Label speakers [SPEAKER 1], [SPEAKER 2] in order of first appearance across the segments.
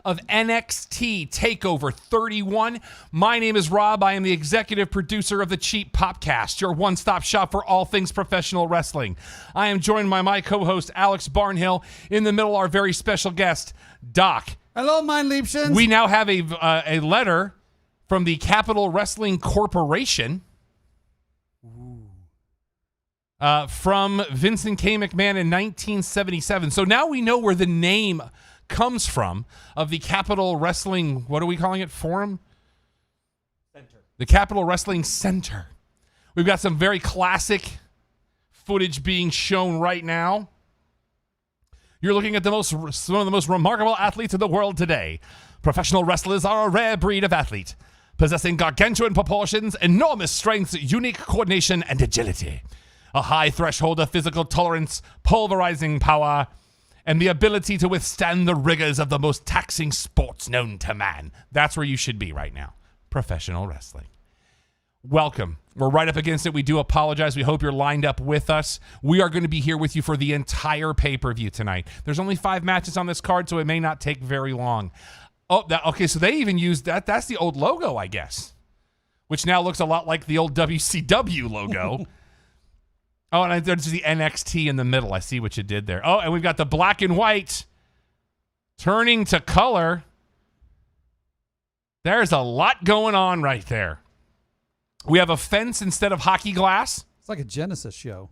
[SPEAKER 1] of NXT TakeOver 31. My name is Rob. I am the executive producer of the Cheap Popcast, your one-stop shop for all things professional wrestling. I am joined by my co-host, Alex Barnhill. In the middle, our very special guest, Doc.
[SPEAKER 2] Hello, mein Liebchens.
[SPEAKER 1] We now have a letter from the Capital Wrestling Corporation. From Vincent K. McMahon in 1977. So now we know where the name comes from of the Capital Wrestling, what are we calling it? Forum?
[SPEAKER 3] Center.
[SPEAKER 1] The Capital Wrestling Center. We've got some very classic footage being shown right now. You're looking at one of the most remarkable athletes in the world today. Professional wrestlers are a rare breed of athlete, possessing gargantuan proportions, enormous strength, unique coordination, and agility. A high threshold of physical tolerance, pulverizing power, and the ability to withstand the rigors of the most taxing sports known to man. That's where you should be right now. Professional wrestling. Welcome. We're right up against it. We do apologize. We hope you're lined up with us. We are going to be here with you for the entire pay-per-view tonight. There's only 5 matches on this card, so it may not take very long. Oh, okay, so they even used that. That's the old logo, I guess, which now looks a lot like the old WCW logo. Oh, and there's the NXT in the middle. I see what you did there. Oh, and we've got the black and white turning to color. There's a lot going on right there. We have a fence instead of hockey glass.
[SPEAKER 2] It's like a Genesis show.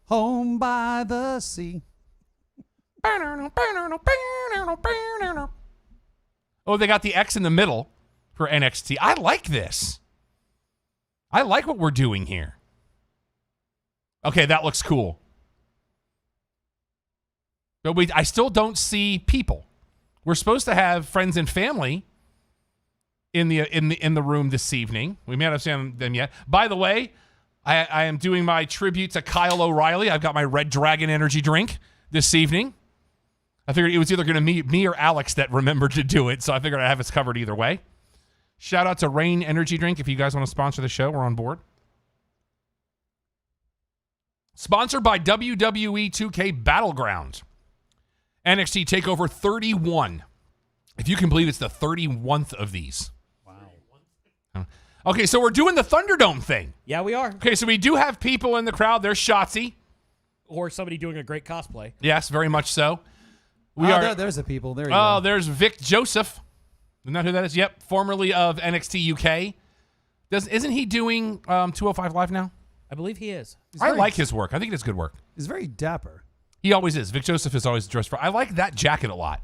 [SPEAKER 2] Home by the sea.
[SPEAKER 1] Oh, they got the X in the middle for NXT. I like this. I like what we're doing here. Okay, that looks cool. But I still don't see people. We're supposed to have friends and family in the room this evening. We may not have seen them yet. By the way, I am doing my tribute to Kyle O'Reilly. I've got my Red Dragon energy drink this evening. I figured it was either going to be me or Alex that remembered to do it, so I figured I'd have us covered either way. Shout out to Rain Energy Drink. If you guys want to sponsor the show, we're on board. Sponsored by WWE 2K Battleground. NXT TakeOver 31. If you can believe it's the 31st of these. Wow. Okay, so we're doing the Thunderdome thing.
[SPEAKER 3] Yeah, we are.
[SPEAKER 1] Okay, so we do have people in the crowd. There's Shotzi.
[SPEAKER 3] Or somebody doing a great cosplay.
[SPEAKER 1] Yes, very much so.
[SPEAKER 2] There's the people. There you go.
[SPEAKER 1] Oh, there's Vic Joseph. Isn't that who that is? Yep, formerly of NXT UK. Isn't he doing 205 Live now?
[SPEAKER 3] I believe he is.
[SPEAKER 1] I like his work. I think it's good work.
[SPEAKER 2] He's very dapper.
[SPEAKER 1] He always is. Vic Joseph is always dressed for. I like that jacket a lot.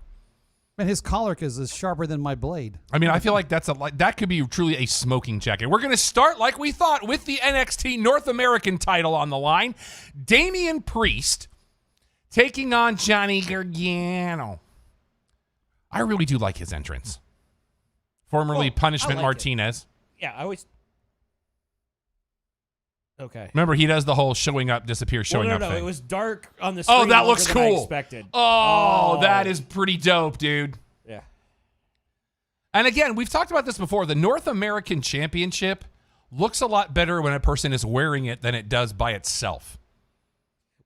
[SPEAKER 2] Man, his collar is sharper than my blade.
[SPEAKER 1] I mean, I feel like that could be truly a smoking jacket. We're going to start like we thought with the NXT North American title on the line. Damian Priest taking on Johnny Gargano. I really do like his entrance. Formerly Punishment Martinez.
[SPEAKER 3] Yeah, I always... Okay.
[SPEAKER 1] Remember, he does the whole showing up, disappear, showing up thing.
[SPEAKER 3] It was dark on the screen.
[SPEAKER 1] Oh, that looks cool.
[SPEAKER 3] I expected.
[SPEAKER 1] Oh, that is pretty dope, dude.
[SPEAKER 3] Yeah.
[SPEAKER 1] And again, we've talked about this before. The North American Championship looks a lot better when a person is wearing it than it does by itself.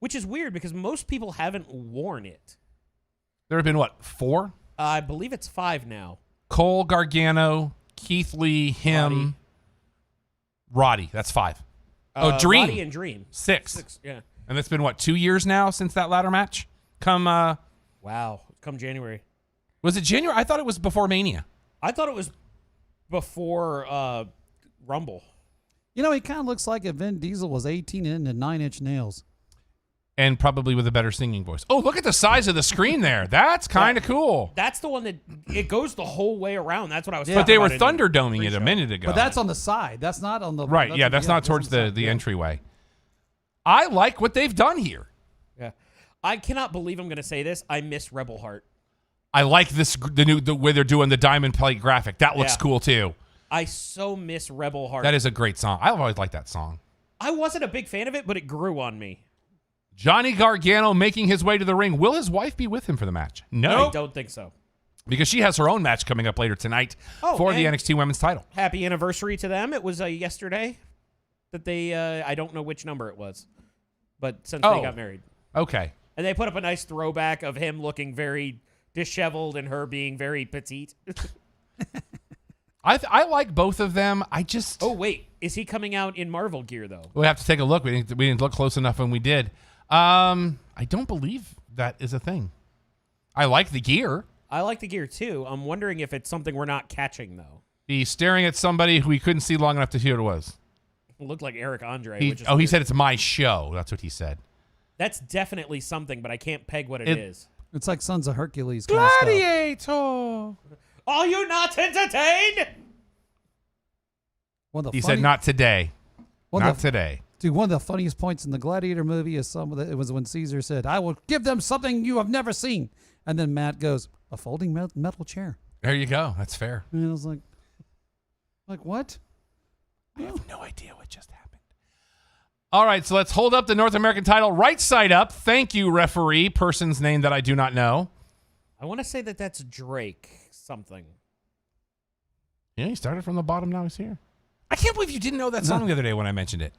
[SPEAKER 3] Which is weird because most people haven't worn it.
[SPEAKER 1] There have been, 4?
[SPEAKER 3] I believe it's 5 now.
[SPEAKER 1] Cole, Gargano, Keith Lee, him, Roddy. That's 5. Dream.
[SPEAKER 3] Roddy and Dream.
[SPEAKER 1] 6.
[SPEAKER 3] Yeah.
[SPEAKER 1] And it's been, 2 years now since that ladder match?
[SPEAKER 3] Come January.
[SPEAKER 1] Was it January? I thought it was before Mania.
[SPEAKER 3] I thought it was before Rumble.
[SPEAKER 2] You know, he kind of looks like if Vin Diesel was 18 and into 9-inch nails.
[SPEAKER 1] And probably with a better singing voice. Oh, look at the size of the screen there. That's kind of cool.
[SPEAKER 3] That's the one that it goes the whole way around. That's what I was
[SPEAKER 1] But they were Thunderdoming it a minute ago.
[SPEAKER 2] But that's on the side. That's not on the...
[SPEAKER 1] Right, that's not towards the entryway. I like what they've done here.
[SPEAKER 3] Yeah. I cannot believe I'm going to say this. I miss Rebel Heart.
[SPEAKER 1] I like the way they're doing the diamond plate graphic. That looks cool, too.
[SPEAKER 3] I so miss Rebel Heart.
[SPEAKER 1] That is a great song. I've always liked that song.
[SPEAKER 3] I wasn't a big fan of it, but it grew on me.
[SPEAKER 1] Johnny Gargano making his way to the ring. Will his wife be with him for the match? No.
[SPEAKER 3] I don't think so.
[SPEAKER 1] Because she has her own match coming up later tonight for the NXT Women's title.
[SPEAKER 3] Happy anniversary to them. It was yesterday that they, I don't know which number it was, but since they got married.
[SPEAKER 1] Okay.
[SPEAKER 3] And they put up a nice throwback of him looking very disheveled and her being very petite.
[SPEAKER 1] I like both of them. I just
[SPEAKER 3] Oh, wait. Is he coming out in Marvel gear, though?
[SPEAKER 1] we have to take a look. We didn't look close enough when we did. I don't believe that is a thing. I like the gear.
[SPEAKER 3] I like the gear, too. I'm wondering if it's something we're not catching, though.
[SPEAKER 1] He's staring at somebody who we couldn't see long enough to see who it was.
[SPEAKER 3] It looked like Eric Andre.
[SPEAKER 1] He
[SPEAKER 3] which is
[SPEAKER 1] he
[SPEAKER 3] weird.
[SPEAKER 1] said it's my show. That's what he said.
[SPEAKER 3] That's definitely something, but I can't peg what it
[SPEAKER 1] It-
[SPEAKER 3] is.
[SPEAKER 2] It's like Sons of Hercules kind of stuff.
[SPEAKER 1] Gladiator.
[SPEAKER 3] Are you not entertained?
[SPEAKER 2] One of the
[SPEAKER 1] He
[SPEAKER 2] funny-
[SPEAKER 1] said not today.
[SPEAKER 2] one
[SPEAKER 1] Not
[SPEAKER 2] of the-
[SPEAKER 1] today.
[SPEAKER 2] Dude, one of the funniest points in the Gladiator movie is it was when Caesar said, "I will give them something you have never seen," and then Matt goes, "A folding metal chair."
[SPEAKER 1] There you go. That's fair.
[SPEAKER 2] And I was like what?
[SPEAKER 1] I have no idea what just happened. All right, so let's hold up the North American title right side up. Thank you, referee. Person's name that I do not know.
[SPEAKER 3] I want to say that that's Drake something.
[SPEAKER 1] Yeah, he started from the bottom. Now he's here. I can't believe you didn't know that song the other day when I mentioned it.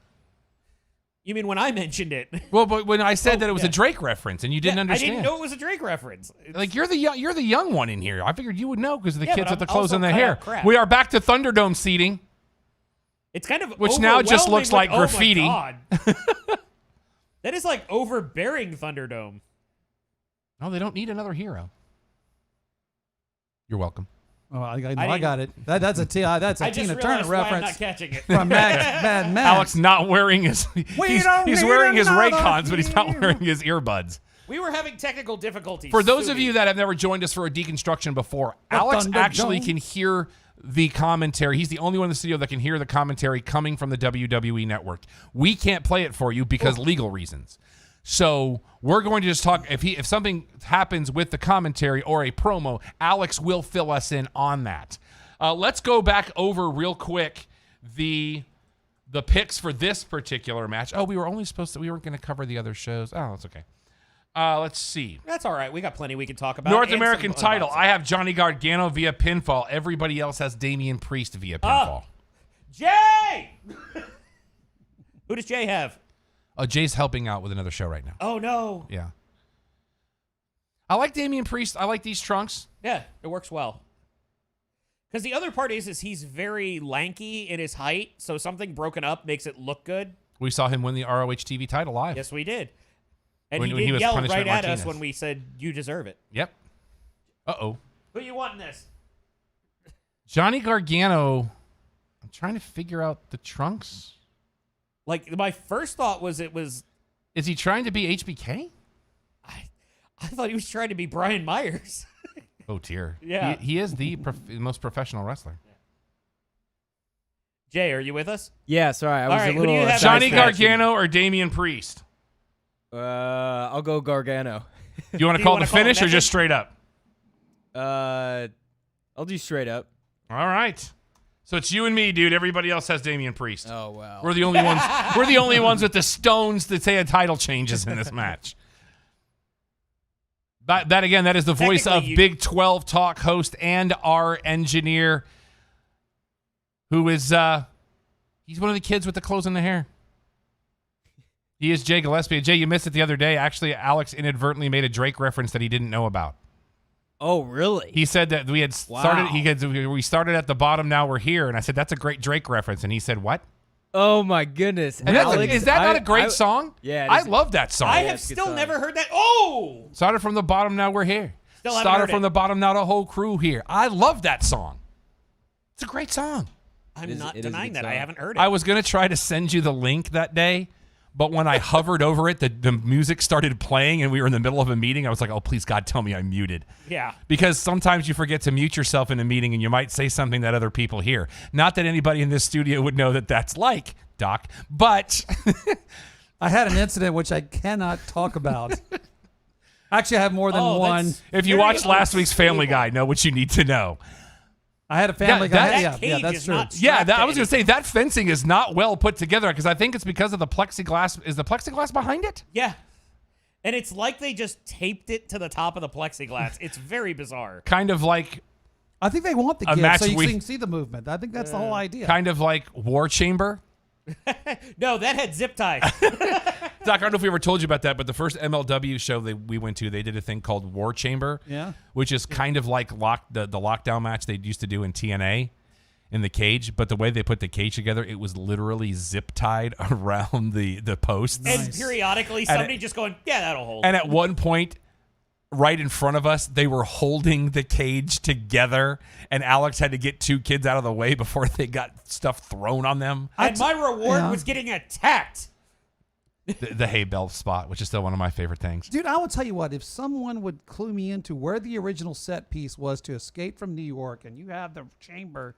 [SPEAKER 3] You mean when I mentioned it?
[SPEAKER 1] Well, but when I said
[SPEAKER 3] Oh,
[SPEAKER 1] that it was
[SPEAKER 3] yeah.
[SPEAKER 1] a Drake reference and you didn't
[SPEAKER 3] Yeah,
[SPEAKER 1] understand.
[SPEAKER 3] I didn't know it was a Drake reference.
[SPEAKER 1] Like you're the young one in here. I figured you would know because of the
[SPEAKER 3] Yeah,
[SPEAKER 1] kids
[SPEAKER 3] but
[SPEAKER 1] with the
[SPEAKER 3] I'm
[SPEAKER 1] clothes
[SPEAKER 3] also
[SPEAKER 1] and the
[SPEAKER 3] cut
[SPEAKER 1] hair.
[SPEAKER 3] out crap.
[SPEAKER 1] We are back to Thunderdome seating.
[SPEAKER 3] It's kind of
[SPEAKER 1] Which now just
[SPEAKER 3] overwhelming
[SPEAKER 1] looks like
[SPEAKER 3] with-
[SPEAKER 1] graffiti.
[SPEAKER 3] Oh my God. That is like overbearing Thunderdome.
[SPEAKER 1] No, they don't need another hero. You're welcome.
[SPEAKER 2] Oh, I
[SPEAKER 3] didn't-
[SPEAKER 2] got it. That's a
[SPEAKER 3] I just
[SPEAKER 2] Tina
[SPEAKER 3] realized
[SPEAKER 2] Turner
[SPEAKER 3] why I'm
[SPEAKER 2] reference
[SPEAKER 3] not catching it.
[SPEAKER 2] from Mad Max.
[SPEAKER 1] Alex not wearing his. He's
[SPEAKER 2] don't need
[SPEAKER 1] wearing his
[SPEAKER 2] another
[SPEAKER 1] Raycons, but he's not
[SPEAKER 2] hero.
[SPEAKER 1] wearing his earbuds.
[SPEAKER 3] We were having technical difficulties.
[SPEAKER 1] For those
[SPEAKER 3] Sue
[SPEAKER 1] of
[SPEAKER 3] me.
[SPEAKER 1] you that have never joined us for a deconstruction before,
[SPEAKER 2] The
[SPEAKER 1] Alex
[SPEAKER 2] Thunderdome.
[SPEAKER 1] actually can hear the commentary. He's the only one in the studio that can hear the commentary coming from the WWE network. We can't play it for you because legal reasons. So we're going to just talk. If something happens with the commentary or a promo, Alex will fill us in on that. Let's go back over real quick the picks for this particular match. Oh, we weren't going to cover the other shows. Oh, that's okay. Let's see.
[SPEAKER 3] That's all right. We got plenty we can talk about.
[SPEAKER 1] North
[SPEAKER 3] and
[SPEAKER 1] American
[SPEAKER 3] some
[SPEAKER 1] title.
[SPEAKER 3] unboxing.
[SPEAKER 1] I have Johnny Gargano via pinfall. Everybody else has Damian Priest via pinfall.
[SPEAKER 3] Jay! Who does Jay have?
[SPEAKER 1] Oh, Jay's helping out with another show right now.
[SPEAKER 3] Oh, no.
[SPEAKER 1] Yeah. I like Damian Priest. I like these trunks.
[SPEAKER 3] Yeah, it works well. Because the other part is he's very lanky in his height, so something broken up makes it look good.
[SPEAKER 1] We saw him win the ROH TV title live.
[SPEAKER 3] Yes, we did. And
[SPEAKER 1] When
[SPEAKER 3] he
[SPEAKER 1] he
[SPEAKER 3] did
[SPEAKER 1] was
[SPEAKER 3] yell
[SPEAKER 1] Punishment
[SPEAKER 3] right at
[SPEAKER 1] Martinez.
[SPEAKER 3] us when we said, you deserve it.
[SPEAKER 1] Yep. Uh-oh.
[SPEAKER 3] Who you want in this?
[SPEAKER 1] Johnny Gargano. I'm trying to figure out the trunks.
[SPEAKER 3] Like, my first thought was
[SPEAKER 1] Is he trying to be HBK?
[SPEAKER 3] I thought he was trying to be Brian Myers.
[SPEAKER 1] Oh, dear.
[SPEAKER 3] Yeah.
[SPEAKER 1] He is the most professional wrestler.
[SPEAKER 3] Jay, are you with us?
[SPEAKER 4] Yeah, sorry, I
[SPEAKER 3] All
[SPEAKER 4] was
[SPEAKER 3] right,
[SPEAKER 4] a
[SPEAKER 3] who do
[SPEAKER 4] little.
[SPEAKER 3] you have?
[SPEAKER 1] Johnny
[SPEAKER 3] Nice match.
[SPEAKER 1] Gargano or Damian Priest?
[SPEAKER 4] I'll go Gargano.
[SPEAKER 1] You want
[SPEAKER 3] Do
[SPEAKER 1] to
[SPEAKER 3] you
[SPEAKER 1] call
[SPEAKER 3] wanna
[SPEAKER 1] the
[SPEAKER 3] call it
[SPEAKER 1] finish or
[SPEAKER 3] method?
[SPEAKER 1] just straight up?
[SPEAKER 4] I'll do straight up.
[SPEAKER 1] All right. So it's you and me, dude. Everybody else has Damian Priest.
[SPEAKER 4] Oh wow.
[SPEAKER 1] We're the only ones. We're the only ones with the stones that say a title changes in this match. That again, that is the voice of
[SPEAKER 3] Technically, you-
[SPEAKER 1] Big 12 Talk host and our engineer, who is he's one of the kids with the clothes and the hair. He is Jay Gillespie. Jay, you missed it the other day. Actually, Alex inadvertently made a Drake reference that he didn't know about.
[SPEAKER 4] Oh really?
[SPEAKER 1] He said that we had started. We started at the bottom. Now we're here, and I said that's a great Drake reference, and he said what?
[SPEAKER 4] Oh my goodness. And Alex,
[SPEAKER 1] Is that not a great
[SPEAKER 4] I-
[SPEAKER 1] song?
[SPEAKER 4] Yeah, it
[SPEAKER 1] I
[SPEAKER 4] is.
[SPEAKER 1] love that song.
[SPEAKER 3] I
[SPEAKER 4] yeah,
[SPEAKER 3] have
[SPEAKER 4] it's a good
[SPEAKER 3] still
[SPEAKER 4] song.
[SPEAKER 3] never heard that. Oh!
[SPEAKER 1] Started from the bottom, now we're here.
[SPEAKER 3] Still haven't
[SPEAKER 1] Started
[SPEAKER 3] heard
[SPEAKER 1] from
[SPEAKER 3] it.
[SPEAKER 1] the bottom, now the whole crew here. I love that song. It's a great song.
[SPEAKER 3] I'm
[SPEAKER 4] It is-
[SPEAKER 3] not
[SPEAKER 4] it is a
[SPEAKER 3] denying
[SPEAKER 4] good
[SPEAKER 3] that. I
[SPEAKER 4] song.
[SPEAKER 3] haven't heard it.
[SPEAKER 1] I was going to try to send you the link that day, but when I hovered over it, the music started playing and we were in the middle of a meeting. I was like, oh, please, God, tell me I'm muted.
[SPEAKER 3] Yeah.
[SPEAKER 1] Because sometimes you forget to mute yourself in a meeting and you might say something that other people hear. Not that anybody in this studio would know that that's like, Doc, but
[SPEAKER 2] I had an incident which I cannot talk about. Actually, I have more than
[SPEAKER 3] Oh,
[SPEAKER 2] one.
[SPEAKER 3] that's
[SPEAKER 1] if you
[SPEAKER 3] very
[SPEAKER 1] watched last week's Family
[SPEAKER 3] unstable.
[SPEAKER 1] Guy, know what you need to know.
[SPEAKER 2] I had a family
[SPEAKER 1] That-
[SPEAKER 2] guy.
[SPEAKER 3] that
[SPEAKER 2] Yeah,
[SPEAKER 3] cage
[SPEAKER 2] that's
[SPEAKER 3] is
[SPEAKER 2] true.
[SPEAKER 3] not-
[SPEAKER 1] Yeah,
[SPEAKER 3] strapped
[SPEAKER 1] I
[SPEAKER 3] to
[SPEAKER 1] was going to say that fencing is not well put together because I think it's because of the plexiglass. Is the plexiglass behind it?
[SPEAKER 3] Yeah. And it's like they just taped it to the top of the plexiglass. It's very bizarre.
[SPEAKER 1] Kind of like
[SPEAKER 2] I think they want the
[SPEAKER 1] A
[SPEAKER 2] kids
[SPEAKER 1] match
[SPEAKER 2] so you
[SPEAKER 1] we-
[SPEAKER 2] can see the movement. I think that's the whole idea.
[SPEAKER 1] War Chamber.
[SPEAKER 3] No, that had zip ties.
[SPEAKER 1] Doc, I don't know if we ever told you about that, but the first MLW show that we went to, they did a thing called War Chamber, which is kind of like the lockdown match they used to do in TNA in the cage, but the way they put the cage together, it was literally zip tied around the posts.
[SPEAKER 3] And periodically somebody just going, yeah, that'll hold.
[SPEAKER 1] And at one point, right in front of us, they were holding the cage together, and Alex had to get two kids out of the way before they got stuff thrown on them.
[SPEAKER 3] And my reward was getting attacked.
[SPEAKER 1] The hay bale spot, which is still one of my favorite things.
[SPEAKER 2] Dude, I will tell you what, if someone would clue me into where the original set piece was to Escape from New York, and you have the chamber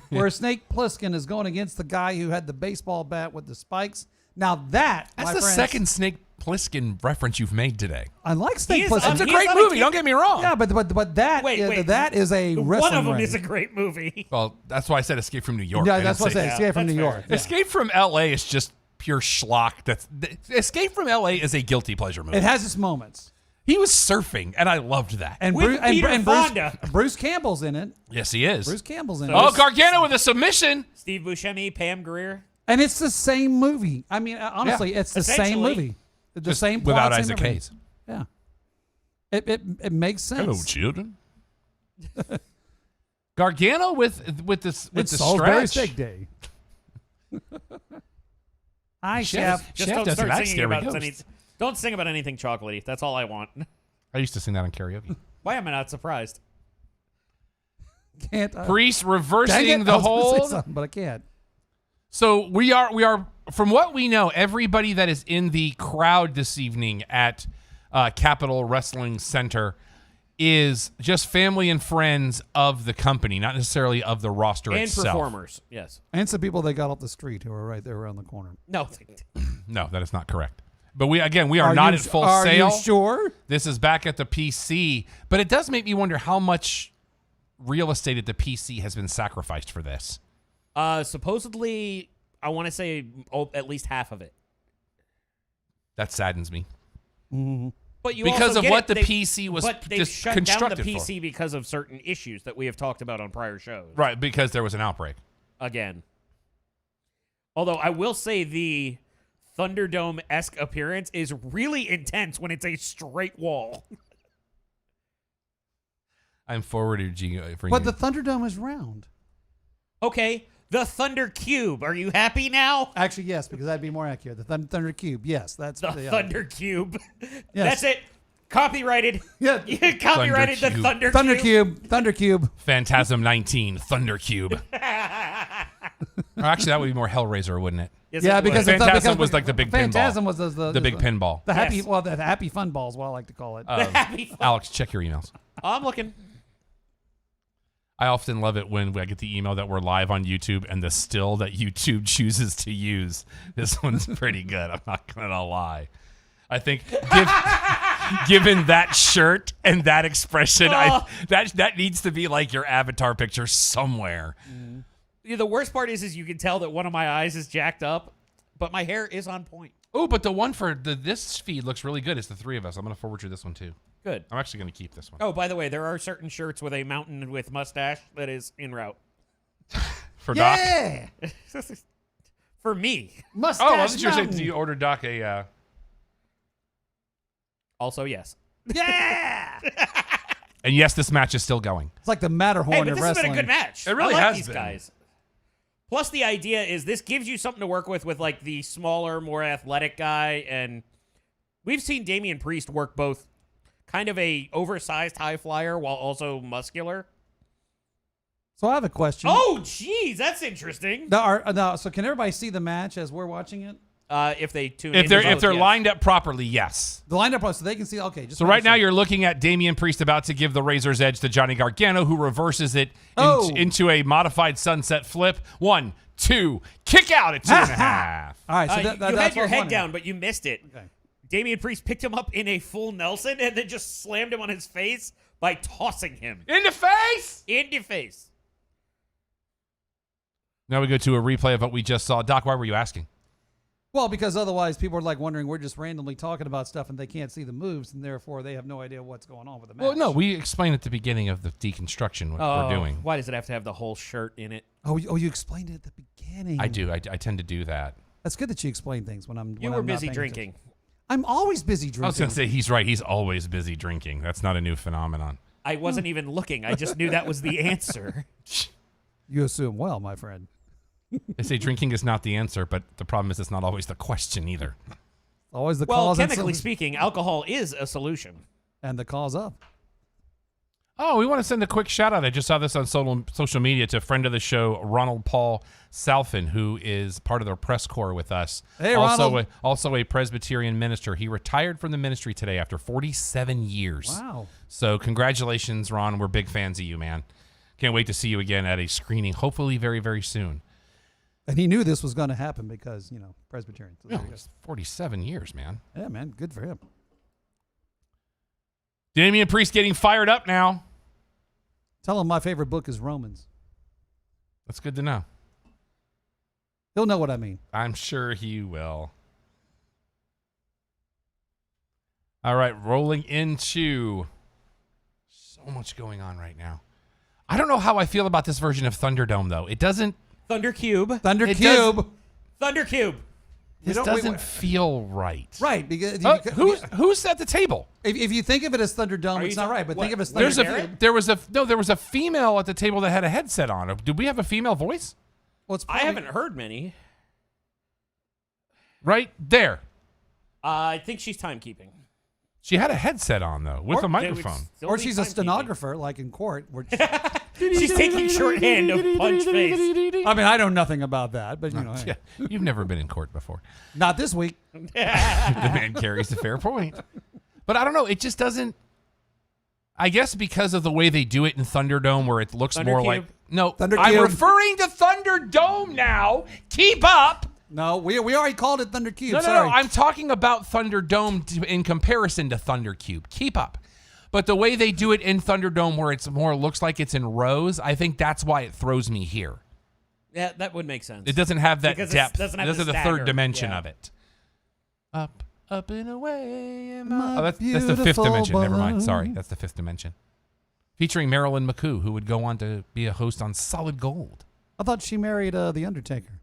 [SPEAKER 2] where Snake Plissken is going against the guy who had the baseball bat with the spikes. Now that's
[SPEAKER 1] the second Snake Plissken reference you've made today.
[SPEAKER 2] I like Snake
[SPEAKER 3] He is-
[SPEAKER 2] Plissken.
[SPEAKER 1] It's a great movie, don't get me wrong.
[SPEAKER 2] Yeah, but that
[SPEAKER 3] Wait.
[SPEAKER 2] that is a wrestling
[SPEAKER 3] One of them
[SPEAKER 2] ring.
[SPEAKER 3] is a great movie.
[SPEAKER 1] Well, that's why I said Escape from New York.
[SPEAKER 2] Yeah,
[SPEAKER 1] I
[SPEAKER 2] that's
[SPEAKER 1] didn't
[SPEAKER 2] what I
[SPEAKER 1] say-
[SPEAKER 2] said. Escape from
[SPEAKER 3] that's
[SPEAKER 2] New
[SPEAKER 3] fair.
[SPEAKER 2] York. Yeah.
[SPEAKER 1] Escape from L.A. is just pure schlock. Escape from L.A. is a guilty pleasure movie.
[SPEAKER 2] It has its moments.
[SPEAKER 1] He was surfing, and I loved that.
[SPEAKER 2] And,
[SPEAKER 3] With Peter Fonda.
[SPEAKER 2] Bruce Campbell's in it.
[SPEAKER 1] Yes, he is.
[SPEAKER 2] Bruce Campbell's in
[SPEAKER 1] Oh,
[SPEAKER 2] it.
[SPEAKER 1] Gargano with a submission.
[SPEAKER 3] Steve Buscemi, Pam Grier.
[SPEAKER 2] And it's the same movie. I mean, honestly, it's the same
[SPEAKER 3] Essentially.
[SPEAKER 2] movie. The
[SPEAKER 1] Just
[SPEAKER 2] same plot,
[SPEAKER 1] without
[SPEAKER 2] same
[SPEAKER 1] Isaac
[SPEAKER 2] everything.
[SPEAKER 1] Hayes.
[SPEAKER 2] Yeah. It makes sense.
[SPEAKER 1] Hello, children. Gargano with the
[SPEAKER 2] It's
[SPEAKER 1] the
[SPEAKER 2] Salisbury
[SPEAKER 1] stretch.
[SPEAKER 2] Steak Day. Hi,
[SPEAKER 1] Chef.
[SPEAKER 2] Chef.
[SPEAKER 3] Just
[SPEAKER 1] Chef
[SPEAKER 3] don't
[SPEAKER 1] doesn't
[SPEAKER 3] start
[SPEAKER 1] act
[SPEAKER 3] singing
[SPEAKER 1] scary
[SPEAKER 3] about
[SPEAKER 1] ghosts.
[SPEAKER 3] don't sing about anything chocolatey. That's all I want.
[SPEAKER 1] I used to sing that on karaoke.
[SPEAKER 3] Why am I not surprised?
[SPEAKER 2] Can't.
[SPEAKER 1] Priest
[SPEAKER 2] Dang it,
[SPEAKER 1] reversing the
[SPEAKER 2] I was gonna say
[SPEAKER 1] hold.
[SPEAKER 2] something, but I can't.
[SPEAKER 1] So we are from what we know, everybody that is in the crowd this evening at Capitol Wrestling Center is just family and friends of the company, not necessarily of the roster
[SPEAKER 3] And
[SPEAKER 1] itself.
[SPEAKER 3] performers. Yes.
[SPEAKER 2] And some people they got off the street who are right there around the corner.
[SPEAKER 3] No.
[SPEAKER 1] No, that is not correct. But we are
[SPEAKER 2] Are
[SPEAKER 1] not
[SPEAKER 2] you-
[SPEAKER 1] at full
[SPEAKER 2] are
[SPEAKER 1] sale.
[SPEAKER 2] you sure?
[SPEAKER 1] This is back at the PC, but it does make me wonder how much real estate at the PC has been sacrificed for this.
[SPEAKER 3] Supposedly, I want to say at least half of it.
[SPEAKER 1] That saddens me.
[SPEAKER 3] But you
[SPEAKER 1] Because
[SPEAKER 3] also
[SPEAKER 1] of
[SPEAKER 3] get
[SPEAKER 1] what
[SPEAKER 3] it,
[SPEAKER 1] the
[SPEAKER 3] they-
[SPEAKER 1] PC was
[SPEAKER 3] but they've
[SPEAKER 1] just
[SPEAKER 3] shut down the
[SPEAKER 1] constructed
[SPEAKER 3] PC because of certain issues that we have talked about on prior shows.
[SPEAKER 1] Right, because there was an outbreak.
[SPEAKER 3] Again. Although I will say the Thunderdome-esque appearance is really intense when it's a straight wall.
[SPEAKER 1] I'm forwarded you.
[SPEAKER 2] But the Thunderdome is round.
[SPEAKER 3] Okay, the Thunder Cube. Are you happy now?
[SPEAKER 2] Actually, yes, because that'd be more accurate. The Thunder Cube. Yes, that's
[SPEAKER 3] The Thunder Cube.
[SPEAKER 2] Yes.
[SPEAKER 3] That's it. Copyrighted.
[SPEAKER 2] Yeah.
[SPEAKER 3] You copyrighted the
[SPEAKER 1] Cube.
[SPEAKER 3] Thunder,
[SPEAKER 2] Thunder
[SPEAKER 3] Cube.
[SPEAKER 2] Cube. Thunder Cube.
[SPEAKER 1] Phantasm 19, Thunder Cube. Or actually, that would be more Hellraiser, wouldn't it?
[SPEAKER 3] Yes,
[SPEAKER 2] Yeah,
[SPEAKER 3] it was.
[SPEAKER 2] because
[SPEAKER 1] Phantasm was like the big
[SPEAKER 2] Phantasm
[SPEAKER 1] pinball.
[SPEAKER 2] was
[SPEAKER 1] The big pinball.
[SPEAKER 2] The happy,
[SPEAKER 3] Yes.
[SPEAKER 2] well, the happy fun ball is what I like to call it.
[SPEAKER 3] Happy fun.
[SPEAKER 1] Alex, check your emails.
[SPEAKER 3] I'm looking.
[SPEAKER 1] I often love it when I get the email that we're live on YouTube and the still that YouTube chooses to use. This one's pretty good. I'm not going to lie. I think given that shirt and that expression, that needs to be like your avatar picture somewhere.
[SPEAKER 3] Yeah, the worst part is you can tell that one of my eyes is jacked up, but my hair is on point.
[SPEAKER 1] Oh, but the one for this feed looks really good. It's the three of us. I'm going to forward you this one too.
[SPEAKER 3] Good.
[SPEAKER 1] I'm actually going to keep this one.
[SPEAKER 3] Oh, by the way, there are certain shirts with a mountain with mustache that is en route.
[SPEAKER 1] For Doc.
[SPEAKER 2] yeah.
[SPEAKER 3] For me.
[SPEAKER 2] Mustache
[SPEAKER 1] Oh, I was just saying,
[SPEAKER 2] Mountain.
[SPEAKER 1] do you order Doc a...
[SPEAKER 3] Also, yes.
[SPEAKER 2] Yeah.
[SPEAKER 1] And yes, this match is still going.
[SPEAKER 2] It's like the Matterhorn
[SPEAKER 3] Hey, but
[SPEAKER 2] of
[SPEAKER 3] this has
[SPEAKER 2] wrestling.
[SPEAKER 3] been a good match.
[SPEAKER 1] It really
[SPEAKER 3] I like
[SPEAKER 1] has
[SPEAKER 3] these
[SPEAKER 1] been.
[SPEAKER 3] guys. Plus, the idea is this gives you something to work with like the smaller, more athletic guy, and we've seen Damian Priest work both kind of a oversized high flyer while also muscular.
[SPEAKER 2] So I have a question.
[SPEAKER 3] Oh, geez, that's interesting.
[SPEAKER 2] So can everybody see the match as we're watching it?
[SPEAKER 3] If they tune
[SPEAKER 1] If
[SPEAKER 3] in
[SPEAKER 1] they're
[SPEAKER 3] to
[SPEAKER 1] if
[SPEAKER 3] both,
[SPEAKER 1] they're
[SPEAKER 3] yes.
[SPEAKER 1] lined up properly, yes.
[SPEAKER 2] The lineup, so they can see. Okay, just
[SPEAKER 1] So right now you're looking at Damian Priest about to give the Razor's Edge to Johnny Gargano, who reverses it into a modified sunset flip. 1, 2, kick out at 2.5.
[SPEAKER 2] All right, so
[SPEAKER 3] You
[SPEAKER 2] that's
[SPEAKER 3] had your
[SPEAKER 2] what I'm
[SPEAKER 3] head
[SPEAKER 2] wondering.
[SPEAKER 3] down, but you missed it.
[SPEAKER 2] Okay.
[SPEAKER 3] Damian Priest picked him up in a full Nelson and then just slammed him on his face by tossing him
[SPEAKER 1] In the face!
[SPEAKER 3] in your face.
[SPEAKER 1] Now we go to a replay of what we just saw. Doc, why were you asking?
[SPEAKER 2] Well, because otherwise people are like wondering we're just randomly talking about stuff and they can't see the moves and therefore they have no idea what's going on with the match.
[SPEAKER 1] Well, no, we explained at the beginning of the deconstruction what we're doing.
[SPEAKER 3] Why does it have to have the whole shirt in it?
[SPEAKER 2] Oh, you explained it at the beginning.
[SPEAKER 1] I do. I tend to do that.
[SPEAKER 2] That's good that you explain things when I'm.
[SPEAKER 3] You
[SPEAKER 2] when
[SPEAKER 3] were
[SPEAKER 2] I'm not
[SPEAKER 3] busy
[SPEAKER 2] paying
[SPEAKER 3] drinking.
[SPEAKER 2] I'm always busy drinking.
[SPEAKER 1] I was going to say he's right. He's always busy drinking. That's not a new phenomenon.
[SPEAKER 3] I wasn't even looking. I just knew that was the answer.
[SPEAKER 2] You assume well, my friend.
[SPEAKER 1] They say drinking is not the answer, but the problem is it's not always the question either.
[SPEAKER 2] Always the
[SPEAKER 3] Well,
[SPEAKER 2] cause and
[SPEAKER 3] chemically
[SPEAKER 2] solution.
[SPEAKER 3] speaking, alcohol is a solution.
[SPEAKER 2] And the cause of.
[SPEAKER 1] Oh, we want to send a quick shout out. I just saw this on social media to a friend of the show, Ronald Paul Salfin, who is part of the press corps with us.
[SPEAKER 2] Hey,
[SPEAKER 1] also a Presbyterian minister. He retired from the ministry today after 47 years.
[SPEAKER 2] Wow.
[SPEAKER 1] So congratulations, Ron. We're big fans of you, man. Can't wait to see you again at a screening, hopefully very, very soon.
[SPEAKER 2] And he knew this was going to happen because, Presbyterian. So there you go.
[SPEAKER 1] 47 years, man.
[SPEAKER 2] Yeah, man. Good for him.
[SPEAKER 1] Damian Priest getting fired up now.
[SPEAKER 2] Tell him my favorite book is Romans.
[SPEAKER 1] That's good to know.
[SPEAKER 2] He'll know what I mean.
[SPEAKER 1] I'm sure he will. All right, rolling into so much going on right now. I don't know how I feel about this version of Thunderdome, though. It doesn't.
[SPEAKER 3] Thundercube.
[SPEAKER 2] Thunder
[SPEAKER 1] It
[SPEAKER 2] Cube.
[SPEAKER 3] Thundercube.
[SPEAKER 1] This doesn't feel right.
[SPEAKER 2] Right. Because
[SPEAKER 1] Who's at the table?
[SPEAKER 2] if you think of it as Thunderdome,
[SPEAKER 3] Are
[SPEAKER 2] it's
[SPEAKER 3] you
[SPEAKER 2] not
[SPEAKER 3] talking-
[SPEAKER 2] right. But
[SPEAKER 3] what?
[SPEAKER 2] think of it as
[SPEAKER 1] There
[SPEAKER 2] Thunderdome.
[SPEAKER 1] was a female at the table that had a headset on. Did we have a female voice?
[SPEAKER 2] Well, it's
[SPEAKER 3] I
[SPEAKER 2] probably-
[SPEAKER 3] haven't heard many.
[SPEAKER 1] Right there.
[SPEAKER 3] I think she's timekeeping.
[SPEAKER 1] She had a headset on though, with a
[SPEAKER 3] They would
[SPEAKER 1] microphone.
[SPEAKER 3] still
[SPEAKER 2] Or
[SPEAKER 3] be
[SPEAKER 2] she's a
[SPEAKER 3] timekeeping.
[SPEAKER 2] stenographer, like in court. Where
[SPEAKER 3] She's taking shorthand of punch face.
[SPEAKER 2] I mean, I know nothing about that, but hey,
[SPEAKER 1] Yeah, you've never been in court before.
[SPEAKER 2] not this week.
[SPEAKER 1] The man carries a fair point. But I don't know. It just doesn't. I guess because of the way they do it in Thunderdome, where it looks more
[SPEAKER 3] Thundercube?
[SPEAKER 1] like. No,
[SPEAKER 2] Thundercube.
[SPEAKER 1] I'm referring to Thunderdome now. Keep up.
[SPEAKER 2] No, we already called it Thunder Cube.
[SPEAKER 1] No,
[SPEAKER 2] Sorry.
[SPEAKER 1] I'm talking about Thunderdome in comparison to Thundercube. Keep up. But the way they do it in Thunderdome, where it's more looks like it's in rows, I think that's why it throws me here.
[SPEAKER 3] Yeah, that would make sense.
[SPEAKER 1] It doesn't have that
[SPEAKER 3] Because it
[SPEAKER 1] depth.
[SPEAKER 3] doesn't have
[SPEAKER 1] This
[SPEAKER 3] the
[SPEAKER 1] is the
[SPEAKER 3] stagger.
[SPEAKER 1] third dimension
[SPEAKER 3] Yeah.
[SPEAKER 1] of it. Up and away.
[SPEAKER 2] My
[SPEAKER 1] That's the fifth
[SPEAKER 2] beautiful
[SPEAKER 1] dimension. Never mind.
[SPEAKER 2] balloon.
[SPEAKER 1] Sorry, that's the fifth dimension. Featuring Marilyn McCoo, who would go on to be a host on Solid Gold.
[SPEAKER 2] I thought she married The Undertaker.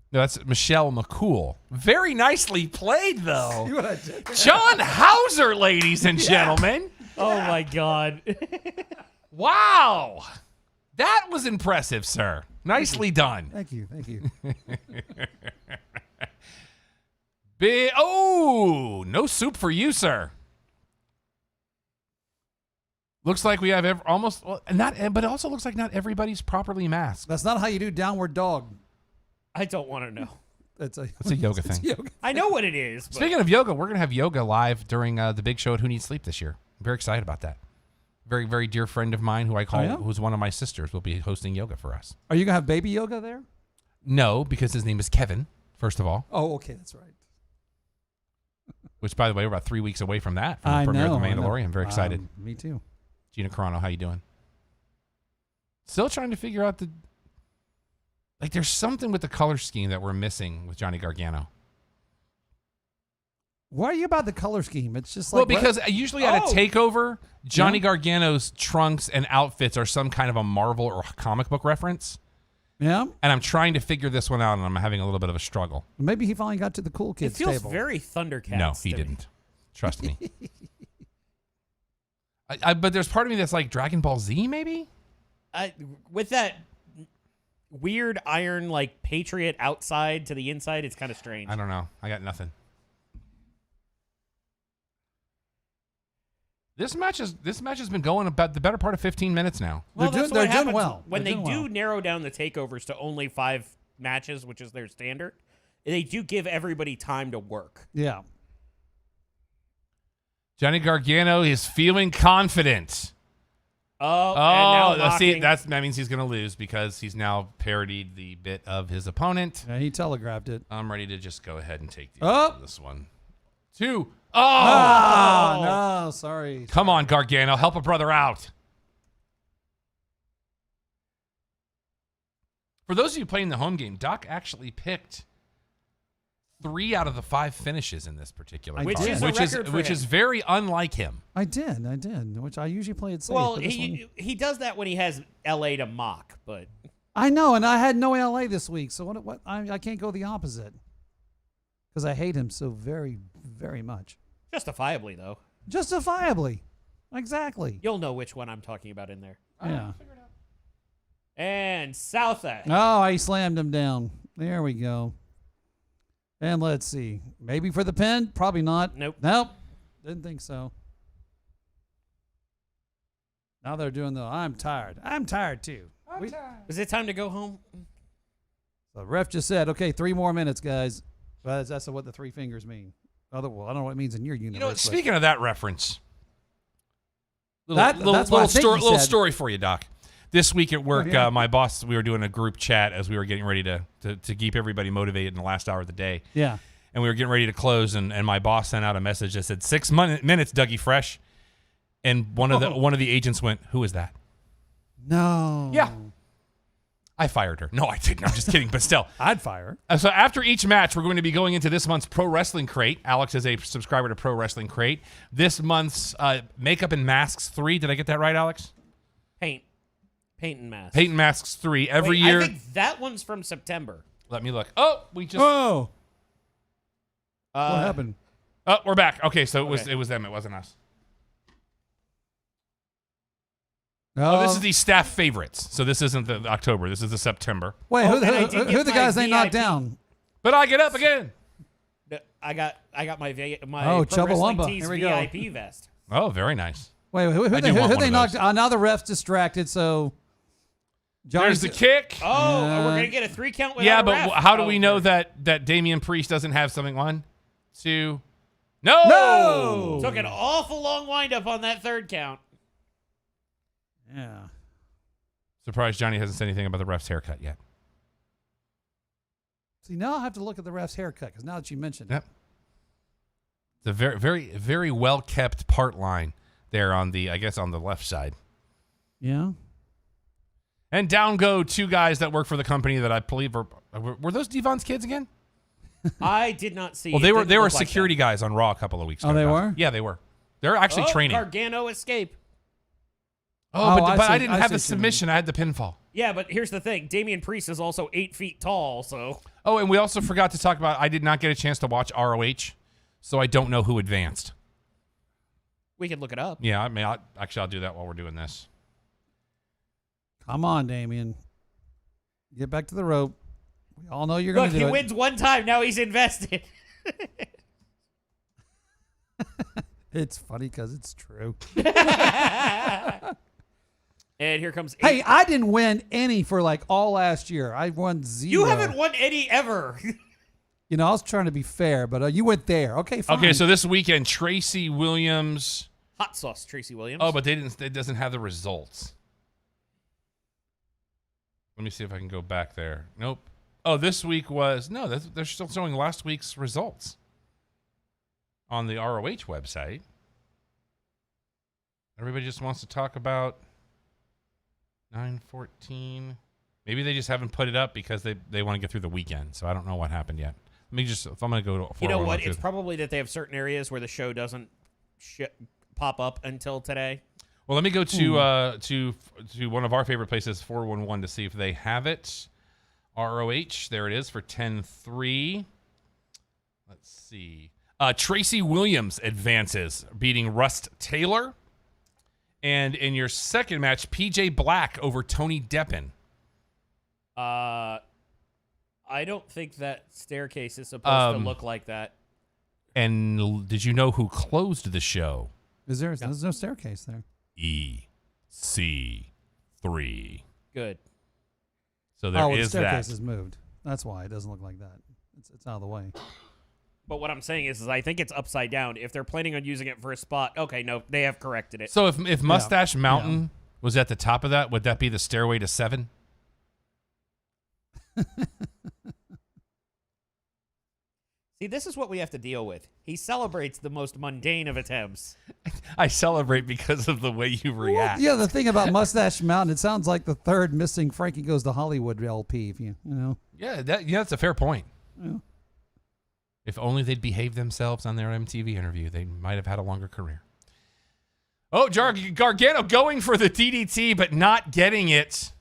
[SPEAKER 1] No, that's Michelle McCool. Very nicely played, though.
[SPEAKER 2] See what I did?
[SPEAKER 1] John Hauser, ladies and gentlemen.
[SPEAKER 3] Oh my god.
[SPEAKER 1] Wow. That was impressive, sir. Nicely done.
[SPEAKER 2] Thank you. Thank you.
[SPEAKER 1] No soup for you, sir. Looks like we have but it also looks like not everybody's properly masked.
[SPEAKER 2] That's not how you do downward dog.
[SPEAKER 3] I don't want to know.
[SPEAKER 2] It's
[SPEAKER 1] It's a yoga
[SPEAKER 2] it's
[SPEAKER 1] thing.
[SPEAKER 2] yoga.
[SPEAKER 3] I know what it is. But
[SPEAKER 1] Speaking of yoga, we're going to have yoga live during the big show at Who Needs Sleep this year. I'm very excited about that. Very, very dear friend of mine who I call,
[SPEAKER 2] Oh, yeah?
[SPEAKER 1] who's one of my sisters, will be hosting yoga for us.
[SPEAKER 2] Are you gonna have baby yoga there?
[SPEAKER 1] No, because his name is Kevin, first of all,
[SPEAKER 2] Oh, okay, that's right.
[SPEAKER 1] which, by the way, we're about 3 weeks away from that, from
[SPEAKER 2] I
[SPEAKER 1] the premiere
[SPEAKER 2] know.
[SPEAKER 1] of The
[SPEAKER 2] I know.
[SPEAKER 1] Mandalorian. I'm very excited.
[SPEAKER 2] Me too.
[SPEAKER 1] Gina Carano, how you doing? Still trying to figure out there's something with the color scheme that we're missing with Johnny Gargano.
[SPEAKER 2] Why are you about the color scheme? It's just like
[SPEAKER 1] Well, because usually at a
[SPEAKER 3] Oh.
[SPEAKER 1] takeover, Johnny Gargano's trunks and outfits are some kind of a Marvel or comic book reference.
[SPEAKER 2] yeah,
[SPEAKER 1] And I'm trying to figure this one out, and I'm having a little bit of a struggle.
[SPEAKER 2] maybe he finally got to the cool
[SPEAKER 3] it
[SPEAKER 2] kids
[SPEAKER 3] feels
[SPEAKER 2] table.
[SPEAKER 3] very Thundercats.
[SPEAKER 1] No, he
[SPEAKER 3] to me.
[SPEAKER 1] didn't. Trust me. But there's part of me that's like Dragon Ball Z, maybe?
[SPEAKER 3] With that weird iron like Patriot outside to the inside, it's kind of strange.
[SPEAKER 1] I don't know. I got nothing. This match has been going about the better part of 15 minutes now.
[SPEAKER 3] Well,
[SPEAKER 2] They're
[SPEAKER 3] that's
[SPEAKER 2] doing-
[SPEAKER 3] what
[SPEAKER 2] they're doing
[SPEAKER 3] happens
[SPEAKER 2] well.
[SPEAKER 3] when
[SPEAKER 2] They're
[SPEAKER 3] they
[SPEAKER 2] doing
[SPEAKER 3] do
[SPEAKER 2] well.
[SPEAKER 3] narrow down the takeovers to only 5 matches, which is their standard. They do give everybody time to work.
[SPEAKER 2] Yeah.
[SPEAKER 1] Johnny Gargano is feeling confident.
[SPEAKER 3] Oh, and now
[SPEAKER 1] see,
[SPEAKER 3] mocking.
[SPEAKER 1] that means he's going to lose because he's now parodied the bit of his opponent.
[SPEAKER 2] Yeah, he telegraphed it.
[SPEAKER 1] I'm ready to just go ahead and take this one. 2. Oh!
[SPEAKER 2] Ah, no, sorry.
[SPEAKER 1] Come on, Gargano. Help a brother out. For those of you playing the home game, Doc actually picked 3 out of the 5 finishes in this particular
[SPEAKER 2] Which
[SPEAKER 1] card,
[SPEAKER 2] is a
[SPEAKER 3] record for
[SPEAKER 1] which
[SPEAKER 3] him.
[SPEAKER 1] is very unlike him.
[SPEAKER 2] I did, which I usually play it safe.
[SPEAKER 3] Well,
[SPEAKER 2] but this one-
[SPEAKER 3] he does that when he has LA to mock, but
[SPEAKER 2] I know, and I had no LA this week, so what I can't go the opposite because I hate him so very, very much.
[SPEAKER 3] Justifiably, though.
[SPEAKER 2] Justifiably. Exactly.
[SPEAKER 3] You'll know which one I'm talking about in there.
[SPEAKER 2] Yeah.
[SPEAKER 3] And South Edge.
[SPEAKER 2] Oh, I slammed him down. There we go. And let's see. Maybe for the pin? Probably not.
[SPEAKER 3] Nope.
[SPEAKER 2] Didn't think so. Now they're doing the I'm tired. I'm tired too.
[SPEAKER 3] Is it time to go home?
[SPEAKER 2] The ref just said, okay, 3 more minutes, guys. Well, that's what the 3 fingers mean. Well, I don't know what it means in your universe.
[SPEAKER 1] You know,
[SPEAKER 2] but-
[SPEAKER 1] speaking of that reference,
[SPEAKER 2] That's what I think he
[SPEAKER 1] little
[SPEAKER 2] said.
[SPEAKER 1] story for you, Doc. This week at work,
[SPEAKER 2] yeah.
[SPEAKER 1] my boss, we were doing a group chat as we were getting ready to keep everybody motivated in the last hour of the day.
[SPEAKER 2] Yeah.
[SPEAKER 1] And we were getting ready to close, and my boss sent out a message that said 6 minutes, Dougie Fresh. And one of the agents went, "Who is that?"
[SPEAKER 2] No.
[SPEAKER 1] Yeah. I fired her. No, I didn't. I'm just kidding, but still.
[SPEAKER 2] I'd fire.
[SPEAKER 1] So after each match, we're going to be going into this month's Pro Wrestling Crate. Alex is a subscriber to Pro Wrestling Crate. This month's Makeup and Masks 3. Did I get that right, Alex?
[SPEAKER 3] Paint and Masks.
[SPEAKER 1] Paint and Masks 3. Every
[SPEAKER 3] Wait,
[SPEAKER 1] year.
[SPEAKER 3] I think that one's from September.
[SPEAKER 1] Let me look. Oh, we just.
[SPEAKER 2] Oh. What happened?
[SPEAKER 1] Oh, we're back. Okay, so
[SPEAKER 3] Okay.
[SPEAKER 1] it was them. It wasn't us.
[SPEAKER 2] No.
[SPEAKER 1] Oh, this is the staff favorites. So this isn't the October. This is the September.
[SPEAKER 2] Wait,
[SPEAKER 3] Oh, and I did
[SPEAKER 2] who
[SPEAKER 3] get
[SPEAKER 2] the
[SPEAKER 3] my
[SPEAKER 2] guys they knocked
[SPEAKER 3] VIP.
[SPEAKER 2] down?
[SPEAKER 1] But I get up again.
[SPEAKER 3] I got my
[SPEAKER 2] Oh,
[SPEAKER 3] Pro Wrestling
[SPEAKER 2] Chubbawamba.
[SPEAKER 3] Tees
[SPEAKER 2] Here we go.
[SPEAKER 3] VIP vest.
[SPEAKER 1] Oh, very nice.
[SPEAKER 2] Wait, who
[SPEAKER 1] I
[SPEAKER 2] they,
[SPEAKER 1] do want
[SPEAKER 2] who
[SPEAKER 1] one
[SPEAKER 2] they
[SPEAKER 1] of
[SPEAKER 2] knocked?
[SPEAKER 1] those.
[SPEAKER 2] Now the ref's distracted, so
[SPEAKER 1] There's the kick.
[SPEAKER 3] Oh, we're gonna get a 3 count without
[SPEAKER 1] Yeah,
[SPEAKER 3] a
[SPEAKER 1] but
[SPEAKER 3] ref.
[SPEAKER 1] how do
[SPEAKER 3] Oh,
[SPEAKER 1] we know
[SPEAKER 3] okay.
[SPEAKER 1] that Damian Priest doesn't have something? 1, 2. No!
[SPEAKER 2] No!
[SPEAKER 3] Took an awful long wind up on that 3rd count.
[SPEAKER 2] Yeah.
[SPEAKER 1] Surprised Johnny hasn't said anything about the ref's haircut yet.
[SPEAKER 2] See, now I'll have to look at the ref's haircut because now that you mentioned
[SPEAKER 1] Yep. It's a very, very, very well kept part line there on the, I guess, on the left side.
[SPEAKER 2] it. Yeah.
[SPEAKER 1] And down go 2 guys that work for the company that I believe were those Devon's kids again?
[SPEAKER 3] I did not see.
[SPEAKER 1] Well,
[SPEAKER 3] it.
[SPEAKER 1] they were
[SPEAKER 3] Didn't look like
[SPEAKER 1] security
[SPEAKER 3] that.
[SPEAKER 1] guys on Raw a couple of weeks ago.
[SPEAKER 2] Oh, they
[SPEAKER 1] guys.
[SPEAKER 2] were?
[SPEAKER 1] Yeah, they were. They're actually training.
[SPEAKER 3] Gargano escape.
[SPEAKER 1] Oh, but
[SPEAKER 2] I
[SPEAKER 1] I
[SPEAKER 2] see-
[SPEAKER 1] didn't
[SPEAKER 2] I
[SPEAKER 1] have
[SPEAKER 2] see
[SPEAKER 1] the
[SPEAKER 2] what you mean.
[SPEAKER 1] submission. I had the pinfall.
[SPEAKER 3] Yeah, but here's the thing: Damian Priest is also 8 feet tall, so
[SPEAKER 1] Oh, and we also forgot to talk about, I did not get a chance to watch ROH, so I don't know who advanced.
[SPEAKER 3] we can look it up.
[SPEAKER 1] Yeah, I mean, I'll do that while we're doing this.
[SPEAKER 2] Come on, Damien. Get back to the rope. We all know you're going
[SPEAKER 3] Look,
[SPEAKER 2] to
[SPEAKER 3] he
[SPEAKER 2] do it.
[SPEAKER 3] wins one time. Now he's invested.
[SPEAKER 2] It's funny because it's true.
[SPEAKER 3] And here comes.
[SPEAKER 2] Hey, I didn't win any for like all last year. I won 0.
[SPEAKER 3] you haven't won any ever.
[SPEAKER 2] You know, I was trying to be fair, but you went there. Okay, fine.
[SPEAKER 1] Okay, so this weekend, Tracy Williams.
[SPEAKER 3] Hot sauce, Tracy Williams.
[SPEAKER 1] Oh, but it doesn't have the results. Let me see if I can go back there. Nope. Oh, this week was, no, they're still showing last week's results on the ROH website. Everybody just wants to talk about 9/14. Maybe they just haven't put it up because they want to get through the weekend. So I don't know what happened yet. Let me just, if I'm going to go to,
[SPEAKER 3] you know what?
[SPEAKER 1] 411,
[SPEAKER 3] It's probably that they have certain areas where the show doesn't pop up until today.
[SPEAKER 1] well, let me go to one of our favorite places, 411, to see if they have it. ROH, there it is for 10-3. Let's see. Tracy Williams advances, beating Rust Taylor. And in your second match, PJ Black over Tony Deppen.
[SPEAKER 3] I don't think that staircase is supposed to look like that.
[SPEAKER 1] And did you know who closed the show?
[SPEAKER 2] There's no staircase there.
[SPEAKER 1] EC3.
[SPEAKER 3] Good.
[SPEAKER 1] So there
[SPEAKER 2] the
[SPEAKER 1] is
[SPEAKER 2] staircase
[SPEAKER 1] that.
[SPEAKER 2] is moved. That's why it doesn't look like that. It's out of the way.
[SPEAKER 3] But what I'm saying is I think it's upside down. If they're planning on using it for a spot, okay, no, they have corrected it.
[SPEAKER 1] So if Mustache Mountain was at the top of that, would that be the stairway to 7?
[SPEAKER 3] See, this is what we have to deal with. He celebrates the most mundane of attempts.
[SPEAKER 1] I celebrate because of the way you react.
[SPEAKER 2] Yeah, the thing about Mustache Mountain, it sounds like the third missing Frankie Goes to Hollywood LP. If you know.
[SPEAKER 1] Yeah, that's a fair point.
[SPEAKER 2] Yeah.
[SPEAKER 1] If only they'd behaved themselves on their MTV interview, they might have had a longer career. Oh, Gargano going for the DDT, but not getting it.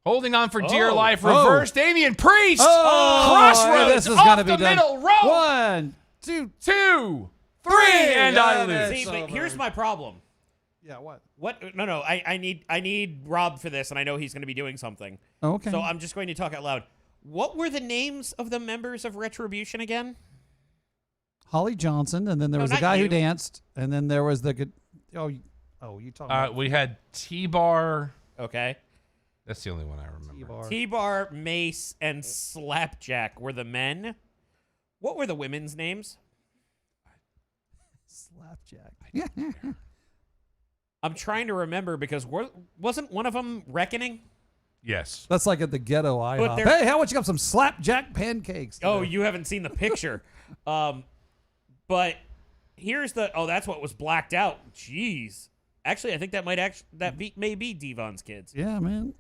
[SPEAKER 1] Holding on for dear life. Reverse Damian Priest. Crush
[SPEAKER 2] yeah,
[SPEAKER 1] Rhodes
[SPEAKER 2] this is
[SPEAKER 1] off
[SPEAKER 2] gonna be
[SPEAKER 1] the
[SPEAKER 2] done.
[SPEAKER 1] middle rope.
[SPEAKER 2] 1, 2,
[SPEAKER 1] 2, 3, and I
[SPEAKER 2] Yeah,
[SPEAKER 1] lose.
[SPEAKER 2] that's
[SPEAKER 3] See, but
[SPEAKER 2] over.
[SPEAKER 3] here's my problem.
[SPEAKER 2] Yeah, what?
[SPEAKER 3] What? No. I need Rob for this, and I know he's going to be doing something.
[SPEAKER 2] Okay.
[SPEAKER 3] So I'm just going to talk out loud. What were the names of the members of Retribution again?
[SPEAKER 2] Holly Johnson, and then there
[SPEAKER 3] No,
[SPEAKER 2] was the
[SPEAKER 3] not
[SPEAKER 2] guy
[SPEAKER 3] you.
[SPEAKER 2] who danced, and then there was the good. You talking about
[SPEAKER 1] We had T-Bar.
[SPEAKER 3] Okay.
[SPEAKER 1] That's the only one I remember.
[SPEAKER 2] T-Bar.
[SPEAKER 3] T-Bar, Mace, and Slapjack were the men. What were the women's names?
[SPEAKER 2] Slapjack.
[SPEAKER 3] I'm trying to remember because wasn't one of them Reckoning?
[SPEAKER 1] Yes.
[SPEAKER 2] That's like at the ghetto IHOP.
[SPEAKER 3] they're-
[SPEAKER 2] Hey, how about you got some slapjack pancakes?
[SPEAKER 3] Oh,
[SPEAKER 2] today?
[SPEAKER 3] you haven't seen the picture. But here's the. Oh, that's what was blacked out. Jeez. Actually, I think that may be Devon's kids.
[SPEAKER 2] Yeah, man.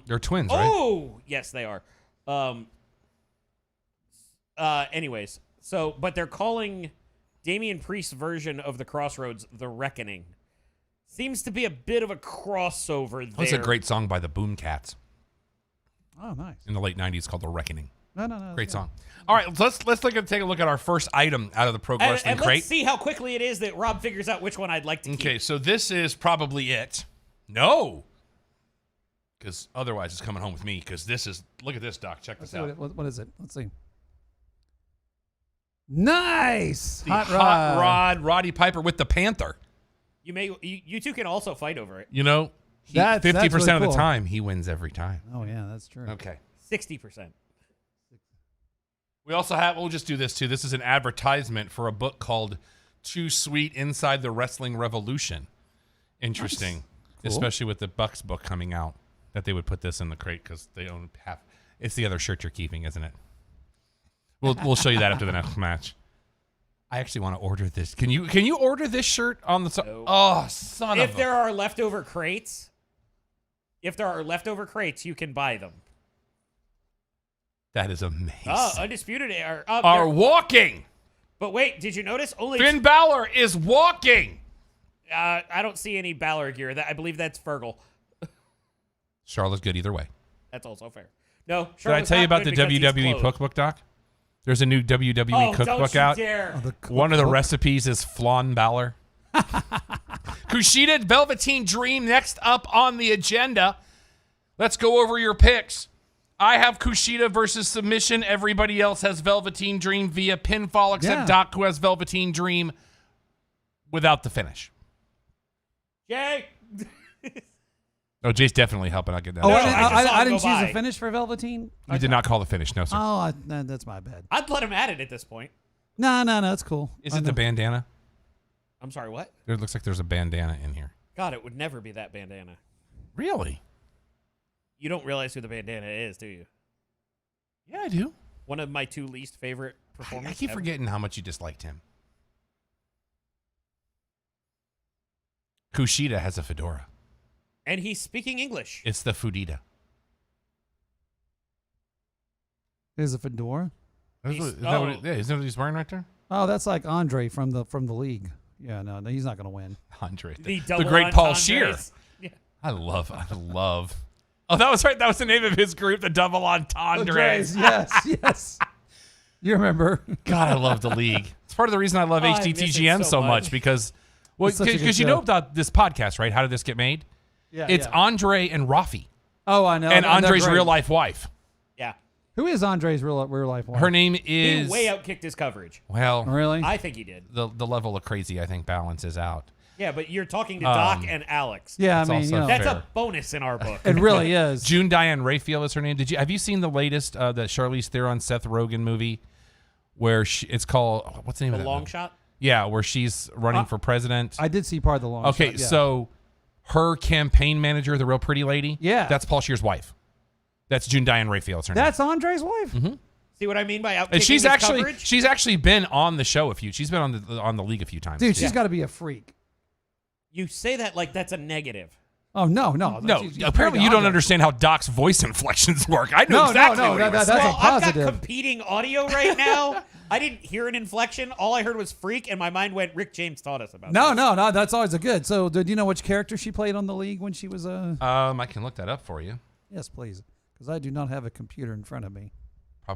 [SPEAKER 1] They're twins, right?
[SPEAKER 3] Oh, yes, they are. Anyways, but they're calling Damian Priest's version of the Crossroads the Reckoning. Seems to be a bit of a crossover there.
[SPEAKER 1] That was a great song by the Boomcats
[SPEAKER 2] Oh, nice.
[SPEAKER 1] in the late 90s called The Reckoning.
[SPEAKER 2] No.
[SPEAKER 1] Great song. All right, let's take a look at our first item out of the Pro Wrestling
[SPEAKER 3] and
[SPEAKER 1] Crate.
[SPEAKER 3] let's see how quickly it is that Rob figures out which one I'd like to keep.
[SPEAKER 1] Okay, so this is probably it. No. Because otherwise it's coming home with me because this is, look at this, Doc. Check this out.
[SPEAKER 2] What is it? Let's see. Nice.
[SPEAKER 1] The Hot Rod Roddy Piper with the Panther.
[SPEAKER 3] You two can also fight over it.
[SPEAKER 1] You know,
[SPEAKER 2] That's
[SPEAKER 1] 50%
[SPEAKER 2] really
[SPEAKER 1] of the
[SPEAKER 2] cool.
[SPEAKER 1] time, he wins every time.
[SPEAKER 2] Oh, yeah, that's true.
[SPEAKER 1] Okay.
[SPEAKER 3] 60%.
[SPEAKER 1] We also have, we'll just do this too. This is an advertisement for a book called Too Sweet Inside the Wrestling Revolution. Interesting.
[SPEAKER 2] Nice. Cool.
[SPEAKER 1] Especially with the Bucks book coming out, that they would put this in the crate because they own half. It's the other shirt you're keeping, isn't it? We'll show you that after the next match. I actually want to order this. Can you order this shirt on the?
[SPEAKER 3] No.
[SPEAKER 1] Oh, son of
[SPEAKER 3] If
[SPEAKER 1] a.
[SPEAKER 3] there are leftover crates, you can buy them.
[SPEAKER 1] That is amazing.
[SPEAKER 3] Oh, Undisputed
[SPEAKER 1] Are walking.
[SPEAKER 3] But wait, did you notice only?
[SPEAKER 1] Finn Balor is walking.
[SPEAKER 3] I don't see any Balor gear. I believe that's Fergal.
[SPEAKER 1] Charlotte's good either way.
[SPEAKER 3] That's also fair. No,
[SPEAKER 1] Did I
[SPEAKER 3] Charlotte's
[SPEAKER 1] tell you
[SPEAKER 3] not
[SPEAKER 1] about the
[SPEAKER 3] good because he's
[SPEAKER 1] WWE
[SPEAKER 3] clothed.
[SPEAKER 1] cookbook, Doc? There's a new WWE
[SPEAKER 3] Oh,
[SPEAKER 1] cookbook
[SPEAKER 3] don't you
[SPEAKER 1] out.
[SPEAKER 3] dare.
[SPEAKER 1] One of the recipes is flan Balor. Kushida Velveteen Dream next up on the agenda. Let's go over your picks. I have Kushida versus submission. Everybody else has Velveteen Dream via pinfall, except
[SPEAKER 2] Yeah.
[SPEAKER 1] Doc, who has Velveteen Dream without the finish.
[SPEAKER 3] Jay.
[SPEAKER 1] Oh, Jay's definitely helping. I'll get that.
[SPEAKER 2] Oh,
[SPEAKER 3] No,
[SPEAKER 2] I
[SPEAKER 3] I
[SPEAKER 2] didn't,
[SPEAKER 3] just saw
[SPEAKER 2] I
[SPEAKER 3] him
[SPEAKER 2] didn't
[SPEAKER 3] go
[SPEAKER 2] choose
[SPEAKER 3] by.
[SPEAKER 2] a finish for Velveteen?
[SPEAKER 1] You did not call the finish, no, sir.
[SPEAKER 2] Oh, that's my bad.
[SPEAKER 3] I'd let him at it at this point.
[SPEAKER 2] No, it's cool.
[SPEAKER 1] Is
[SPEAKER 2] I
[SPEAKER 1] it the
[SPEAKER 2] know.
[SPEAKER 1] bandana?
[SPEAKER 3] I'm sorry, what?
[SPEAKER 1] It looks like there's a bandana in here.
[SPEAKER 3] God, it would never be that bandana.
[SPEAKER 1] Really?
[SPEAKER 3] You don't realize who the bandana is, do you?
[SPEAKER 1] Yeah, I do.
[SPEAKER 3] One of my two least favorite performers.
[SPEAKER 1] I keep
[SPEAKER 3] ever.
[SPEAKER 1] forgetting how much you disliked him. Kushida has a fedora.
[SPEAKER 3] And he's speaking English.
[SPEAKER 1] It's the Fudita.
[SPEAKER 2] Is a fedora?
[SPEAKER 1] Isn't that what he's wearing right there?
[SPEAKER 2] Oh, that's like Andre from the league. Yeah, no, he's not going to win.
[SPEAKER 1] Andre.
[SPEAKER 3] The
[SPEAKER 1] The
[SPEAKER 3] double
[SPEAKER 1] great Paul
[SPEAKER 3] entendres.
[SPEAKER 1] Scheer.
[SPEAKER 3] Yeah.
[SPEAKER 1] I love. Oh, that was right. That was the name of his group, the Double Entendres.
[SPEAKER 2] yes. You remember?
[SPEAKER 1] God, I love the league. It's part of the reason I love
[SPEAKER 3] Oh, I miss it
[SPEAKER 1] HDTGM
[SPEAKER 3] so
[SPEAKER 1] so much
[SPEAKER 3] much.
[SPEAKER 1] because,
[SPEAKER 2] It's such a good
[SPEAKER 1] you know
[SPEAKER 2] show.
[SPEAKER 1] about this podcast, right? How did this get made?
[SPEAKER 2] Yeah,
[SPEAKER 1] It's Andre and Rafi
[SPEAKER 2] Oh, I know.
[SPEAKER 1] and
[SPEAKER 2] They're
[SPEAKER 1] Andre's
[SPEAKER 2] great.
[SPEAKER 1] real life wife.
[SPEAKER 3] Yeah.
[SPEAKER 2] Who is Andre's real life wife?
[SPEAKER 1] Her name
[SPEAKER 3] He
[SPEAKER 1] is
[SPEAKER 3] way outkicked his coverage.
[SPEAKER 1] well.
[SPEAKER 2] Really?
[SPEAKER 3] I think he did.
[SPEAKER 1] The level of crazy I think balances out.
[SPEAKER 3] Yeah, but you're talking to Doc and Alex.
[SPEAKER 2] yeah, I
[SPEAKER 1] It's
[SPEAKER 2] mean,
[SPEAKER 1] also
[SPEAKER 2] you know,
[SPEAKER 3] That's
[SPEAKER 1] fair.
[SPEAKER 3] a bonus in our book.
[SPEAKER 2] it really is.
[SPEAKER 1] June Diane Raphael is her name. Have you seen the latest that Charlize Theron Seth Rogen movie where it's called what's the name
[SPEAKER 3] The
[SPEAKER 1] of that
[SPEAKER 3] long
[SPEAKER 1] movie?
[SPEAKER 3] shot.
[SPEAKER 1] Yeah, where she's running for president.
[SPEAKER 2] I did see part of the long
[SPEAKER 1] Okay,
[SPEAKER 2] shot, yeah.
[SPEAKER 1] so her campaign manager, the real pretty lady,
[SPEAKER 2] Yeah.
[SPEAKER 1] that's Paul Scheer's wife. That's June Diane Raphael. Her name.
[SPEAKER 2] That's Andre's wife?
[SPEAKER 1] Mm-hmm.
[SPEAKER 3] See what I mean by outkicking
[SPEAKER 1] And she's
[SPEAKER 3] his
[SPEAKER 1] actually
[SPEAKER 3] coverage?
[SPEAKER 1] she's actually been on the show a few. She's been on the league a few times.
[SPEAKER 2] Dude, she's got to be a freak.
[SPEAKER 3] You say that like that's a negative.
[SPEAKER 2] Oh, no.
[SPEAKER 1] No,
[SPEAKER 2] She's
[SPEAKER 1] apparently
[SPEAKER 2] great
[SPEAKER 1] you don't
[SPEAKER 2] Andre.
[SPEAKER 1] understand how Doc's voice inflections work. I know
[SPEAKER 2] No,
[SPEAKER 1] exactly
[SPEAKER 2] no,
[SPEAKER 1] what he was
[SPEAKER 2] that's
[SPEAKER 1] saying.
[SPEAKER 2] a
[SPEAKER 3] I've
[SPEAKER 2] positive.
[SPEAKER 3] got competing audio right now. I didn't hear an inflection. All I heard was freak, and my mind went, Rick James taught us about
[SPEAKER 2] No,
[SPEAKER 3] this.
[SPEAKER 2] no, that's always a good. So, do you know which character she played on the league when she was
[SPEAKER 1] I can look that up for you.
[SPEAKER 2] Yes, please. Because I do not have a computer in front of me.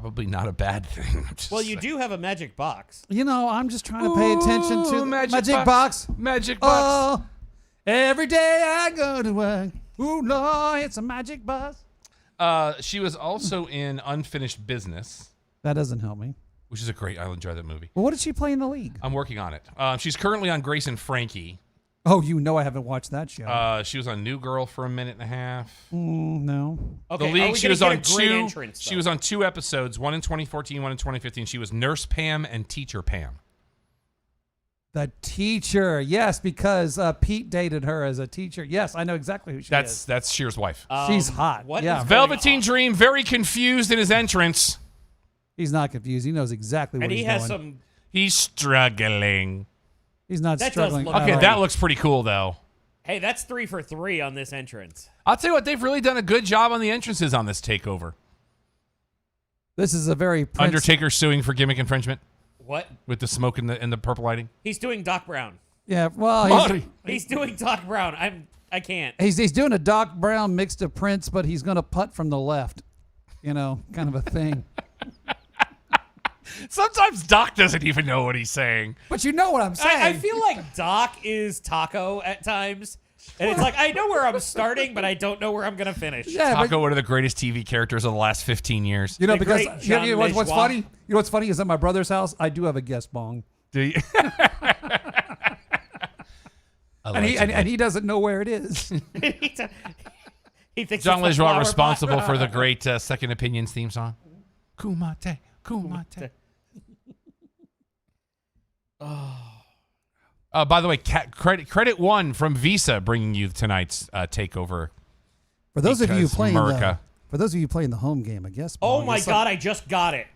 [SPEAKER 1] Probably not a bad thing. I'm just
[SPEAKER 3] Well, you
[SPEAKER 1] saying.
[SPEAKER 3] do have a magic box.
[SPEAKER 2] You know, I'm just trying to pay attention to
[SPEAKER 1] Ooh, magic
[SPEAKER 2] box.
[SPEAKER 1] Magic box.
[SPEAKER 2] Oh, every day I go to work. Ooh, Lord, it's a magic box.
[SPEAKER 1] She was also in Unfinished Business,
[SPEAKER 2] That doesn't help me.
[SPEAKER 1] which is a great. I'll enjoy that movie.
[SPEAKER 2] Well, what did she play in the league?
[SPEAKER 1] I'm working on it. She's currently on Grace and Frankie.
[SPEAKER 2] Oh, you know I haven't watched that show.
[SPEAKER 1] She was on New Girl for a minute and a half.
[SPEAKER 2] No.
[SPEAKER 3] Okay,
[SPEAKER 1] The League.
[SPEAKER 3] are we
[SPEAKER 1] She
[SPEAKER 3] gonna
[SPEAKER 1] was
[SPEAKER 3] get
[SPEAKER 1] on
[SPEAKER 3] a great
[SPEAKER 1] two.
[SPEAKER 3] entrance,
[SPEAKER 1] She
[SPEAKER 3] though?
[SPEAKER 1] was on 2 episodes. One in 2014, one in 2015. She was Nurse Pam and Teacher Pam.
[SPEAKER 2] The teacher. Yes, because Pete dated her as a teacher. Yes, I know exactly who she is.
[SPEAKER 1] That's Shear's wife.
[SPEAKER 2] She's hot.
[SPEAKER 3] What
[SPEAKER 2] Yeah.
[SPEAKER 3] is going
[SPEAKER 1] Velveteen
[SPEAKER 3] on?
[SPEAKER 1] Dream, very confused in his entrance.
[SPEAKER 2] He's not confused. He knows exactly where
[SPEAKER 3] And
[SPEAKER 2] he's
[SPEAKER 3] he has
[SPEAKER 2] going.
[SPEAKER 3] some.
[SPEAKER 1] He's struggling.
[SPEAKER 2] He's not
[SPEAKER 3] That does
[SPEAKER 2] struggling.
[SPEAKER 3] look
[SPEAKER 2] at
[SPEAKER 1] Okay,
[SPEAKER 2] all.
[SPEAKER 1] that looks pretty cool though.
[SPEAKER 3] Hey, that's 3 for 3 on this entrance.
[SPEAKER 1] I'll tell you what, they've really done a good job on the entrances on this takeover.
[SPEAKER 2] This is a very
[SPEAKER 1] Undertaker suing for gimmick infringement
[SPEAKER 3] What?
[SPEAKER 1] with the smoke and the purple lighting.
[SPEAKER 3] He's doing Doc Brown.
[SPEAKER 2] Yeah, well,
[SPEAKER 1] Marty.
[SPEAKER 3] He's doing Doc Brown. I can't.
[SPEAKER 2] he's doing a Doc Brown mixed to Prince, but he's going to putt from the left. You know, kind of a thing.
[SPEAKER 1] Sometimes Doc doesn't even know what he's saying.
[SPEAKER 2] But you know what I'm saying.
[SPEAKER 3] I feel like Doc is Taco at times. And it's like, I know where I'm starting, but I don't know where I'm going to finish.
[SPEAKER 2] yeah,
[SPEAKER 1] Taco,
[SPEAKER 2] but,
[SPEAKER 1] one of the greatest TV characters of the last 15 years.
[SPEAKER 2] you know,
[SPEAKER 3] the
[SPEAKER 2] because
[SPEAKER 3] great
[SPEAKER 2] you know what's
[SPEAKER 3] John
[SPEAKER 2] funny? You know what's funny is at my brother's house, I do have a guest bong.
[SPEAKER 1] Do you?
[SPEAKER 2] And he doesn't know where it is.
[SPEAKER 3] He thinks
[SPEAKER 1] John
[SPEAKER 3] it's the
[SPEAKER 1] Lejoie
[SPEAKER 3] flower
[SPEAKER 1] responsible
[SPEAKER 3] pot.
[SPEAKER 1] for the great Second Opinions theme song. Kumate, kumate. By the way, credit one from Visa bringing you tonight's takeover.
[SPEAKER 2] For those of you
[SPEAKER 1] Because
[SPEAKER 2] playing
[SPEAKER 1] America.
[SPEAKER 2] for those of you playing the home game, I guess.
[SPEAKER 3] Oh
[SPEAKER 2] bong
[SPEAKER 3] my
[SPEAKER 2] is
[SPEAKER 3] God, I just got it.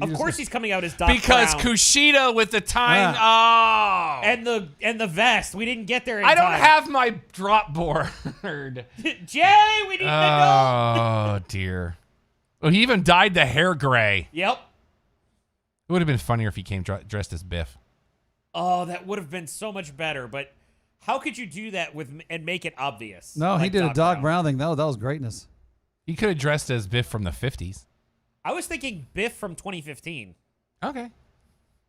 [SPEAKER 3] Of
[SPEAKER 2] just-
[SPEAKER 3] course he's coming out as Doc
[SPEAKER 1] Because
[SPEAKER 3] Brown.
[SPEAKER 1] Kushida with the time. Oh,
[SPEAKER 3] And the vest. We didn't get there in
[SPEAKER 1] I don't
[SPEAKER 3] time.
[SPEAKER 1] have my drop board.
[SPEAKER 3] Jay, we need to know.
[SPEAKER 1] Oh dear. Well, he even dyed the hair gray.
[SPEAKER 3] Yep.
[SPEAKER 1] It would have been funnier if he came dressed as Biff.
[SPEAKER 3] Oh, that would have been so much better, but how could you do that and make it obvious?
[SPEAKER 2] No, he
[SPEAKER 3] Like
[SPEAKER 2] did a Doc Brown thing. No, that was greatness.
[SPEAKER 1] He could have dressed as Biff from the 50s.
[SPEAKER 3] I was thinking Biff from 2015.
[SPEAKER 1] Okay.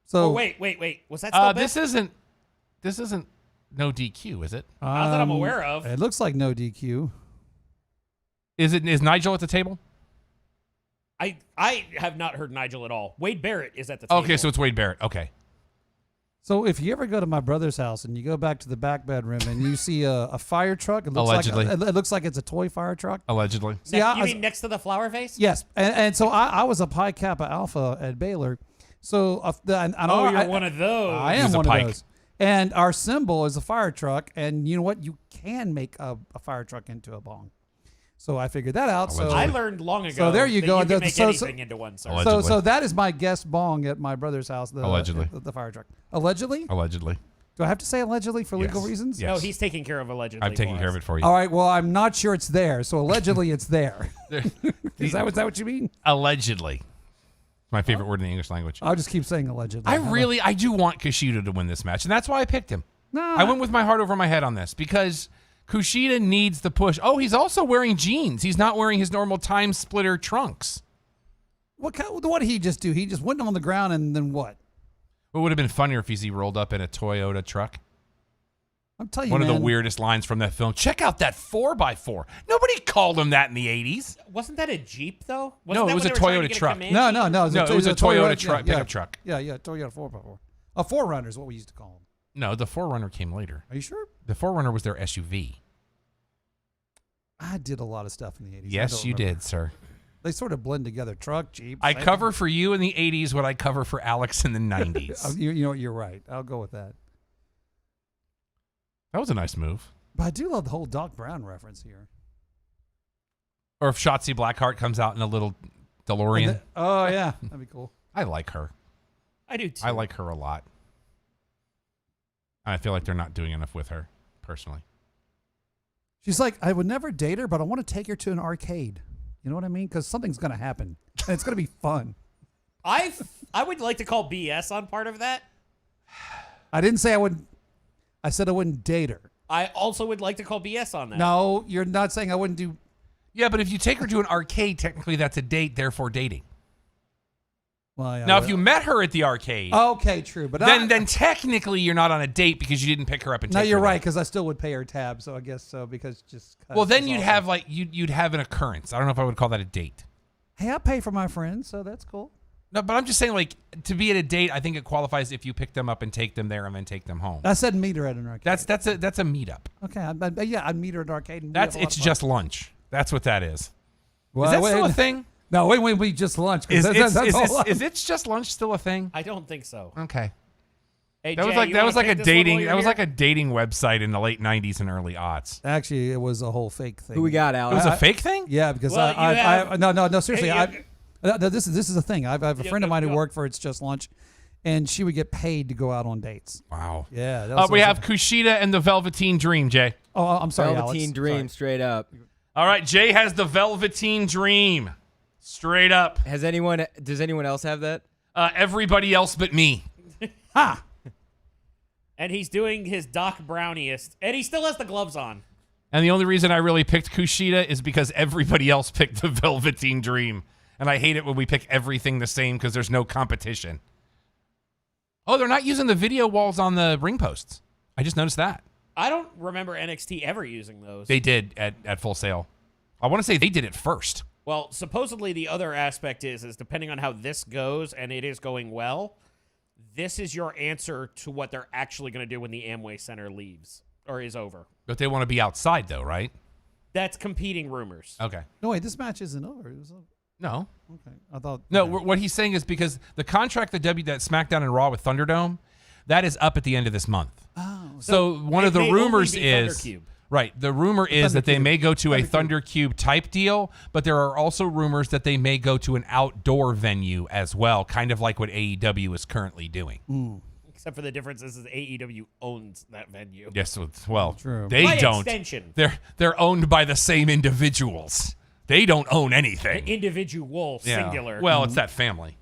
[SPEAKER 2] So
[SPEAKER 3] Oh, wait. Was that still Biff?
[SPEAKER 1] This isn't no DQ, is it?
[SPEAKER 3] Not that I'm aware of.
[SPEAKER 2] It looks like no DQ.
[SPEAKER 1] Is Nigel at the table?
[SPEAKER 3] I have not heard Nigel at all. Wade Barrett is at the table.
[SPEAKER 1] Okay, so it's Wade Barrett. Okay.
[SPEAKER 2] So if you ever go to my brother's house and you go back to the back bedroom and you see a fire truck, it looks
[SPEAKER 1] Allegedly.
[SPEAKER 2] like it looks like it's a toy fire truck.
[SPEAKER 1] Allegedly.
[SPEAKER 2] See, I
[SPEAKER 3] you
[SPEAKER 2] was-
[SPEAKER 3] mean next to the flower vase?
[SPEAKER 2] Yes, and so I was a Pi Kappa Alpha at Baylor, so and
[SPEAKER 3] Oh, you're
[SPEAKER 2] I-
[SPEAKER 3] one of those.
[SPEAKER 2] I
[SPEAKER 1] He
[SPEAKER 2] am
[SPEAKER 1] was a
[SPEAKER 2] one
[SPEAKER 1] Pike.
[SPEAKER 2] of those. And our symbol is a fire truck, and you know what? You can make a fire truck into a bong. So I figured that out. So
[SPEAKER 3] I learned long ago.
[SPEAKER 2] So there you
[SPEAKER 3] that
[SPEAKER 2] go.
[SPEAKER 3] You can
[SPEAKER 2] The-
[SPEAKER 3] make
[SPEAKER 2] so-
[SPEAKER 3] anything into one, sir.
[SPEAKER 1] Allegedly.
[SPEAKER 2] so that is my guest bong at my brother's house.
[SPEAKER 1] Allegedly.
[SPEAKER 2] the fire truck. Allegedly?
[SPEAKER 1] Allegedly.
[SPEAKER 2] Do I have to say allegedly for legal
[SPEAKER 1] Yes.
[SPEAKER 2] reasons?
[SPEAKER 1] Yes.
[SPEAKER 3] No, he's taking care of allegedly.
[SPEAKER 1] I'm taking
[SPEAKER 3] for
[SPEAKER 1] care
[SPEAKER 3] us.
[SPEAKER 1] of it for you.
[SPEAKER 2] All right. Well, I'm not sure it's there. So allegedly, it's there. Is that what you mean?
[SPEAKER 1] Allegedly. My favorite word in the English language.
[SPEAKER 2] I'll just keep saying allegedly.
[SPEAKER 1] I do want Kushida to win this match, and that's why I picked him.
[SPEAKER 2] No.
[SPEAKER 1] I went with my heart over my head on this because Kushida needs the push. Oh, he's also wearing jeans. He's not wearing his normal time splitter trunks.
[SPEAKER 2] What did he just do? He just went on the ground and then what?
[SPEAKER 1] It would have been funnier if he rolled up in a Toyota truck.
[SPEAKER 2] I'm telling you,
[SPEAKER 1] One of the
[SPEAKER 2] man.
[SPEAKER 1] weirdest lines from that film. Check out that 4x4. Nobody called him that in the 80s.
[SPEAKER 3] Wasn't that a Jeep though? Wasn't
[SPEAKER 1] No,
[SPEAKER 3] that
[SPEAKER 1] it was
[SPEAKER 3] when
[SPEAKER 1] a
[SPEAKER 3] they were trying to
[SPEAKER 1] Toyota
[SPEAKER 3] get a
[SPEAKER 1] truck.
[SPEAKER 3] Comanche?
[SPEAKER 2] No.
[SPEAKER 1] No, it was a Toyota truck,
[SPEAKER 2] yeah,
[SPEAKER 1] pickup truck.
[SPEAKER 2] Yeah, Toyota 4x4. A 4Runner is what we used to call them.
[SPEAKER 1] No, the 4Runner came later.
[SPEAKER 2] Are you sure?
[SPEAKER 1] The 4Runner was their SUV.
[SPEAKER 2] I did a lot of stuff in the 80s. I
[SPEAKER 1] Yes,
[SPEAKER 2] don't
[SPEAKER 1] you
[SPEAKER 2] remember.
[SPEAKER 1] did, sir.
[SPEAKER 2] They sort of blend together. Truck, Jeep.
[SPEAKER 1] I
[SPEAKER 2] same
[SPEAKER 1] cover for you in the 80s what I cover for Alex in the
[SPEAKER 2] thing.
[SPEAKER 1] 90s.
[SPEAKER 2] You know what? You're right. I'll go with that.
[SPEAKER 1] That was a nice move.
[SPEAKER 2] But I do love the whole Doc Brown reference here.
[SPEAKER 1] Or if Shotzi Blackheart comes out in a little DeLorean.
[SPEAKER 2] Oh, yeah. That'd be cool.
[SPEAKER 1] I like her.
[SPEAKER 3] I do too.
[SPEAKER 1] I like her a lot. I feel like they're not doing enough with her, personally.
[SPEAKER 2] She's like, I would never date her, but I want to take her to an arcade. You know what I mean? Because something's going to happen. And it's going to be fun.
[SPEAKER 3] I would like to call BS on part of that.
[SPEAKER 2] I didn't say I would. I said I wouldn't date her.
[SPEAKER 3] I also would like to call BS on that.
[SPEAKER 2] No, you're not saying I wouldn't do.
[SPEAKER 1] Yeah, but if you take her to an arcade, technically that's a date, therefore dating.
[SPEAKER 2] Well, yeah,
[SPEAKER 1] Now, if you met her at the arcade,
[SPEAKER 2] okay, true, but
[SPEAKER 1] then technically you're not on a date because you didn't pick her up and
[SPEAKER 2] no,
[SPEAKER 1] take
[SPEAKER 2] you're
[SPEAKER 1] her
[SPEAKER 2] right
[SPEAKER 1] there.
[SPEAKER 2] because I still would pay her tab, so I guess so because just.
[SPEAKER 1] Well, then
[SPEAKER 2] she's
[SPEAKER 1] you'd
[SPEAKER 2] awesome.
[SPEAKER 1] have like you'd have an occurrence. I don't know if I would call that a date.
[SPEAKER 2] Hey, I pay for my friends, so that's cool.
[SPEAKER 1] No, but I'm just saying, like, to be at a date, I think it qualifies if you pick them up and take them there and then take them home.
[SPEAKER 2] I said meet her at an arcade.
[SPEAKER 1] That's a meetup.
[SPEAKER 2] okay. I'd meet her at an arcade. And
[SPEAKER 1] It's just lunch. That's what that is.
[SPEAKER 2] Well,
[SPEAKER 1] Is that
[SPEAKER 2] wait,
[SPEAKER 1] still a thing?
[SPEAKER 2] No, wait, just lunch. 'cause
[SPEAKER 1] Is
[SPEAKER 2] that's
[SPEAKER 1] it's just lunch still a thing?
[SPEAKER 3] I don't think so.
[SPEAKER 1] Okay.
[SPEAKER 3] Hey,
[SPEAKER 1] That was
[SPEAKER 3] Jay,
[SPEAKER 1] like
[SPEAKER 3] you
[SPEAKER 1] that
[SPEAKER 3] wanna
[SPEAKER 1] was like a
[SPEAKER 3] pick this one while
[SPEAKER 1] dating
[SPEAKER 3] you're
[SPEAKER 1] that was
[SPEAKER 3] here?
[SPEAKER 1] like a dating website in the late 90s and early aughts.
[SPEAKER 2] Actually, it was a whole fake thing.
[SPEAKER 4] Who we got,
[SPEAKER 1] It
[SPEAKER 4] Alex?
[SPEAKER 1] was a fake thing?
[SPEAKER 2] Yeah, because
[SPEAKER 3] Well, you have-
[SPEAKER 2] no, seriously,
[SPEAKER 3] Hey,
[SPEAKER 2] this is a thing. I have a
[SPEAKER 3] Yeah,
[SPEAKER 2] friend of mine who
[SPEAKER 3] go.
[SPEAKER 2] worked for It's Just Lunch, and she would get paid to go out on dates.
[SPEAKER 1] Wow.
[SPEAKER 2] Yeah, that
[SPEAKER 1] We have Kushida and the Velveteen Dream, Jay.
[SPEAKER 2] Oh, I'm sorry,
[SPEAKER 4] Velveteen
[SPEAKER 2] Alex.
[SPEAKER 4] Dream,
[SPEAKER 2] Sorry.
[SPEAKER 4] straight up.
[SPEAKER 1] All right, Jay has the Velveteen Dream. Straight up.
[SPEAKER 4] Does anyone else have that?
[SPEAKER 1] Everybody else but me.
[SPEAKER 2] Ha!
[SPEAKER 3] And he's doing his Doc Browniest, and he still has the gloves on.
[SPEAKER 1] And the only reason I really picked Kushida is because everybody else picked the Velveteen Dream. And I hate it when we pick everything the same because there's no competition. Oh, they're not using the video walls on the ring posts. I just noticed that.
[SPEAKER 3] I don't remember NXT ever using those.
[SPEAKER 1] They did at Full Sail. I want to say they did it first.
[SPEAKER 3] Well, supposedly the other aspect is depending on how this goes, and it is going well, this is your answer to what they're actually going to do when the Amway Center leaves or is over.
[SPEAKER 1] But they want to be outside, though, right?
[SPEAKER 3] That's competing rumors.
[SPEAKER 1] Okay.
[SPEAKER 2] No, wait, this match isn't over. It was
[SPEAKER 1] No.
[SPEAKER 2] okay. I thought.
[SPEAKER 1] No,
[SPEAKER 2] okay.
[SPEAKER 1] what he's saying is because the contract that SmackDown and Raw with Thunderdome, that is up at the end of this month.
[SPEAKER 2] Oh,
[SPEAKER 1] So one
[SPEAKER 3] it
[SPEAKER 1] of the
[SPEAKER 3] may only
[SPEAKER 1] rumors
[SPEAKER 3] be
[SPEAKER 1] is
[SPEAKER 3] Thundercube.
[SPEAKER 1] right. The rumor is that they may go to a Thunder Cube type deal, but there are also rumors that they may go to an outdoor venue as well, kind of like what AEW is currently doing.
[SPEAKER 3] Except for the difference is AEW owns that venue.
[SPEAKER 1] Yes, well,
[SPEAKER 2] True.
[SPEAKER 1] they
[SPEAKER 3] By
[SPEAKER 1] don't.
[SPEAKER 3] extension.
[SPEAKER 1] They're owned by the same individuals. They don't own anything.
[SPEAKER 3] Individual,
[SPEAKER 1] Yeah.
[SPEAKER 3] singular.
[SPEAKER 1] Well, it's that family.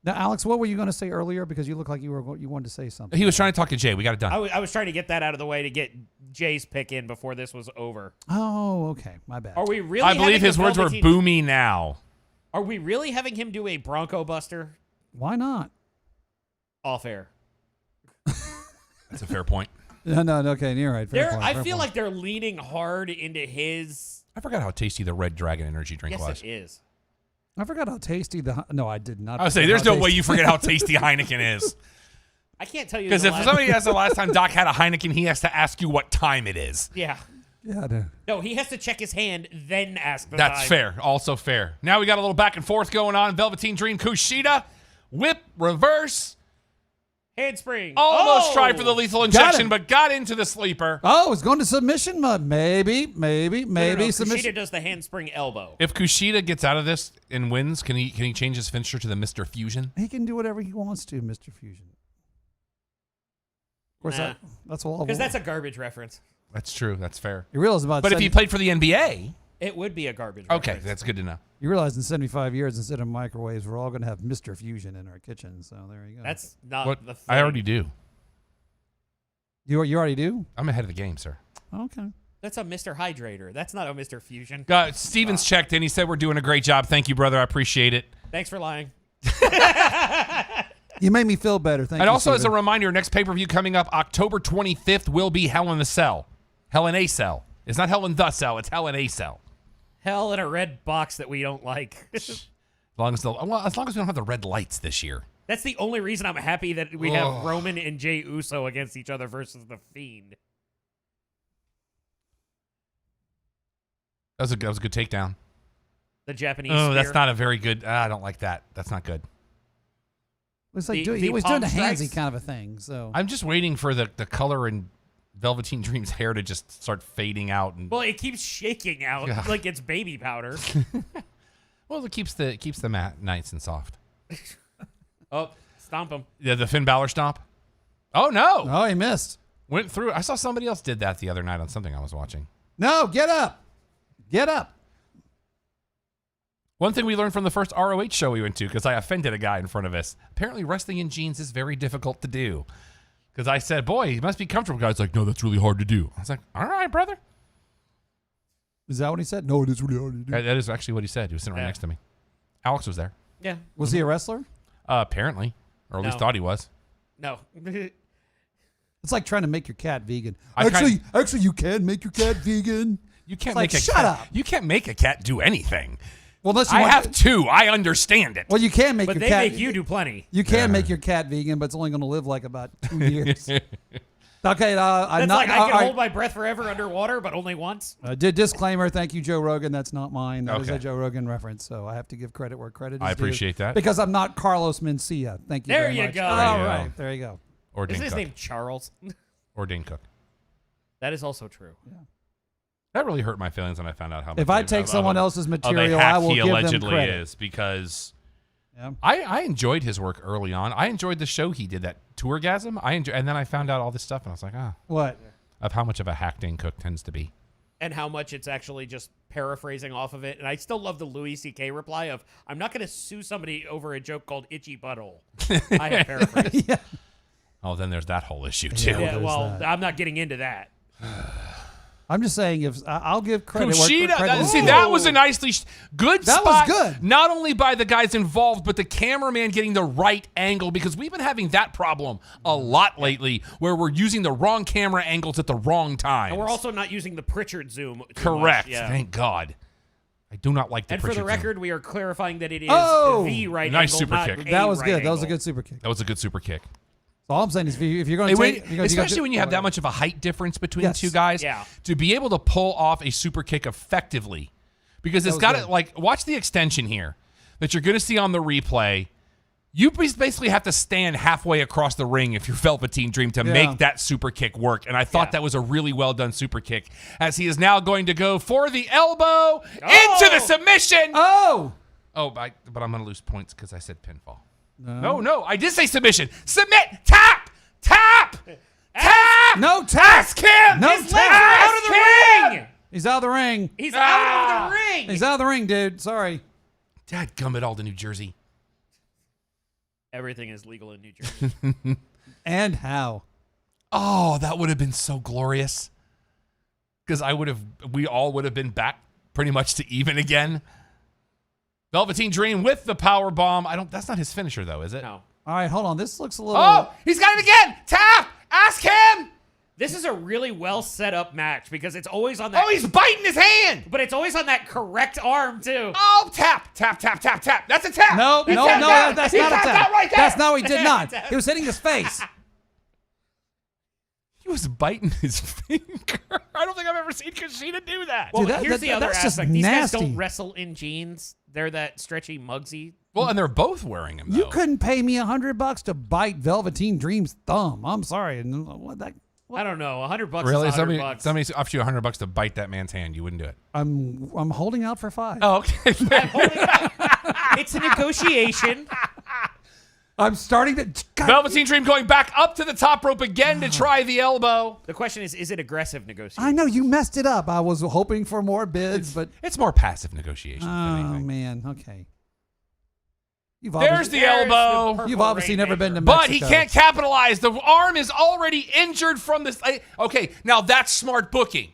[SPEAKER 2] Now, Alex, what were you going to say earlier? Because you look like you wanted to say something.
[SPEAKER 1] He was trying to talk to Jay. We got it done.
[SPEAKER 3] I was trying to get that out of the way to get Jay's pick in before this was over.
[SPEAKER 2] Oh, okay. My bad.
[SPEAKER 3] Are we really?
[SPEAKER 1] I believe
[SPEAKER 3] having
[SPEAKER 1] his
[SPEAKER 3] the
[SPEAKER 1] words were
[SPEAKER 3] Velveteen-
[SPEAKER 1] "boomy now."
[SPEAKER 3] Are we really having him do a Bronco Buster?
[SPEAKER 2] Why not?
[SPEAKER 3] Off air.
[SPEAKER 1] That's a fair point.
[SPEAKER 2] No. Okay, you're right. Fair point,
[SPEAKER 3] I
[SPEAKER 2] fair
[SPEAKER 3] feel
[SPEAKER 2] point.
[SPEAKER 3] like they're leaning hard into his.
[SPEAKER 1] I forgot how tasty the Red Dragon energy drink
[SPEAKER 3] Yes,
[SPEAKER 1] was.
[SPEAKER 3] it is.
[SPEAKER 2] I forgot how tasty the. No, I did not.
[SPEAKER 1] I would say
[SPEAKER 2] forget
[SPEAKER 1] there's
[SPEAKER 2] how
[SPEAKER 1] no way
[SPEAKER 2] tasty-
[SPEAKER 1] you forget how tasty Heineken is.
[SPEAKER 3] I can't tell you
[SPEAKER 1] Because
[SPEAKER 3] the
[SPEAKER 1] if
[SPEAKER 3] last-
[SPEAKER 1] somebody asks the last time Doc had a Heineken, he has to ask you what time it is.
[SPEAKER 3] Yeah.
[SPEAKER 2] Yeah, I do.
[SPEAKER 3] No, he has to check his hand, then ask the
[SPEAKER 1] That's
[SPEAKER 3] time.
[SPEAKER 1] fair. Also fair. Now we got a little back and forth going on. Velveteen Dream Kushida. Whip, reverse.
[SPEAKER 3] Handspring.
[SPEAKER 1] Almost
[SPEAKER 3] Oh!
[SPEAKER 1] tried for the lethal
[SPEAKER 2] Got
[SPEAKER 1] injection,
[SPEAKER 2] him.
[SPEAKER 1] but got into the sleeper.
[SPEAKER 2] Oh, it's going to submission mode. Maybe
[SPEAKER 3] No, no,
[SPEAKER 2] submission.
[SPEAKER 3] Kushida does the handspring elbow.
[SPEAKER 1] If Kushida gets out of this and wins, can he change his finisher to the Mr. Fusion?
[SPEAKER 2] He can do whatever he wants to, Mr. Fusion. Of course,
[SPEAKER 3] Nah.
[SPEAKER 2] that's all.
[SPEAKER 3] Because that's a garbage reference.
[SPEAKER 1] That's true. That's fair.
[SPEAKER 2] You realize about.
[SPEAKER 1] But if he played for the NBA,
[SPEAKER 3] It would be a garbage
[SPEAKER 1] okay,
[SPEAKER 3] reference.
[SPEAKER 1] that's good to know.
[SPEAKER 2] you realize in 75 years, instead of microwaves, we're all going to have Mr. Fusion in our kitchen. So there you go.
[SPEAKER 3] That's not
[SPEAKER 1] What
[SPEAKER 3] the thing.
[SPEAKER 1] I already do.
[SPEAKER 2] you already do.
[SPEAKER 1] I'm ahead of the game, sir.
[SPEAKER 2] Okay.
[SPEAKER 3] That's a Mr. Hydrator. That's not a Mr. Fusion.
[SPEAKER 1] Stevens checked in. He said we're doing a great job. Thank you, brother. I appreciate it.
[SPEAKER 3] Thanks for lying.
[SPEAKER 2] You made me feel better. Thank
[SPEAKER 1] And
[SPEAKER 2] you.
[SPEAKER 1] also, as a
[SPEAKER 2] Steven.
[SPEAKER 1] reminder, next pay-per-view coming up October 25th will be Hell in the Cell. Hell in a Cell. It's not Hell in the Cell. It's Hell in a Cell.
[SPEAKER 3] Hell in a red box that we don't like.
[SPEAKER 1] As long as we don't have the red lights this year.
[SPEAKER 3] That's the only reason I'm happy that we have
[SPEAKER 1] Ugh.
[SPEAKER 3] Roman and Jey Uso against each other versus The Fiend.
[SPEAKER 1] That was a good takedown.
[SPEAKER 3] The Japanese
[SPEAKER 1] Oh, that's
[SPEAKER 3] spear.
[SPEAKER 1] not a very good. I don't like that. That's not good.
[SPEAKER 2] It's like
[SPEAKER 3] the
[SPEAKER 2] he was doing
[SPEAKER 3] palm
[SPEAKER 2] the handsy
[SPEAKER 3] strikes.
[SPEAKER 2] kind of a thing. So
[SPEAKER 1] I'm just waiting for the color in Velveteen Dream's hair to just start fading out. And
[SPEAKER 3] Well, it keeps shaking out
[SPEAKER 1] Yeah.
[SPEAKER 3] like it's baby powder.
[SPEAKER 1] well, it keeps the mat nice and soft.
[SPEAKER 3] Oh, stomp him.
[SPEAKER 1] Yeah, the Finn Balor stomp. Oh no!
[SPEAKER 2] oh, he missed.
[SPEAKER 1] Went through. I saw somebody else did that the other night on something I was watching.
[SPEAKER 2] No, get up, get up.
[SPEAKER 1] One thing we learned from the first ROH show we went to, because I offended a guy in front of us. Apparently, wrestling in jeans is very difficult to do. Because I said, "Boy, he must be comfortable." Guy's like, "No, that's really hard to do." I was like, "All right, brother."
[SPEAKER 2] Is that what he said? No, it is really hard to do.
[SPEAKER 1] That is actually what he said. He was sitting right
[SPEAKER 3] Yeah.
[SPEAKER 1] next to me. Alex was there.
[SPEAKER 3] Yeah.
[SPEAKER 2] Was he a wrestler?
[SPEAKER 1] Apparently. Or at least
[SPEAKER 3] No.
[SPEAKER 1] thought he was.
[SPEAKER 3] No.
[SPEAKER 2] It's like trying to make your cat vegan.
[SPEAKER 1] I
[SPEAKER 2] Actually, you can make your cat vegan.
[SPEAKER 1] You can't
[SPEAKER 2] It's like,
[SPEAKER 1] make a
[SPEAKER 2] shut
[SPEAKER 1] cat.
[SPEAKER 2] up.
[SPEAKER 1] You can't make a cat do anything.
[SPEAKER 2] Well, unless you
[SPEAKER 1] I
[SPEAKER 2] want
[SPEAKER 1] have two. I understand it.
[SPEAKER 2] Well, you can make
[SPEAKER 3] But
[SPEAKER 2] your
[SPEAKER 3] they
[SPEAKER 2] cat.
[SPEAKER 3] make you do plenty.
[SPEAKER 2] You can make your cat vegan, but it's only going to live like about 2 years. Okay, I'm
[SPEAKER 3] That's
[SPEAKER 2] not.
[SPEAKER 3] like I can hold my breath forever underwater, but only once.
[SPEAKER 2] Disclaimer. Thank you, Joe Rogan. That's not mine. That is
[SPEAKER 1] Okay.
[SPEAKER 2] a Joe Rogan reference. So I have to give credit where credit is
[SPEAKER 1] I
[SPEAKER 2] due.
[SPEAKER 1] appreciate that.
[SPEAKER 2] Because I'm not Carlos Mencia. Thank you.
[SPEAKER 3] There
[SPEAKER 2] very
[SPEAKER 3] you
[SPEAKER 2] much.
[SPEAKER 3] go.
[SPEAKER 2] All
[SPEAKER 1] There you
[SPEAKER 2] right,
[SPEAKER 1] go.
[SPEAKER 2] there you go.
[SPEAKER 1] Or Dane
[SPEAKER 3] Isn't his
[SPEAKER 1] Cook.
[SPEAKER 3] name Charles?
[SPEAKER 1] Or Dane Cook.
[SPEAKER 3] That is also true.
[SPEAKER 1] That really hurt my feelings when I found out how much.
[SPEAKER 2] If I
[SPEAKER 1] of-
[SPEAKER 2] take
[SPEAKER 1] of
[SPEAKER 2] someone
[SPEAKER 1] a-
[SPEAKER 2] else's
[SPEAKER 1] of a
[SPEAKER 2] material,
[SPEAKER 1] hack
[SPEAKER 2] I will
[SPEAKER 1] he
[SPEAKER 2] give them
[SPEAKER 1] allegedly
[SPEAKER 2] credit.
[SPEAKER 1] is because
[SPEAKER 2] Yeah.
[SPEAKER 1] I enjoyed his work early on. I enjoyed the show he did, that Tourgasm. And then I found out all this stuff, and I was like,
[SPEAKER 2] What?
[SPEAKER 1] of how much of a hack Dane Cook tends to be.
[SPEAKER 3] And how much it's actually just paraphrasing off of it. And I still love the Louis C.K. reply of, I'm not going to sue somebody over a joke called Itchy Butthole. I have paraphrased.
[SPEAKER 2] Yeah.
[SPEAKER 1] Oh, then there's that whole issue too.
[SPEAKER 2] Yeah.
[SPEAKER 3] Yeah,
[SPEAKER 2] there's
[SPEAKER 3] well,
[SPEAKER 2] that.
[SPEAKER 3] I'm not getting into that.
[SPEAKER 2] I'm just saying, if I'll give credit.
[SPEAKER 1] Kushida,
[SPEAKER 2] where credit is
[SPEAKER 1] see,
[SPEAKER 2] due.
[SPEAKER 1] that was a nicely good
[SPEAKER 2] That was
[SPEAKER 1] spot.
[SPEAKER 2] good.
[SPEAKER 1] Not only by the guys involved, but the cameraman getting the right angle, because we've been having that problem a lot lately, where we're using the wrong camera angles at the wrong time.
[SPEAKER 3] And we're also not using the Pritchard zoom. too
[SPEAKER 1] correct.
[SPEAKER 3] much, yeah.
[SPEAKER 1] Thank God. I do not like the
[SPEAKER 3] And for
[SPEAKER 1] Pritchard
[SPEAKER 3] the
[SPEAKER 1] zoom.
[SPEAKER 3] record, we are clarifying that it is
[SPEAKER 2] Oh!
[SPEAKER 3] the right
[SPEAKER 1] Nice
[SPEAKER 3] angle,
[SPEAKER 1] super
[SPEAKER 3] not
[SPEAKER 1] kick.
[SPEAKER 3] a
[SPEAKER 2] That was
[SPEAKER 3] right
[SPEAKER 2] good. That was a
[SPEAKER 3] angle.
[SPEAKER 2] good super kick.
[SPEAKER 1] That was a good super kick.
[SPEAKER 2] All I'm saying is, if you're going to take,
[SPEAKER 1] Especially when you have that much of a height difference between
[SPEAKER 2] Yes.
[SPEAKER 1] two guys,
[SPEAKER 3] Yeah.
[SPEAKER 1] to be able to pull off a super kick effectively, because it's
[SPEAKER 2] was
[SPEAKER 1] got
[SPEAKER 2] good.
[SPEAKER 1] to, like, watch the extension here that you're going to see on the replay. You basically have to stand halfway across the ring if you're Velveteen Dream to
[SPEAKER 2] Yeah.
[SPEAKER 1] make that super kick work. And I thought
[SPEAKER 3] Yeah.
[SPEAKER 1] that was a really well done super kick, as he is now going to go for the elbow into the submission.
[SPEAKER 2] Oh!
[SPEAKER 1] But I'm going to lose points because I said pinfall. No, I did say submission. Submit, tap.
[SPEAKER 2] No tap!
[SPEAKER 1] Ask him.
[SPEAKER 2] No
[SPEAKER 3] His
[SPEAKER 2] tap!
[SPEAKER 3] legs are out of the ring.
[SPEAKER 2] He's out of the ring.
[SPEAKER 3] He's out of the ring.
[SPEAKER 2] He's out of the ring, dude. Sorry.
[SPEAKER 1] Dadgummit, all to New Jersey.
[SPEAKER 3] Everything is legal in New Jersey.
[SPEAKER 2] And how?
[SPEAKER 1] Oh, that would have been so glorious. Because we all would have been back pretty much to even again. Velveteen Dream with the power bomb. That's not his finisher though, is it?
[SPEAKER 3] No.
[SPEAKER 2] All right, hold on. This looks a little.
[SPEAKER 1] Oh, he's got it again. Tap. Ask him.
[SPEAKER 3] This is a really well set up match because it's always on that.
[SPEAKER 1] Oh, he's biting his hand.
[SPEAKER 3] But it's always on that correct arm too.
[SPEAKER 1] Oh, tap. That's a tap.
[SPEAKER 2] No,
[SPEAKER 1] He
[SPEAKER 2] no,
[SPEAKER 1] tapped
[SPEAKER 2] no,
[SPEAKER 1] out.
[SPEAKER 2] that's
[SPEAKER 1] He
[SPEAKER 2] not a
[SPEAKER 1] tapped
[SPEAKER 2] tap.
[SPEAKER 1] out right there.
[SPEAKER 2] That's not what he did not. He was hitting his face.
[SPEAKER 1] He was biting his finger. I don't think I've ever seen Kushida do that.
[SPEAKER 3] Well,
[SPEAKER 2] Dude,
[SPEAKER 3] here's the other
[SPEAKER 2] that's just
[SPEAKER 3] aspect. These guys
[SPEAKER 2] nasty.
[SPEAKER 3] don't wrestle in jeans. They're that stretchy Muggsy.
[SPEAKER 1] Well, and they're both wearing them, though.
[SPEAKER 2] You couldn't pay me $100 to bite Velveteen Dream's thumb. I'm sorry. And what that?
[SPEAKER 3] I don't know. $100
[SPEAKER 1] Really?
[SPEAKER 3] is $100.
[SPEAKER 1] Somebody offered you $100 to bite that man's hand. You wouldn't do it.
[SPEAKER 2] I'm holding out for 5.
[SPEAKER 1] Oh, okay.
[SPEAKER 3] It's a negotiation.
[SPEAKER 2] I'm starting to. God,
[SPEAKER 1] Velveteen Dream going back up to the top rope again to try the elbow.
[SPEAKER 3] The question is it aggressive negotiation?
[SPEAKER 2] I know you messed it up. I was hoping for more bids, but
[SPEAKER 1] It's more passive negotiation than
[SPEAKER 2] oh
[SPEAKER 1] anything.
[SPEAKER 2] man, okay. You've
[SPEAKER 1] There's
[SPEAKER 2] obviously,
[SPEAKER 1] the elbow.
[SPEAKER 3] purple
[SPEAKER 2] you've obviously never
[SPEAKER 3] Rainmaker.
[SPEAKER 2] been to Mexico.
[SPEAKER 1] But he can't capitalize. The arm is already injured from this. Okay, now that's smart booking.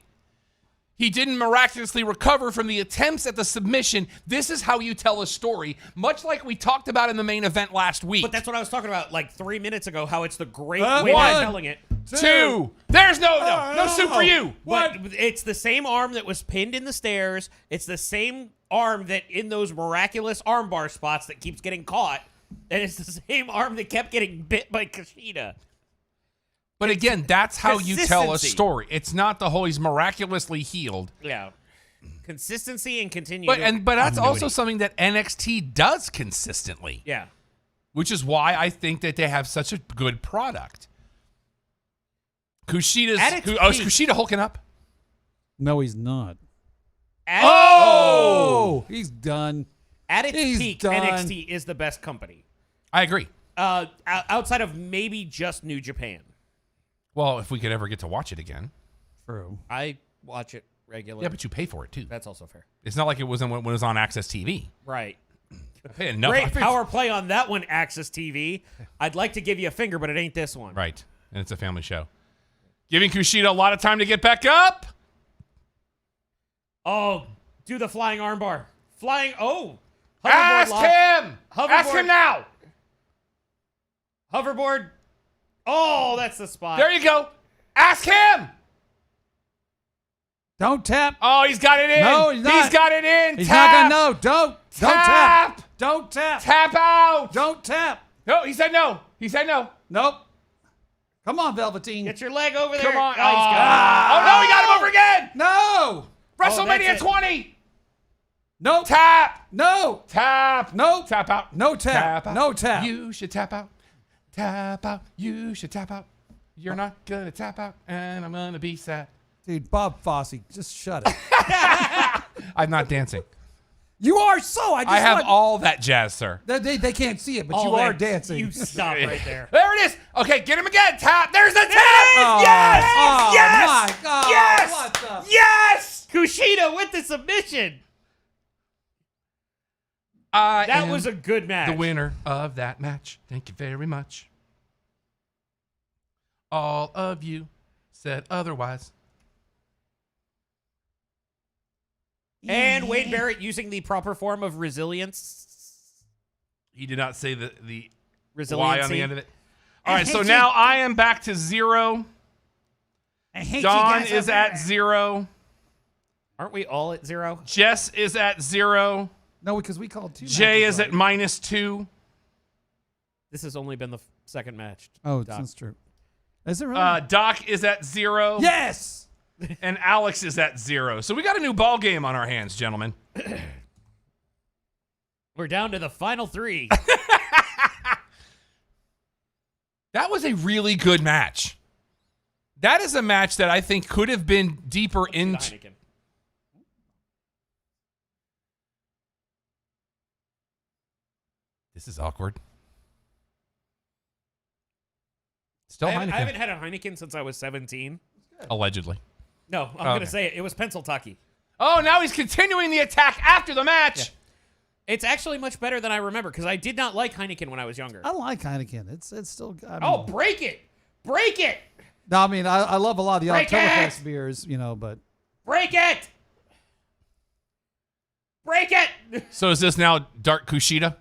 [SPEAKER 1] He didn't miraculously recover from the attempts at the submission. This is how you tell a story, much like we talked about in the main event last week.
[SPEAKER 3] But that's what I was talking about like 3 minutes ago, how it's the great
[SPEAKER 2] One,
[SPEAKER 3] way of telling it.
[SPEAKER 1] Two. There's no soup for you.
[SPEAKER 3] But it's the same arm that was pinned in the stairs. It's the same arm that in those miraculous armbar spots that keeps getting caught. And it's the same arm that kept getting bit by Kushida.
[SPEAKER 1] But again, that's how you tell a
[SPEAKER 3] Consistency.
[SPEAKER 1] story. It's not the whole he's miraculously healed.
[SPEAKER 3] Yeah. Consistency and continuity.
[SPEAKER 1] But that's also something that NXT does consistently.
[SPEAKER 3] Yeah.
[SPEAKER 1] Which is why I think that they have such a good product. Kushida's
[SPEAKER 3] At its
[SPEAKER 1] is
[SPEAKER 3] peak-
[SPEAKER 1] Kushida hulking up?
[SPEAKER 2] No, he's not.
[SPEAKER 1] Oh!
[SPEAKER 2] He's done.
[SPEAKER 3] At its
[SPEAKER 2] He's
[SPEAKER 3] peak,
[SPEAKER 2] done.
[SPEAKER 3] NXT is the best company.
[SPEAKER 1] I agree.
[SPEAKER 3] Outside of maybe just New Japan.
[SPEAKER 1] Well, if we could ever get to watch it again.
[SPEAKER 2] True.
[SPEAKER 3] I watch it regularly.
[SPEAKER 1] Yeah, but you pay for it too.
[SPEAKER 3] That's also fair.
[SPEAKER 1] It's not like it wasn't when it was on Access TV.
[SPEAKER 3] Right.
[SPEAKER 1] I pay enough.
[SPEAKER 3] Great power play on that one, Access TV. I'd like to give you a finger, but it ain't this one.
[SPEAKER 1] Right. And it's a family show. Giving Kushida a lot of time to get back up.
[SPEAKER 3] Oh, do the flying armbar. Flying. Oh. Hoverboard
[SPEAKER 1] Ask
[SPEAKER 3] lock.
[SPEAKER 1] him.
[SPEAKER 3] Hoverboard.
[SPEAKER 1] Ask him now.
[SPEAKER 3] Hoverboard. Oh, that's the spot.
[SPEAKER 1] There you go. Ask him.
[SPEAKER 2] Don't tap.
[SPEAKER 1] Oh, he's got it in.
[SPEAKER 2] No, he's not.
[SPEAKER 1] He's got it in.
[SPEAKER 2] He's
[SPEAKER 1] Tap.
[SPEAKER 2] not gonna know. Don't
[SPEAKER 1] Tap.
[SPEAKER 2] tap. Don't tap.
[SPEAKER 1] Tap out.
[SPEAKER 2] Don't tap.
[SPEAKER 1] No, he said no. He said no.
[SPEAKER 2] Nope. Come on, Velveteen.
[SPEAKER 3] Get your leg over there.
[SPEAKER 1] Come on.
[SPEAKER 3] Oh, he's got
[SPEAKER 1] Oh, no, he got him over again.
[SPEAKER 2] No.
[SPEAKER 1] WrestleMania
[SPEAKER 3] that's it.
[SPEAKER 1] 20.
[SPEAKER 2] Nope.
[SPEAKER 1] Tap.
[SPEAKER 2] No.
[SPEAKER 1] Tap.
[SPEAKER 2] Nope.
[SPEAKER 1] Tap out.
[SPEAKER 2] No tap.
[SPEAKER 1] out.
[SPEAKER 2] No tap.
[SPEAKER 1] You should tap out. Tap out. You should tap out. You're not gonna tap out, and I'm gonna be sad.
[SPEAKER 2] Dude, Bob Fosse, just shut it.
[SPEAKER 1] I'm not dancing.
[SPEAKER 2] You are so.
[SPEAKER 1] I have all that jazz, sir.
[SPEAKER 2] They can't see it, but
[SPEAKER 3] All
[SPEAKER 2] you are
[SPEAKER 3] that-
[SPEAKER 2] dancing.
[SPEAKER 3] You stop right there.
[SPEAKER 1] There it is. Okay, get him again. Tap. There's the tap.
[SPEAKER 2] Oh,
[SPEAKER 1] Yes.
[SPEAKER 2] oh,
[SPEAKER 1] Yes.
[SPEAKER 2] my God.
[SPEAKER 1] Yes.
[SPEAKER 2] What the?
[SPEAKER 1] Yes.
[SPEAKER 3] Kushida with the submission.
[SPEAKER 1] I
[SPEAKER 3] That
[SPEAKER 1] am
[SPEAKER 3] was a good match.
[SPEAKER 1] the winner of that match. Thank you very much. All of you said otherwise.
[SPEAKER 3] And Wade Barrett using the proper form of resilience.
[SPEAKER 1] He did not say the Y
[SPEAKER 3] Resiliency.
[SPEAKER 1] on the end of it. All right, so now I am back to 0. Don is at 0.
[SPEAKER 3] Aren't we all at 0?
[SPEAKER 1] Jess is at 0.
[SPEAKER 2] No, because we called 2
[SPEAKER 1] Jay
[SPEAKER 2] matches
[SPEAKER 1] is at
[SPEAKER 2] right.
[SPEAKER 1] -2.
[SPEAKER 3] This has only been the second match.
[SPEAKER 2] Oh,
[SPEAKER 3] Doc.
[SPEAKER 2] that's true. Is it really?
[SPEAKER 1] Doc is at 0.
[SPEAKER 2] Yes.
[SPEAKER 1] And Alex is at 0. So we got a new ball game on our hands, gentlemen.
[SPEAKER 3] We're down to the final 3.
[SPEAKER 1] That was a really good match. That is a match that I think could have been deeper into.
[SPEAKER 3] Heineken.
[SPEAKER 1] This is awkward. Still
[SPEAKER 3] I
[SPEAKER 1] Heineken.
[SPEAKER 3] haven't had a Heineken since I was 17.
[SPEAKER 1] Allegedly.
[SPEAKER 3] No, I'm going
[SPEAKER 1] Okay.
[SPEAKER 3] to say it. It was Pennsylvania.
[SPEAKER 1] Oh, now he's continuing the attack after the match.
[SPEAKER 3] Yeah. It's actually much better than I remember because I did not like Heineken when I was younger.
[SPEAKER 2] I like Heineken. It's still. I mean,
[SPEAKER 3] Oh, break it. Break it.
[SPEAKER 2] no, I mean I love a lot of the
[SPEAKER 3] Break
[SPEAKER 2] Oktoberfest beers, but
[SPEAKER 3] Break it. Break it.
[SPEAKER 1] So is this now Dark Kushida?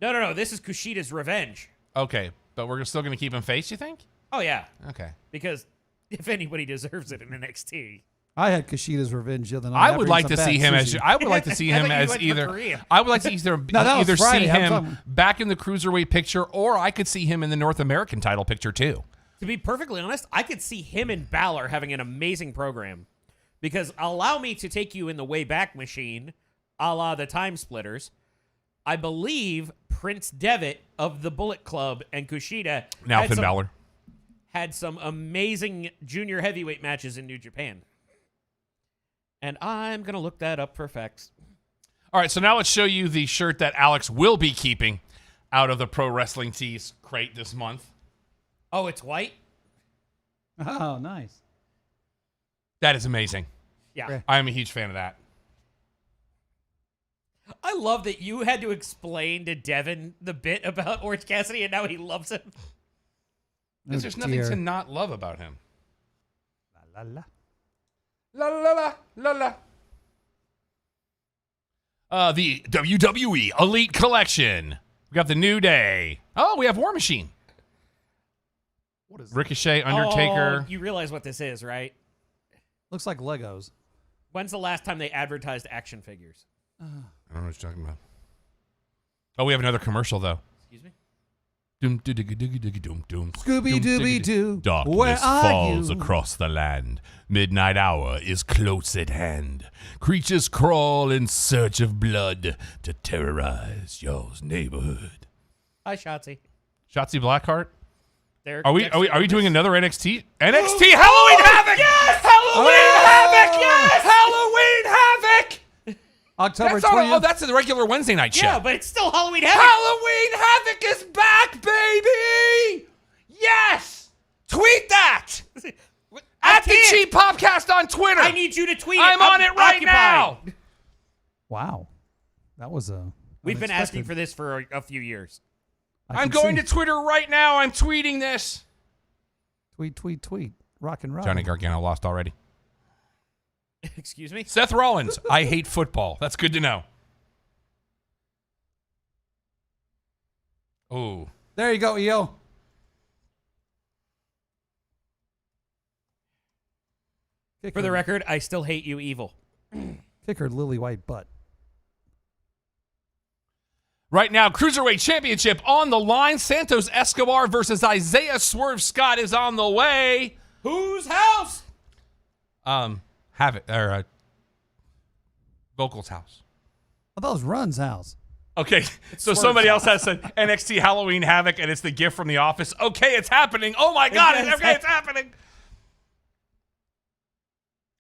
[SPEAKER 3] No. This is Kushida's revenge.
[SPEAKER 1] Okay, but we're still going to keep him face, you think?
[SPEAKER 3] Oh, yeah.
[SPEAKER 1] Okay.
[SPEAKER 3] Because if anybody deserves it in NXT.
[SPEAKER 2] I had Kushida's revenge the other night.
[SPEAKER 1] I
[SPEAKER 2] after
[SPEAKER 1] would
[SPEAKER 2] eating
[SPEAKER 1] like
[SPEAKER 2] some
[SPEAKER 1] to see
[SPEAKER 2] bad
[SPEAKER 1] him as
[SPEAKER 2] sushi.
[SPEAKER 1] I would like to see
[SPEAKER 3] I
[SPEAKER 1] him
[SPEAKER 3] thought you
[SPEAKER 1] as
[SPEAKER 3] went for
[SPEAKER 1] either
[SPEAKER 3] Korea.
[SPEAKER 1] I would like to either
[SPEAKER 2] that was
[SPEAKER 1] either
[SPEAKER 2] Friday.
[SPEAKER 1] see
[SPEAKER 2] I'm
[SPEAKER 1] him
[SPEAKER 2] talking-
[SPEAKER 1] back in the cruiserweight picture, or I could see him in the North American title picture too.
[SPEAKER 3] To be perfectly honest, I could see him and Balor having an amazing program. Because allow me to take you in the Wayback Machine, a la the Time Splitters. I believe Prince Devitt of the Bullet Club and Kushida
[SPEAKER 1] Now Finn Balor.
[SPEAKER 3] had some amazing junior heavyweight matches in New Japan. And I'm going to look that up for facts.
[SPEAKER 1] All right, so now let's show you the shirt that Alex will be keeping out of the Pro Wrestling Tees crate this month.
[SPEAKER 3] Oh, it's white?
[SPEAKER 2] Oh, nice.
[SPEAKER 1] That is amazing.
[SPEAKER 3] Yeah.
[SPEAKER 1] I am a huge fan of that.
[SPEAKER 3] I love that you had to explain to Devin the bit about Orange Cassidy and now he loves him.
[SPEAKER 1] Because there's nothing
[SPEAKER 2] dear.
[SPEAKER 1] to not love about him.
[SPEAKER 2] La, la, la.
[SPEAKER 1] La la la la la. The WWE Elite Collection. We got the New Day. Oh, we have War Machine.
[SPEAKER 2] What is
[SPEAKER 1] Ricochet, Undertaker.
[SPEAKER 3] Oh, you realize what this is, right?
[SPEAKER 2] Looks like Legos.
[SPEAKER 3] When's the last time they advertised action figures?
[SPEAKER 1] I don't know what you're talking about. Oh, we have another commercial though.
[SPEAKER 3] Excuse me?
[SPEAKER 1] Doom, doo, doo, doo, doo, doo, doom, doom.
[SPEAKER 2] Scooby
[SPEAKER 1] Doom,
[SPEAKER 2] Dooby Doo.
[SPEAKER 1] Darkness
[SPEAKER 2] Where are
[SPEAKER 1] falls
[SPEAKER 2] you?
[SPEAKER 1] across the land. Midnight hour is close at hand. Creatures crawl in search of blood to terrorize your neighborhood.
[SPEAKER 3] Hi, Shotzi.
[SPEAKER 1] Shotzi Blackheart.
[SPEAKER 3] There.
[SPEAKER 1] Are we doing another NXT? NXT
[SPEAKER 2] Oh,
[SPEAKER 1] Halloween Havoc! Yes! Halloween Havoc! Yes! Halloween Havoc!
[SPEAKER 2] October
[SPEAKER 1] That's,
[SPEAKER 2] 20th.
[SPEAKER 1] that's the regular Wednesday night show.
[SPEAKER 3] Yeah, but it's still Halloween Havoc.
[SPEAKER 1] Halloween Havoc is back, baby! Yes! Tweet that! At the
[SPEAKER 3] can't.
[SPEAKER 1] Cheap Popcast on Twitter.
[SPEAKER 3] I need you to tweet
[SPEAKER 1] I'm
[SPEAKER 3] it.
[SPEAKER 1] on it right
[SPEAKER 3] occupied.
[SPEAKER 1] now.
[SPEAKER 2] Wow. That was a.
[SPEAKER 3] We've been asking
[SPEAKER 2] unexpected.
[SPEAKER 3] for this for a few years.
[SPEAKER 2] I
[SPEAKER 1] I'm
[SPEAKER 2] can
[SPEAKER 1] going
[SPEAKER 2] see.
[SPEAKER 1] to Twitter right now. I'm tweeting this.
[SPEAKER 2] Tweet. Rock and roll.
[SPEAKER 1] Johnny Gargano lost already.
[SPEAKER 3] Excuse me?
[SPEAKER 1] Seth Rollins. I hate football. That's good to know. Oh.
[SPEAKER 2] There you go, EO. Kick
[SPEAKER 3] For
[SPEAKER 2] her,
[SPEAKER 3] the record, I still hate you, evil.
[SPEAKER 2] kick her lily white butt.
[SPEAKER 1] Right now, Cruiserweight Championship on the line. Santos Escobar versus Isaiah Swerve Scott is on the way.
[SPEAKER 3] Whose house?
[SPEAKER 1] Vocals house.
[SPEAKER 2] Oh, that was Run's house.
[SPEAKER 1] Okay, so somebody else has said NXT Halloween Havoc, and it's the gift from The Office. Okay, it's happening. Oh my God, it's happening.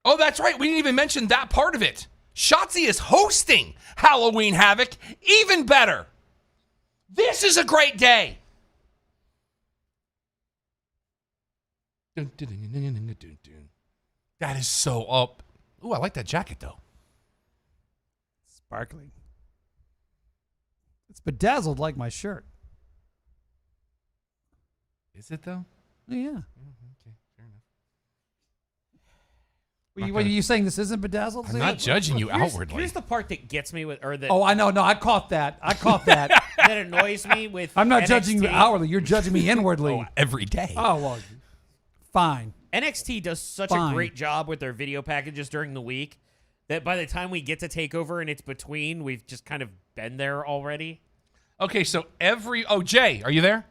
[SPEAKER 1] Oh, that's right. We didn't even mention that part of it. Shotzi is hosting Halloween Havoc. Even better. This is a great day. That is so up. Ooh, I like that jacket, though.
[SPEAKER 2] Sparkling. It's bedazzled like my shirt.
[SPEAKER 1] Is it, though?
[SPEAKER 2] Oh, yeah.
[SPEAKER 1] Okay, fair enough.
[SPEAKER 2] What are you saying? This isn't bedazzled?
[SPEAKER 1] I'm not judging you
[SPEAKER 3] Here's
[SPEAKER 1] outwardly.
[SPEAKER 3] the part that gets me with, or that,
[SPEAKER 2] Oh, I know. No, I caught that.
[SPEAKER 3] that annoys me with
[SPEAKER 2] I'm not
[SPEAKER 3] NXT.
[SPEAKER 2] judging you outwardly. You're judging me inwardly.
[SPEAKER 1] Every day.
[SPEAKER 2] Oh, well, fine.
[SPEAKER 3] NXT does such
[SPEAKER 2] Fine.
[SPEAKER 3] a great job with their video packages during the week that by the time we get to TakeOver and it's between, we've just kind of been there already.
[SPEAKER 1] Okay, so Jay, are you there?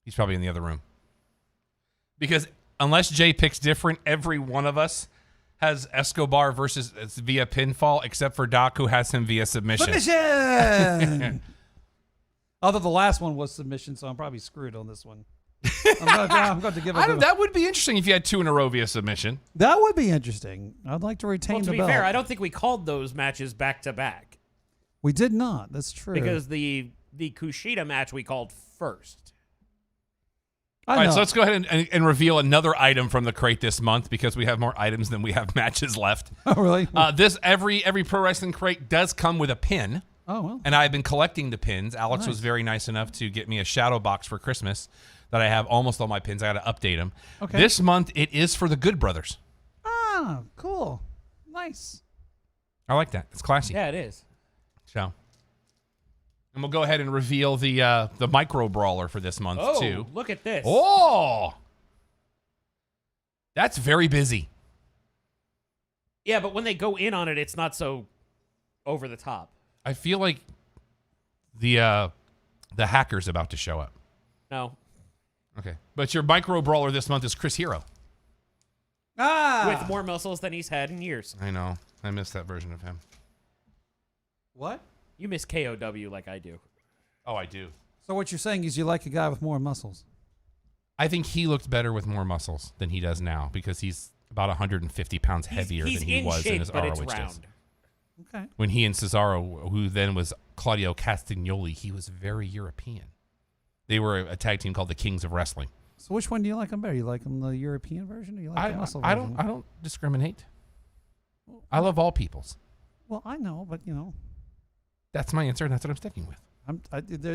[SPEAKER 1] He's probably in the other room. Because unless Jay picks different, every one of us has Escobar versus via pinfall, except for Doc, who has him via submission.
[SPEAKER 2] Submission! Although the last one was submission, so I'm probably screwed on this one. I'm going to give it.
[SPEAKER 1] That would be interesting if you had 2 in a row via submission.
[SPEAKER 2] That would be interesting. I'd like to retain
[SPEAKER 3] Well, to
[SPEAKER 2] the
[SPEAKER 3] be
[SPEAKER 2] belt.
[SPEAKER 3] fair, I don't think we called those matches back to back
[SPEAKER 2] We did not. That's true.
[SPEAKER 3] because the Kushida match we called first.
[SPEAKER 2] I
[SPEAKER 1] All right,
[SPEAKER 2] know.
[SPEAKER 1] so let's go ahead and reveal another item from the crate this month because we have more items than we have matches left.
[SPEAKER 2] Oh, really?
[SPEAKER 1] Every pro wrestling crate does come with a pin,
[SPEAKER 2] oh, well.
[SPEAKER 1] and I've been collecting the pins. Alex
[SPEAKER 2] Nice.
[SPEAKER 1] was very nice enough to get me a shadow box for Christmas that I have almost all my pins. I got to update them.
[SPEAKER 2] Okay.
[SPEAKER 1] This month it is for the Good Brothers.
[SPEAKER 2] Ah, cool. Nice.
[SPEAKER 1] I like that. It's classy.
[SPEAKER 3] Yeah, it is.
[SPEAKER 1] So, and we'll go ahead and reveal the micro brawler for this month
[SPEAKER 3] Oh,
[SPEAKER 1] too.
[SPEAKER 3] look at this.
[SPEAKER 1] Oh, that's very busy.
[SPEAKER 3] Yeah, but when they go in on it, it's not so over the top.
[SPEAKER 1] I feel like the hacker's about to show up.
[SPEAKER 3] No.
[SPEAKER 1] Okay, but your micro brawler this month is Chris Hero.
[SPEAKER 2] Ah.
[SPEAKER 3] With more muscles than he's had in years.
[SPEAKER 1] I know. I missed that version of him.
[SPEAKER 2] What?
[SPEAKER 3] You miss KOW like I do.
[SPEAKER 1] Oh, I do.
[SPEAKER 2] So what you're saying is you like a guy with more muscles?
[SPEAKER 1] I think he looked better with more muscles than he does now because he's about 150 pounds heavier
[SPEAKER 3] he's
[SPEAKER 1] than he
[SPEAKER 3] in
[SPEAKER 1] was
[SPEAKER 3] shape,
[SPEAKER 1] in his
[SPEAKER 3] but
[SPEAKER 1] ROH
[SPEAKER 3] it's
[SPEAKER 1] days.
[SPEAKER 3] round.
[SPEAKER 2] Okay.
[SPEAKER 1] When he and Cesaro, who then was Claudio Castagnoli, he was very European. They were a tag team called the Kings of Wrestling.
[SPEAKER 2] So which one do you like him better? You like him the European version or you like the muscle
[SPEAKER 1] I
[SPEAKER 2] version?
[SPEAKER 1] don't discriminate. I love all peoples.
[SPEAKER 2] Well, I know, but, you know,
[SPEAKER 1] That's my answer, and that's what I'm sticking with.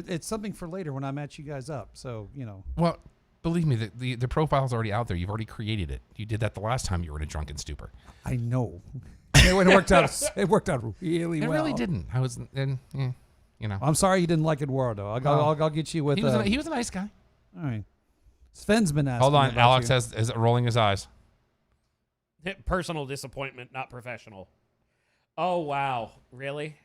[SPEAKER 2] it's something for later when I match you guys up. So, you know.
[SPEAKER 1] Well, believe me, the profile's already out there. You've already created it. You did that the last time you were in a drunken stupor.
[SPEAKER 2] I know. It worked out. It worked out really
[SPEAKER 1] It
[SPEAKER 2] well.
[SPEAKER 1] really didn't. I was, you know.
[SPEAKER 2] I'm sorry you didn't like Eduardo. I'll get you with.
[SPEAKER 1] He was a nice guy.
[SPEAKER 2] All right. Sven's been asking.
[SPEAKER 1] Hold on,
[SPEAKER 2] about
[SPEAKER 1] Alex
[SPEAKER 2] you.
[SPEAKER 1] is rolling his eyes.
[SPEAKER 3] Personal disappointment, not professional. Oh, wow. Really?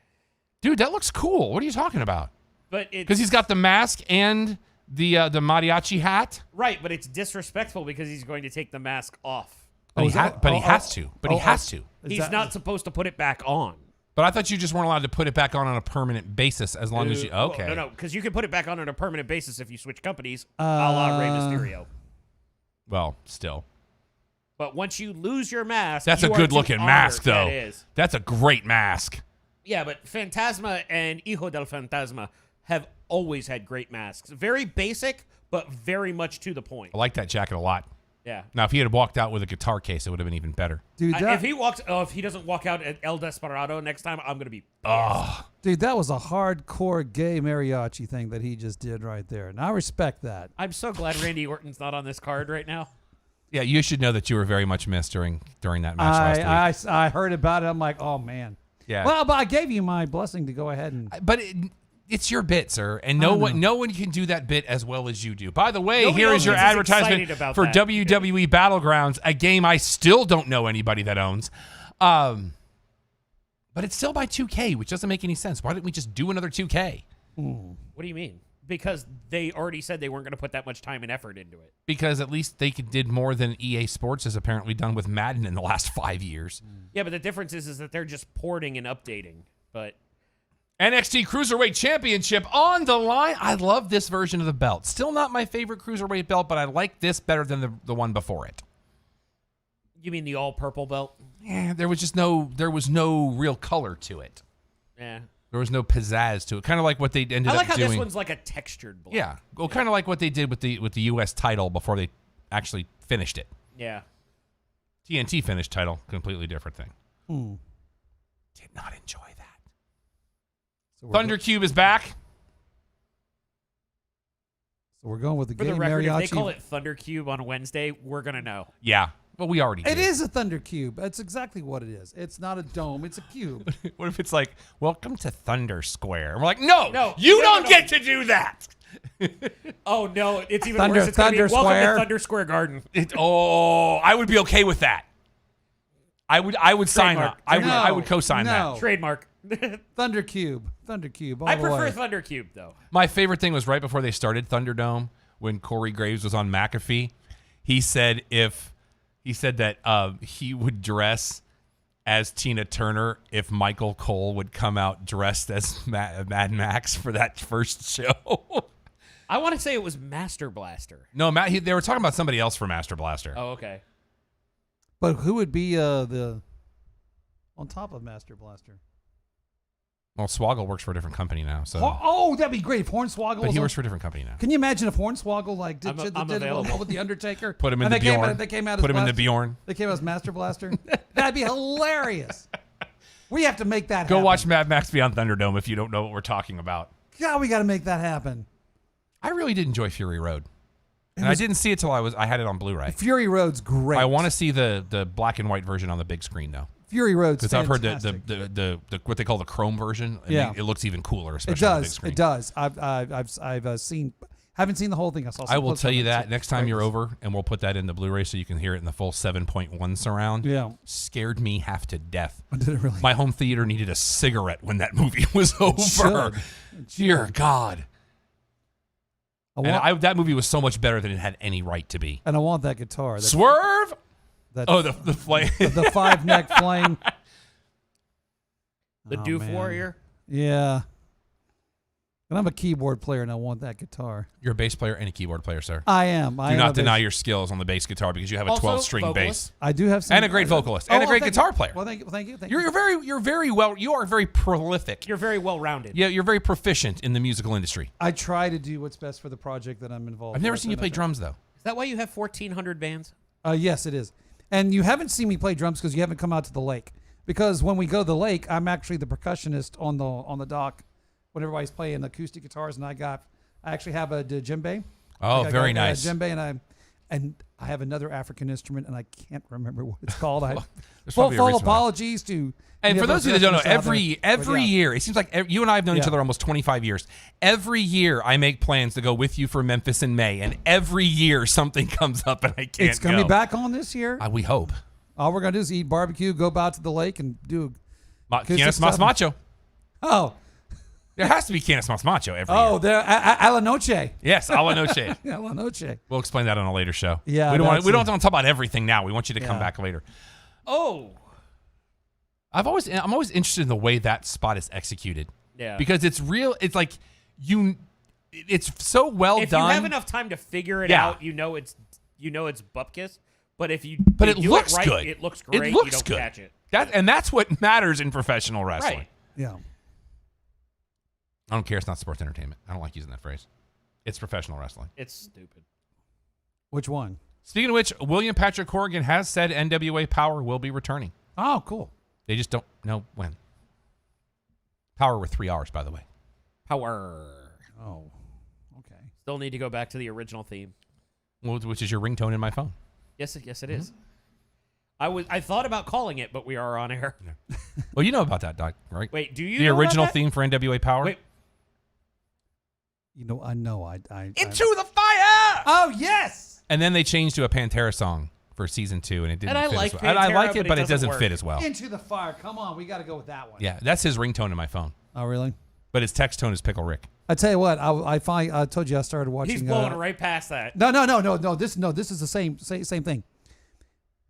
[SPEAKER 1] Dude, that looks cool. What are you talking about?
[SPEAKER 3] But it's
[SPEAKER 1] Because he's got the mask and the mariachi hat.
[SPEAKER 3] right, but it's disrespectful because he's going to take the mask off.
[SPEAKER 1] But he
[SPEAKER 2] is that-
[SPEAKER 1] has to. But he has to.
[SPEAKER 2] Is
[SPEAKER 3] He's
[SPEAKER 2] that-
[SPEAKER 3] not supposed to put it back on.
[SPEAKER 1] But I thought you just weren't allowed to put it back on a permanent basis as long as you. Okay.
[SPEAKER 3] No, because you can put it back on a permanent basis if you switch companies, a la Rey Mysterio.
[SPEAKER 1] Well, still.
[SPEAKER 3] But once you lose your mask,
[SPEAKER 1] That's a
[SPEAKER 3] you are
[SPEAKER 1] good
[SPEAKER 3] too
[SPEAKER 1] looking
[SPEAKER 3] honored.
[SPEAKER 1] mask,
[SPEAKER 3] Yeah,
[SPEAKER 1] though.
[SPEAKER 3] it is.
[SPEAKER 1] That's a great mask.
[SPEAKER 3] Yeah, but Fantasma and Hijo del Fantasma have always had great masks. Very basic, but very much to the point.
[SPEAKER 1] I like that jacket a lot.
[SPEAKER 3] Yeah.
[SPEAKER 1] Now, if he had walked out with a guitar case, it would have been even better.
[SPEAKER 2] Dude, that,
[SPEAKER 3] If he doesn't walk out at El Desperado next time, I'm gonna be pissed.
[SPEAKER 1] Oh,
[SPEAKER 2] dude, that was a hardcore gay mariachi thing that he just did right there, and I respect that.
[SPEAKER 3] I'm so glad Randy Orton's not on this card right now.
[SPEAKER 1] yeah. You should know that you were very much missed during that match last week.
[SPEAKER 2] I heard about it. I'm like, oh man.
[SPEAKER 1] Yeah.
[SPEAKER 2] Well, but I gave you my blessing to go ahead and.
[SPEAKER 1] But It's your bit, sir, and no one can do that bit as well as you do. By the way,
[SPEAKER 3] Nobody
[SPEAKER 1] here
[SPEAKER 3] else
[SPEAKER 1] is your
[SPEAKER 3] is as
[SPEAKER 1] advertisement
[SPEAKER 3] excited about
[SPEAKER 1] for
[SPEAKER 3] that.
[SPEAKER 1] WWE Battlegrounds, a game I still don't know anybody that owns. But it's still by 2K, which doesn't make any sense. Why didn't we just do another 2K?
[SPEAKER 3] What do you mean? Because they already said they weren't going to put that much time and effort into it.
[SPEAKER 1] Because at least they did more than EA Sports has apparently done with Madden in the last 5 years.
[SPEAKER 3] Yeah, but the difference is that they're just porting and updating. But
[SPEAKER 1] NXT Cruiserweight Championship on the line. I love this version of the belt. Still not my favorite Cruiserweight belt, but I like this better than the one before it.
[SPEAKER 3] you mean the all purple belt?
[SPEAKER 1] Yeah, there was no real color to it.
[SPEAKER 3] Yeah.
[SPEAKER 1] There was no pizzazz to it. Kind of like what they ended up doing.
[SPEAKER 3] I like how this one's like a textured black.
[SPEAKER 1] Yeah, well, kind of like what they did with the U.S. title before they actually finished it.
[SPEAKER 3] Yeah.
[SPEAKER 1] TNT finished title, completely different thing. Did not enjoy that.
[SPEAKER 2] So
[SPEAKER 1] Thunder Cube is back.
[SPEAKER 2] So we're going with the
[SPEAKER 3] For the
[SPEAKER 2] game
[SPEAKER 3] record,
[SPEAKER 2] mariachi.
[SPEAKER 3] if they call it Thunder Cube on Wednesday, we're going to know.
[SPEAKER 1] Yeah, well, we already
[SPEAKER 2] It
[SPEAKER 1] did.
[SPEAKER 2] is a thunder cube. That's exactly what it is. It's not a dome. It's a cube.
[SPEAKER 1] What if it's like, welcome to Thunder Square? And we're like, no,
[SPEAKER 3] No,
[SPEAKER 1] you
[SPEAKER 3] no,
[SPEAKER 1] don't
[SPEAKER 3] no.
[SPEAKER 1] get to do that.
[SPEAKER 3] Oh, no. It's even
[SPEAKER 2] Thunder-
[SPEAKER 3] worse. It's going to be
[SPEAKER 2] Thunder
[SPEAKER 3] welcome
[SPEAKER 2] Square.
[SPEAKER 3] to Thunder Square Garden.
[SPEAKER 1] I would be okay with that. I would sign
[SPEAKER 3] Trademark.
[SPEAKER 1] that. I would co-sign
[SPEAKER 2] No.
[SPEAKER 1] that.
[SPEAKER 3] Trademark.
[SPEAKER 2] Thunder cube. Thunder cube. All
[SPEAKER 3] I
[SPEAKER 2] the
[SPEAKER 3] prefer
[SPEAKER 2] way.
[SPEAKER 3] Thunder Cube, though.
[SPEAKER 1] My favorite thing was right before they started Thunderdome when Corey Graves was on McAfee. He said that he would dress as Tina Turner if Michael Cole would come out dressed as Mad Max for that first show.
[SPEAKER 3] I want to say it was Master Blaster.
[SPEAKER 1] No, they were talking about somebody else for Master Blaster.
[SPEAKER 3] Oh, okay.
[SPEAKER 2] But who would be the on top of Master Blaster?
[SPEAKER 1] Well, Swoggle works for a different company now, so
[SPEAKER 2] Oh, that'd be great if Hornswoggle
[SPEAKER 1] but
[SPEAKER 2] was
[SPEAKER 1] he
[SPEAKER 2] on.
[SPEAKER 1] works for a different company now.
[SPEAKER 2] Can you imagine if Hornswoggle like did
[SPEAKER 3] I'm
[SPEAKER 2] did
[SPEAKER 3] available.
[SPEAKER 2] with the Undertaker?
[SPEAKER 1] Put him in
[SPEAKER 2] and
[SPEAKER 1] the
[SPEAKER 2] they came
[SPEAKER 1] Bjorn.
[SPEAKER 2] out- They came out as
[SPEAKER 1] Put him in the
[SPEAKER 2] Blaster-
[SPEAKER 1] Bjorn.
[SPEAKER 2] They came out as Master Blaster. That'd be hilarious. We have to make that
[SPEAKER 1] Go
[SPEAKER 2] happen.
[SPEAKER 1] watch Mad Max Beyond Thunderdome if you don't know what we're talking about.
[SPEAKER 2] God, we got to make that happen.
[SPEAKER 1] I really did enjoy Fury Road, and I didn't see it till I had it on Blu-ray.
[SPEAKER 2] Fury Road's great.
[SPEAKER 1] I want to see the black and white version on the big screen though,
[SPEAKER 2] Fury Road's
[SPEAKER 1] because I've heard
[SPEAKER 2] fantastic.
[SPEAKER 1] the what they call the Chrome version. And
[SPEAKER 2] Yeah.
[SPEAKER 1] it looks even cooler,
[SPEAKER 2] It
[SPEAKER 1] especially on the big
[SPEAKER 2] does.
[SPEAKER 1] screen.
[SPEAKER 2] It does. I've seen. Haven't seen the whole thing. I saw. Some
[SPEAKER 1] I will
[SPEAKER 2] clips
[SPEAKER 1] tell
[SPEAKER 2] of
[SPEAKER 1] you
[SPEAKER 2] it.
[SPEAKER 1] that
[SPEAKER 2] It's
[SPEAKER 1] next time
[SPEAKER 2] great.
[SPEAKER 1] you're over, and we'll put that in the Blu-ray so you can hear it in the full 7.1 surround.
[SPEAKER 2] Yeah.
[SPEAKER 1] Scared me half to death.
[SPEAKER 2] Did it really?
[SPEAKER 1] My home theater needed a cigarette when that movie was over.
[SPEAKER 2] should.
[SPEAKER 1] Dear God.
[SPEAKER 2] I
[SPEAKER 1] And
[SPEAKER 2] want,
[SPEAKER 1] that movie was so much better than it had any right to be.
[SPEAKER 2] and I want that guitar. That,
[SPEAKER 1] Swerve!
[SPEAKER 2] that,
[SPEAKER 1] Oh, the flame.
[SPEAKER 2] the 5-neck flame.
[SPEAKER 3] The
[SPEAKER 2] Oh,
[SPEAKER 3] Doof
[SPEAKER 2] man.
[SPEAKER 3] Warrior.
[SPEAKER 2] Yeah. And I'm a keyboard player, and I want that guitar.
[SPEAKER 1] You're a bass player and a keyboard player, sir.
[SPEAKER 2] I am. I
[SPEAKER 1] Do
[SPEAKER 2] am
[SPEAKER 1] not
[SPEAKER 2] a
[SPEAKER 1] deny
[SPEAKER 2] bass-
[SPEAKER 1] your skills on the bass guitar because you have a
[SPEAKER 3] Also,
[SPEAKER 1] 12-string
[SPEAKER 3] vocalist.
[SPEAKER 1] bass.
[SPEAKER 2] I do have some.
[SPEAKER 1] And a great vocalist. And a great
[SPEAKER 2] thank
[SPEAKER 1] guitar
[SPEAKER 2] you.
[SPEAKER 1] player.
[SPEAKER 2] Well, thank you. Thank you. Thank
[SPEAKER 1] You are very prolific.
[SPEAKER 3] You're very well rounded.
[SPEAKER 1] Yeah, you're very proficient in the musical industry.
[SPEAKER 2] I try to do what's best for the project that I'm involved.
[SPEAKER 1] I've never
[SPEAKER 2] with,
[SPEAKER 1] seen you
[SPEAKER 2] and
[SPEAKER 1] play
[SPEAKER 2] I-
[SPEAKER 1] drums though.
[SPEAKER 3] Is that why you have 1,400 bands?
[SPEAKER 2] Yes, it is. And you haven't seen me play drums because you haven't come out to the lake. Because when we go to the lake, I'm actually the percussionist on the dock when everybody's playing acoustic guitars, and I actually have a djembe.
[SPEAKER 1] Oh,
[SPEAKER 2] I
[SPEAKER 1] very
[SPEAKER 2] got a
[SPEAKER 1] nice.
[SPEAKER 2] djembe, and I have another African instrument, and I can't remember what it's called.
[SPEAKER 1] There's
[SPEAKER 2] Full
[SPEAKER 1] probably a reason why.
[SPEAKER 2] apologies to.
[SPEAKER 1] And
[SPEAKER 2] any
[SPEAKER 1] for
[SPEAKER 2] of
[SPEAKER 1] those of you that don't know,
[SPEAKER 2] listeners out there.
[SPEAKER 1] every
[SPEAKER 2] But yeah.
[SPEAKER 1] year, it seems like you and I have known each
[SPEAKER 2] Yeah.
[SPEAKER 1] other almost 25 years. Every year, I make plans to go with you for Memphis in May, and every year something comes up and I can't
[SPEAKER 2] It's going to be back on this year.
[SPEAKER 1] We hope.
[SPEAKER 2] All we're going to do is eat barbecue, go out to the lake, and do.
[SPEAKER 1] Canis Mas Macho.
[SPEAKER 2] Oh,
[SPEAKER 1] There has to be Canis Mas Macho every
[SPEAKER 2] oh,
[SPEAKER 1] year.
[SPEAKER 2] there, a la noche.
[SPEAKER 1] Yes, a la noche.
[SPEAKER 2] A la noche.
[SPEAKER 1] We'll explain that on a later show.
[SPEAKER 2] Yeah,
[SPEAKER 1] we don't want
[SPEAKER 2] that's
[SPEAKER 1] we don't
[SPEAKER 2] it.
[SPEAKER 1] want to talk about everything now. We want you to come
[SPEAKER 2] Yeah.
[SPEAKER 1] back later.
[SPEAKER 3] Oh.
[SPEAKER 1] I'm always interested in the way that spot is executed.
[SPEAKER 3] Yeah.
[SPEAKER 1] Because it's real. It's like it's so well
[SPEAKER 3] If
[SPEAKER 1] done.
[SPEAKER 3] you have enough time to figure it
[SPEAKER 1] Yeah.
[SPEAKER 3] out, you know it's Bupkis. But if you
[SPEAKER 1] But
[SPEAKER 3] you
[SPEAKER 1] it
[SPEAKER 3] do
[SPEAKER 1] looks
[SPEAKER 3] right,
[SPEAKER 1] good.
[SPEAKER 3] it looks great.
[SPEAKER 1] It looks
[SPEAKER 3] you don't
[SPEAKER 1] good.
[SPEAKER 3] catch it.
[SPEAKER 1] That's what matters in professional wrestling.
[SPEAKER 3] Right.
[SPEAKER 2] Yeah.
[SPEAKER 1] I don't care. It's not sports entertainment. I don't like using that phrase. It's professional wrestling.
[SPEAKER 3] It's stupid.
[SPEAKER 2] Which one?
[SPEAKER 1] Speaking of which, William Patrick Corrigan has said NWA Power will be returning.
[SPEAKER 2] Oh, cool.
[SPEAKER 1] They just don't know when. Power with 3 R's, by the way.
[SPEAKER 3] Power.
[SPEAKER 2] Oh, okay.
[SPEAKER 3] Still need to go back to the original theme.
[SPEAKER 1] Which is your ringtone in my phone.
[SPEAKER 3] Yes, it is. I thought about calling it, but we are on air.
[SPEAKER 1] Well, you know about that, Doc, right?
[SPEAKER 3] Wait, do you
[SPEAKER 1] The
[SPEAKER 3] know about
[SPEAKER 1] original
[SPEAKER 3] that?
[SPEAKER 1] theme for NWA Power?
[SPEAKER 3] Wait.
[SPEAKER 2] I know.
[SPEAKER 1] Into the fire.
[SPEAKER 2] Oh yes.
[SPEAKER 1] And then they changed to a Pantera song for season 2, and it didn't.
[SPEAKER 3] And I
[SPEAKER 1] fit
[SPEAKER 3] like
[SPEAKER 1] as well. And I
[SPEAKER 3] Pantera,
[SPEAKER 1] like it, but it doesn't
[SPEAKER 3] work.
[SPEAKER 1] fit as well.
[SPEAKER 2] Into the fire. Come on, we got to go with that one.
[SPEAKER 1] Yeah, that's his ringtone in my phone,
[SPEAKER 2] Oh really?
[SPEAKER 1] but his text tone is Pickle Rick.
[SPEAKER 2] I tell you what. I told you I started watching.
[SPEAKER 3] He's blowing right past that.
[SPEAKER 2] No. This is the same thing.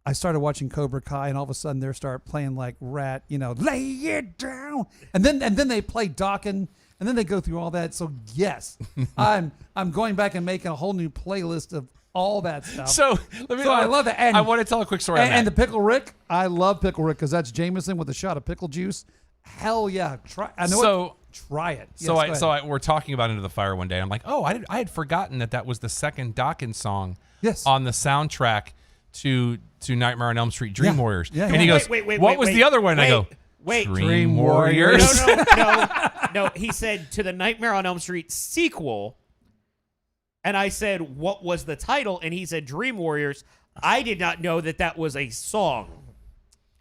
[SPEAKER 2] I started watching Cobra Kai, and all of a sudden they start playing like Rat, lay it down, and then they play Dawkins, and then they go through all that. So yes, I'm going back and making a whole new playlist of all that stuff.
[SPEAKER 1] So
[SPEAKER 2] I love it. And
[SPEAKER 1] I want to tell a quick story. on
[SPEAKER 2] and
[SPEAKER 1] that.
[SPEAKER 2] the Pickle Rick, I love Pickle Rick because that's Jameson with a shot of pickle juice. Hell yeah, try. I know.
[SPEAKER 1] So-
[SPEAKER 2] try it. Yes,
[SPEAKER 1] So
[SPEAKER 2] go ahead.
[SPEAKER 1] we're talking about Into the Fire one day. I'm like, oh, I had forgotten that was the second Dawkins song
[SPEAKER 2] Yes.
[SPEAKER 1] on the soundtrack to Nightmare on Elm Street, Dream
[SPEAKER 2] Yeah.
[SPEAKER 1] Warriors.
[SPEAKER 2] Yeah,
[SPEAKER 1] And
[SPEAKER 2] yeah.
[SPEAKER 1] he goes, what was the other one? And I go,
[SPEAKER 3] Wait.
[SPEAKER 1] Dream Warriors.
[SPEAKER 3] No. He said to the Nightmare on Elm Street sequel, and I said, what was the title? And he said Dream Warriors. I did not know that was a song.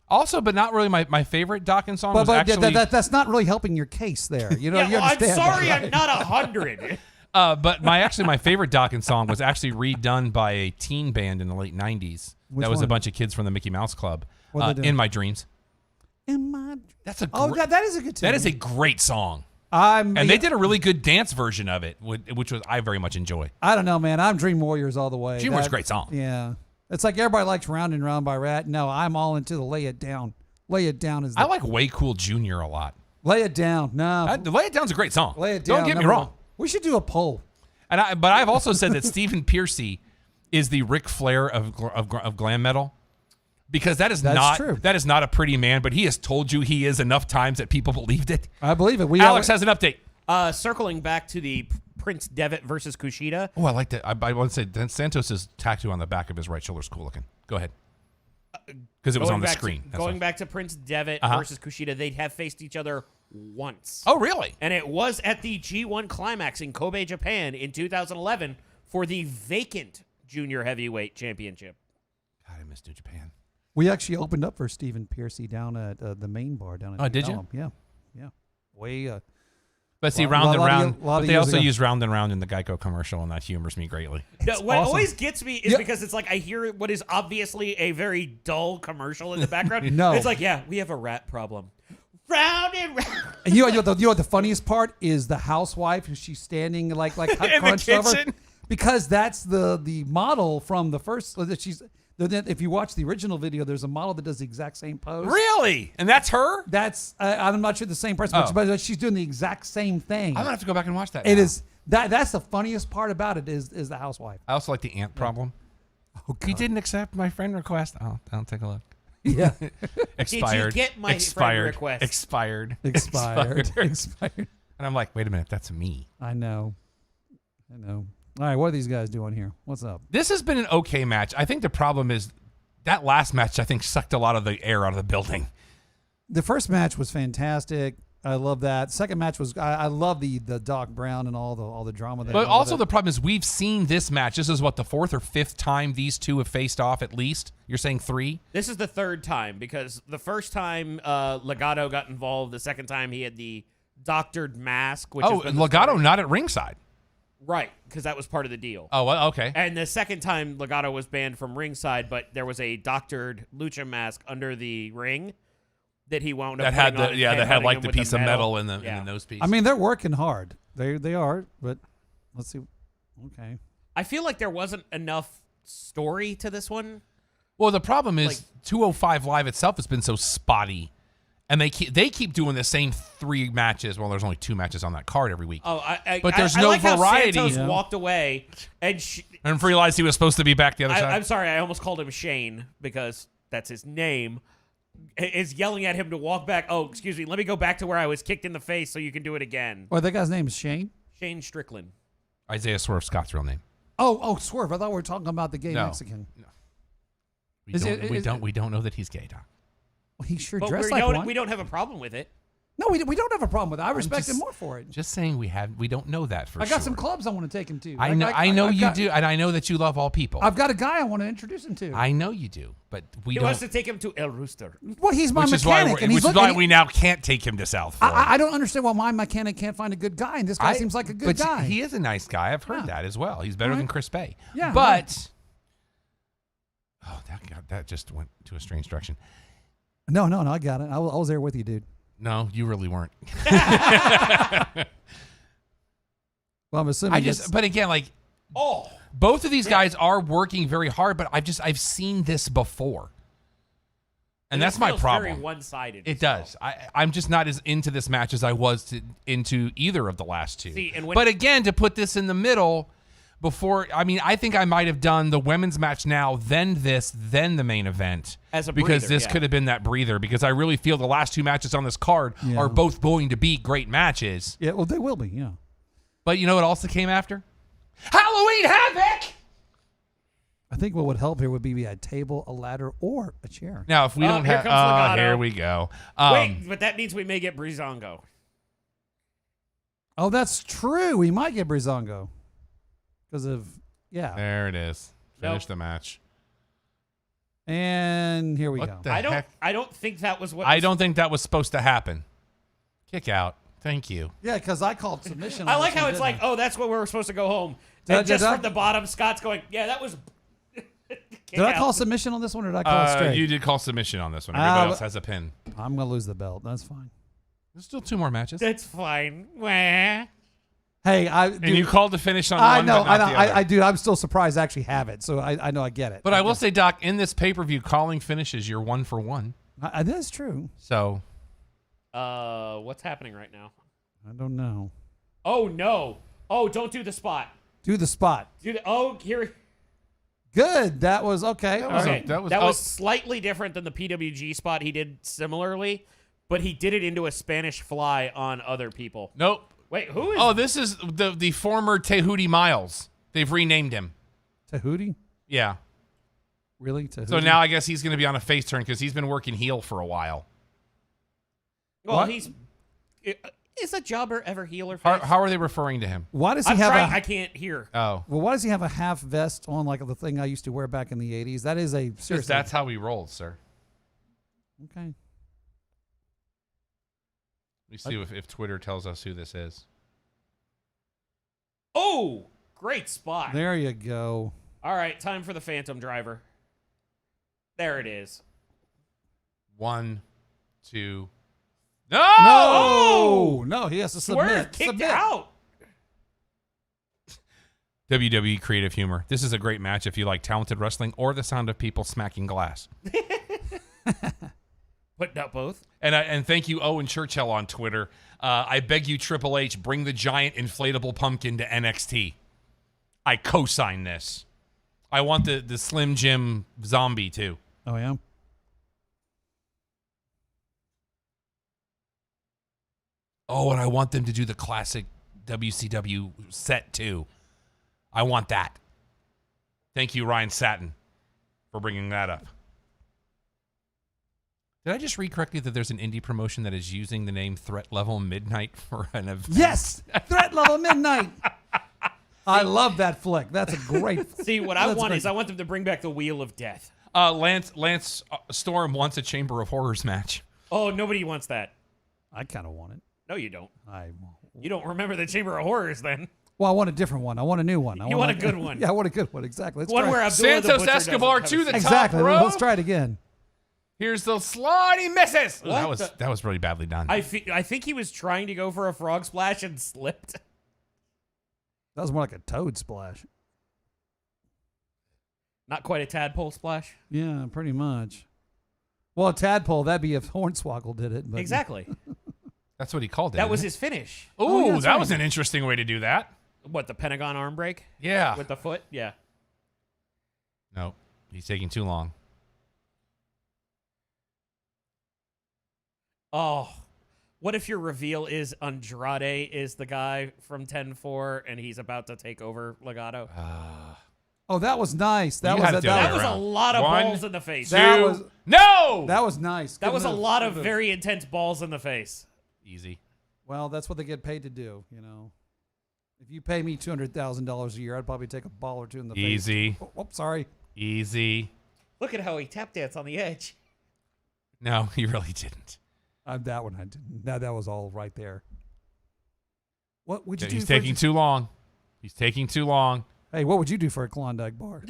[SPEAKER 1] Also, but not really my favorite Dawkins song was
[SPEAKER 2] but
[SPEAKER 1] actually.
[SPEAKER 2] that's not really helping your case there. You know,
[SPEAKER 3] Yeah,
[SPEAKER 2] you
[SPEAKER 3] well, I'm
[SPEAKER 2] understand
[SPEAKER 3] sorry,
[SPEAKER 2] that, right?
[SPEAKER 3] I'm not 100.
[SPEAKER 1] But my favorite Dawkins song was actually redone by a teen band in the late 90s.
[SPEAKER 2] Which
[SPEAKER 1] that was a
[SPEAKER 2] one?
[SPEAKER 1] bunch of kids from the Mickey Mouse Club.
[SPEAKER 2] What'd they do?
[SPEAKER 1] In My Dreams.
[SPEAKER 2] In my
[SPEAKER 1] That's a
[SPEAKER 2] oh,
[SPEAKER 1] great,
[SPEAKER 2] that is a good tune.
[SPEAKER 1] that is a great song.
[SPEAKER 2] I'm
[SPEAKER 1] And they did a really good dance version of it, which was I very much enjoy.
[SPEAKER 2] I don't know, man. I'm Dream Warriors all the way.
[SPEAKER 1] Dream Warriors is a
[SPEAKER 2] That-
[SPEAKER 1] great song.
[SPEAKER 2] Yeah, it's like everybody likes Round and Round by Rat. No, I'm all into the Lay It Down. Lay It Down is.
[SPEAKER 1] I like Way Cool Jr. a lot.
[SPEAKER 2] Lay It Down. No,
[SPEAKER 1] The Lay It Down's a great song.
[SPEAKER 2] Lay It Down.
[SPEAKER 1] Don't get me
[SPEAKER 2] number
[SPEAKER 1] wrong.
[SPEAKER 2] one. We should do a poll.
[SPEAKER 1] But I've also said that Stephen Pearcy is the Ric Flair of glam metal. Because
[SPEAKER 2] That's
[SPEAKER 1] not
[SPEAKER 2] true.
[SPEAKER 1] that is not a pretty man, but he has told you he is enough times that people believed it.
[SPEAKER 2] I believe it.
[SPEAKER 1] Alex has an update.
[SPEAKER 3] Circling back to the Prince Devitt versus Kushida.
[SPEAKER 1] Oh, I like that. I want to say Santos' tattoo on the back of his right shoulder is cool looking. Go ahead. Because it was on the screen. That's
[SPEAKER 3] Going
[SPEAKER 1] why.
[SPEAKER 3] back to Prince Devitt versus Kushida, they'd have faced each other once.
[SPEAKER 1] Oh, really?
[SPEAKER 3] And it was at the G1 Climax in Kobe, Japan in 2011 for the vacant junior heavyweight championship.
[SPEAKER 1] God, I miss New Japan.
[SPEAKER 2] We actually opened up for Stephen Pearcy down at the main bar down at.
[SPEAKER 1] Oh, did you?
[SPEAKER 2] Pelham. Yeah. Way.
[SPEAKER 1] But see,
[SPEAKER 2] Lot-
[SPEAKER 1] Round and
[SPEAKER 2] lot of
[SPEAKER 1] Round.
[SPEAKER 2] years- lot
[SPEAKER 1] But
[SPEAKER 2] of
[SPEAKER 1] they
[SPEAKER 2] years
[SPEAKER 1] also
[SPEAKER 2] ago.
[SPEAKER 1] use Round and Round in the Geico commercial, and that humors me greatly.
[SPEAKER 3] What
[SPEAKER 2] awesome.
[SPEAKER 3] always gets me is
[SPEAKER 2] Yeah.
[SPEAKER 3] because it's like I hear what is obviously a very dull commercial in the background.
[SPEAKER 2] No.
[SPEAKER 3] It's like, yeah, we have a rat problem. Round and round.
[SPEAKER 2] And you know what the funniest part is the housewife who she's standing like
[SPEAKER 1] the
[SPEAKER 2] crunched over
[SPEAKER 1] kitchen.
[SPEAKER 2] because that's the model from the first. If you watch the original video, there's a model that does the exact same pose.
[SPEAKER 1] Really? And that's her?
[SPEAKER 2] That's I'm not sure the same person,
[SPEAKER 1] Oh.
[SPEAKER 2] but she's doing the exact same thing.
[SPEAKER 1] I'm gonna have to go back and watch that.
[SPEAKER 2] It
[SPEAKER 1] now.
[SPEAKER 2] is that's the funniest part about it is the housewife.
[SPEAKER 1] I also like the ant problem.
[SPEAKER 2] Oh,
[SPEAKER 1] He didn't accept my friend request. Oh, I'll take a look.
[SPEAKER 2] Yeah,
[SPEAKER 1] Expired.
[SPEAKER 3] get my friend
[SPEAKER 1] expired.
[SPEAKER 3] request?
[SPEAKER 1] Expired.
[SPEAKER 2] expired.
[SPEAKER 1] And I'm like, wait a minute, that's me.
[SPEAKER 2] I know. All right, what are these guys doing here? What's up?
[SPEAKER 1] This has been an okay match. I think the problem is that last match, I think, sucked a lot of the air out of the building.
[SPEAKER 2] The first match was fantastic. I love that. Second match was I love the Doc Brown and all the drama that.
[SPEAKER 1] But also the problem is we've seen this match. This is what, the fourth or fifth time these two have faced off at least? You're saying three?
[SPEAKER 3] This is the third time because the first time Legato got involved. The second time he had the doctored mask. Which
[SPEAKER 1] Oh,
[SPEAKER 3] has been the
[SPEAKER 1] Legato
[SPEAKER 3] story.
[SPEAKER 1] not at ringside.
[SPEAKER 3] Right, because that was part of the deal.
[SPEAKER 1] Oh, well, okay.
[SPEAKER 3] And the second time Legato was banned from ringside, but there was a doctored lucha mask under the ring that he wound up
[SPEAKER 1] That had
[SPEAKER 3] putting on
[SPEAKER 1] the
[SPEAKER 3] and
[SPEAKER 1] that had
[SPEAKER 3] headbutting
[SPEAKER 1] like
[SPEAKER 3] him
[SPEAKER 1] the
[SPEAKER 3] with
[SPEAKER 1] piece of metal in
[SPEAKER 3] Yeah.
[SPEAKER 1] the nose piece.
[SPEAKER 2] I mean, they're working hard. They are, but let's see. Okay.
[SPEAKER 3] I feel like there wasn't enough story to this one.
[SPEAKER 1] well, the problem is
[SPEAKER 3] like-
[SPEAKER 1] 205 Live itself has been so spotty, and they keep doing the same three matches. Well, there's only two matches on that card every week.
[SPEAKER 3] Oh,
[SPEAKER 1] But there's
[SPEAKER 3] I
[SPEAKER 1] no
[SPEAKER 3] like how
[SPEAKER 1] variety.
[SPEAKER 3] Santos
[SPEAKER 2] Yeah.
[SPEAKER 3] walked away, and
[SPEAKER 1] And realized he was supposed to be back the other side.
[SPEAKER 3] I'm sorry, I almost called him Shane because that's his name. Is yelling at him to walk back. Oh, excuse me. Let me go back to where I was kicked in the face so you can do it again.
[SPEAKER 2] Oh, that guy's name is Shane.
[SPEAKER 3] Shane Strickland.
[SPEAKER 1] Isaiah Swerve Scott's real name.
[SPEAKER 2] Oh, Swerve. I thought we were talking about the gay
[SPEAKER 1] No.
[SPEAKER 2] Mexican.
[SPEAKER 1] We
[SPEAKER 2] Is
[SPEAKER 1] don't,
[SPEAKER 2] it-
[SPEAKER 1] we
[SPEAKER 2] is-
[SPEAKER 1] don't we don't know that he's gay, Doc.
[SPEAKER 2] Well, he sure
[SPEAKER 3] But
[SPEAKER 2] dressed like one.
[SPEAKER 3] we don't have a problem with it.
[SPEAKER 2] No, we don't have a problem with it. I respect him more for it.
[SPEAKER 1] Just saying we don't know that for sure.
[SPEAKER 2] I got some clubs I want to take him to.
[SPEAKER 1] I know you do, and I know that you love all people.
[SPEAKER 2] I've got a guy I want to introduce him to.
[SPEAKER 1] I know you do, but we
[SPEAKER 3] He
[SPEAKER 1] don't.
[SPEAKER 3] wants to take him to El Rooster.
[SPEAKER 2] Well, he's my
[SPEAKER 1] Which is
[SPEAKER 2] mechanic, and he's
[SPEAKER 1] why we now can't take him to South Florida.
[SPEAKER 2] I don't understand why my mechanic can't find a good guy, and this guy seems like a good guy.
[SPEAKER 1] He is a nice guy. I've heard that as well. He's better than Chris Bay.
[SPEAKER 2] Yeah,
[SPEAKER 1] but that just went to a strange direction.
[SPEAKER 2] No, I got it. I was there with you, dude.
[SPEAKER 1] No, you really weren't.
[SPEAKER 2] Well, I'm assuming.
[SPEAKER 1] But again, like, both of these guys are working very hard, but I've seen this before, and that's my problem.
[SPEAKER 3] Very one-sided.
[SPEAKER 1] It does. I'm just not as into this match as I was into either of the last two.
[SPEAKER 3] See, and
[SPEAKER 1] but again, to put this in the middle. I think I might have done the women's match now, then the main event.
[SPEAKER 3] As a
[SPEAKER 1] because
[SPEAKER 3] breather,
[SPEAKER 1] this could have been that breather, because I really feel the last two matches on this card are both going to be great matches.
[SPEAKER 2] Yeah, well, they will be, yeah.
[SPEAKER 1] But you know what also came after? Halloween Havoc!
[SPEAKER 2] I think what would help here would be a table, a ladder, or a chair.
[SPEAKER 1] Now, if we don't
[SPEAKER 3] here
[SPEAKER 1] have...
[SPEAKER 3] comes Legato.
[SPEAKER 1] Here we go.
[SPEAKER 3] Wait, but that means we may get Breezango.
[SPEAKER 2] Oh, that's true. We might get Breezango. Because of,
[SPEAKER 1] There it is. Finish the match.
[SPEAKER 2] And here we go.
[SPEAKER 1] What the heck?
[SPEAKER 3] I don't think that was what...
[SPEAKER 1] I don't think that was supposed to happen. Kick out. Thank you.
[SPEAKER 2] Yeah, because I called submission.
[SPEAKER 3] I like how it's like, oh, that's what we were supposed to go home. And just from the bottom, Scott's going, yeah, that was...
[SPEAKER 2] Did I call submission on this one, or did I call it straight?
[SPEAKER 1] You did call submission on this one. Everybody else has a pin.
[SPEAKER 2] I'm going to lose the belt. That's fine.
[SPEAKER 1] There's still two more matches.
[SPEAKER 3] That's fine. Wah.
[SPEAKER 2] Hey,
[SPEAKER 1] and you called the finish on
[SPEAKER 2] I
[SPEAKER 1] one,
[SPEAKER 2] know,
[SPEAKER 1] but not the other.
[SPEAKER 2] I do. I'm still surprised I actually have it, so I know I get it.
[SPEAKER 1] But I will say, Doc, in this pay-per-view, calling finishes, you're 1 for 1.
[SPEAKER 2] That's true.
[SPEAKER 1] So,
[SPEAKER 3] what's happening right now?
[SPEAKER 2] I don't know.
[SPEAKER 3] Oh no! Oh, don't do the spot.
[SPEAKER 2] Do the spot.
[SPEAKER 3] Here.
[SPEAKER 2] Good. That was okay.
[SPEAKER 3] That was slightly different than the PWG spot he did similarly, but he did it into a Spanish fly on other people.
[SPEAKER 1] nope.
[SPEAKER 3] Wait, who is?
[SPEAKER 1] Oh, this is the former Tehuti Miles. They've renamed him.
[SPEAKER 2] Tehuti?
[SPEAKER 1] Yeah.
[SPEAKER 2] Really? Tehuti?
[SPEAKER 1] So now I guess he's going to be on a face turn because he's been working heel for a while.
[SPEAKER 3] Well,
[SPEAKER 2] What?
[SPEAKER 3] Is a jobber ever heel or face?
[SPEAKER 1] How are they referring to him?
[SPEAKER 2] Why does he
[SPEAKER 3] I'm
[SPEAKER 2] have
[SPEAKER 3] trying.
[SPEAKER 2] a?
[SPEAKER 3] I can't hear.
[SPEAKER 1] Oh.
[SPEAKER 2] Well, why does he have a half vest on, like the thing I used to wear back in the '80s? That is a
[SPEAKER 1] Because
[SPEAKER 2] seriously.
[SPEAKER 1] that's how he rolls, sir.
[SPEAKER 2] Okay.
[SPEAKER 1] Let me see if Twitter tells us who this is.
[SPEAKER 3] Oh, great spot.
[SPEAKER 2] There you go.
[SPEAKER 3] All right, time for the Phantom Driver. There it is.
[SPEAKER 1] 1, 2. No!
[SPEAKER 2] No, he has to
[SPEAKER 3] Swerve
[SPEAKER 2] submit.
[SPEAKER 3] kicked
[SPEAKER 2] Submit.
[SPEAKER 3] out.
[SPEAKER 1] WWE Creative Humor. This is a great match if you like talented wrestling or the sound of people smacking glass.
[SPEAKER 3] But not both.
[SPEAKER 1] And thank you, Owen Churchill on Twitter. I beg you, Triple H, bring the giant inflatable pumpkin to NXT. I co-sign this. I want the Slim Jim zombie too.
[SPEAKER 2] Oh yeah.
[SPEAKER 1] Oh, and I want them to do the classic WCW set too. I want that. Thank you, Ryan Satin, for bringing that up. Did I just read correctly that there's an indie promotion that is using the name Threat Level Midnight for an event?
[SPEAKER 2] Yes, Threat Level Midnight. I love that flick. That's a great.
[SPEAKER 3] See, what I want is I want them to bring back the Wheel of Death.
[SPEAKER 1] Lance Storm wants a Chamber of Horrors match.
[SPEAKER 3] Oh, nobody wants that.
[SPEAKER 2] I kind of want it.
[SPEAKER 3] No, you don't.
[SPEAKER 2] I.
[SPEAKER 3] You don't remember the Chamber of Horrors then.
[SPEAKER 2] Well, I want a different one. I want a new one.
[SPEAKER 3] You want a good one.
[SPEAKER 2] Yeah, I want a good one. Exactly. Let's
[SPEAKER 3] One
[SPEAKER 2] try
[SPEAKER 3] where
[SPEAKER 2] it.
[SPEAKER 3] Abdullah the
[SPEAKER 1] Santos
[SPEAKER 3] Butcher
[SPEAKER 1] Escobar
[SPEAKER 3] doesn't
[SPEAKER 1] to
[SPEAKER 3] have
[SPEAKER 1] the
[SPEAKER 3] a-
[SPEAKER 1] top
[SPEAKER 2] Exactly.
[SPEAKER 1] rope.
[SPEAKER 2] Let's try it again.
[SPEAKER 1] Here's the slide. He misses. Ooh,
[SPEAKER 3] What
[SPEAKER 1] that was really badly done.
[SPEAKER 3] I think he was trying to go for a frog splash and slipped.
[SPEAKER 2] That was more like a toad splash.
[SPEAKER 3] Not quite a tadpole splash.
[SPEAKER 2] Yeah, pretty much. Well, a tadpole, that'd be if Hornswoggle did it. But
[SPEAKER 3] Exactly.
[SPEAKER 1] That's what he called it.
[SPEAKER 3] That was
[SPEAKER 1] isn't
[SPEAKER 3] his finish.
[SPEAKER 1] it? Ooh,
[SPEAKER 2] Oh, yeah, that's
[SPEAKER 1] that
[SPEAKER 2] right.
[SPEAKER 1] was an interesting way to do that.
[SPEAKER 3] What, the Pentagon arm break
[SPEAKER 1] Yeah.
[SPEAKER 3] with the foot? Yeah.
[SPEAKER 1] No, he's taking too long.
[SPEAKER 3] Oh, what if your reveal is Andrade is the guy from 10-4 and he's about to take over Legato?
[SPEAKER 2] Oh, that was nice. That
[SPEAKER 1] You
[SPEAKER 2] was
[SPEAKER 1] had to do
[SPEAKER 3] That
[SPEAKER 1] it
[SPEAKER 3] was a
[SPEAKER 1] around.
[SPEAKER 3] lot of
[SPEAKER 1] 1,
[SPEAKER 3] balls in the face.
[SPEAKER 2] That
[SPEAKER 1] 2,
[SPEAKER 2] was-
[SPEAKER 1] no.
[SPEAKER 2] that was nice.
[SPEAKER 3] That
[SPEAKER 2] Good
[SPEAKER 3] was a
[SPEAKER 2] move.
[SPEAKER 3] lot
[SPEAKER 2] Good
[SPEAKER 3] of
[SPEAKER 2] move.
[SPEAKER 3] very intense balls in the face.
[SPEAKER 1] Easy.
[SPEAKER 2] Well, that's what they get paid to do, you know. If you pay me $200,000 a year, I'd probably take a ball or two in the face.
[SPEAKER 1] Easy.
[SPEAKER 2] Oh, sorry.
[SPEAKER 1] Easy.
[SPEAKER 3] Look at how he tap danced on the edge.
[SPEAKER 1] No, he really didn't.
[SPEAKER 2] That one I didn't. That was all right there. What would you do?
[SPEAKER 1] He's taking too long. He's taking too long.
[SPEAKER 2] Hey, what would you do for a Klondike bar?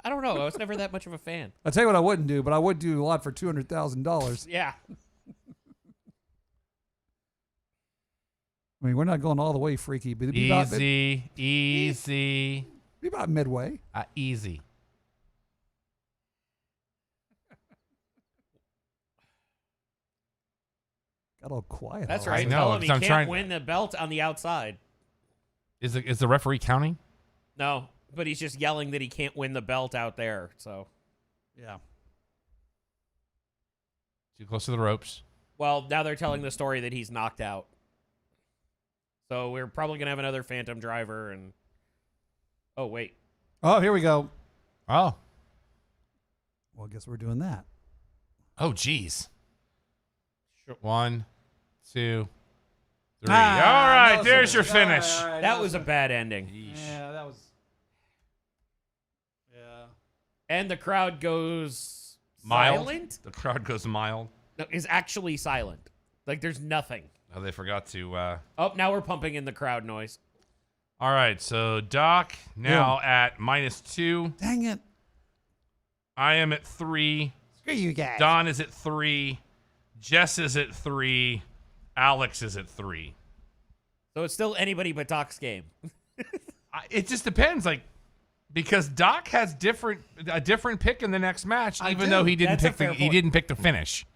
[SPEAKER 3] I don't know. I was never that much of a fan.
[SPEAKER 2] I'll tell you what I wouldn't do, but I would do a lot for $200,000.
[SPEAKER 3] Yeah.
[SPEAKER 2] I mean, we're not going all the way freaky, but it'd be
[SPEAKER 1] Easy.
[SPEAKER 2] about midway.
[SPEAKER 1] Easy.
[SPEAKER 2] Got all quiet.
[SPEAKER 3] That's
[SPEAKER 2] all
[SPEAKER 3] right.
[SPEAKER 2] of a
[SPEAKER 1] know,
[SPEAKER 3] Tell him he
[SPEAKER 1] 'cause I'm
[SPEAKER 3] can't
[SPEAKER 1] trying-
[SPEAKER 3] win the belt on the outside.
[SPEAKER 1] Is the referee counting?
[SPEAKER 3] No, but he's just yelling that he can't win the belt out there. So,
[SPEAKER 2] sudden. Yeah.
[SPEAKER 1] Too close to the ropes.
[SPEAKER 3] well, now they're telling the story that he's knocked out. So we're probably gonna have another Phantom driver and. Oh wait.
[SPEAKER 2] Oh, here we go.
[SPEAKER 1] Oh.
[SPEAKER 2] Well, I guess we're doing that.
[SPEAKER 1] Oh, geez.
[SPEAKER 3] Sure.
[SPEAKER 1] 1, 2, 3.
[SPEAKER 2] Ah,
[SPEAKER 1] All right,
[SPEAKER 2] that was
[SPEAKER 1] there's
[SPEAKER 2] a-
[SPEAKER 1] your finish.
[SPEAKER 2] all right,
[SPEAKER 3] That was a bad ending.
[SPEAKER 2] Yeah, that was. Yeah.
[SPEAKER 3] And the crowd goes
[SPEAKER 1] Mild.
[SPEAKER 3] silent.
[SPEAKER 1] The crowd goes mild.
[SPEAKER 3] No, is actually silent. Like there's nothing.
[SPEAKER 1] Oh, they forgot to.
[SPEAKER 3] Oh, now we're pumping in the crowd noise.
[SPEAKER 1] All right, so Doc now at -2.
[SPEAKER 2] Dang it.
[SPEAKER 1] I am at 3.
[SPEAKER 2] Screw you guys.
[SPEAKER 1] Don is at 3. Jess is at 3. Alex is at 3.
[SPEAKER 3] So it's still anybody but Doc's game.
[SPEAKER 1] It just depends, like, because Doc has a different pick in the next match,
[SPEAKER 2] I
[SPEAKER 1] even
[SPEAKER 2] do.
[SPEAKER 1] though he didn't
[SPEAKER 3] That's a
[SPEAKER 1] pick
[SPEAKER 3] fair
[SPEAKER 1] he
[SPEAKER 3] point.
[SPEAKER 1] didn't pick the finish.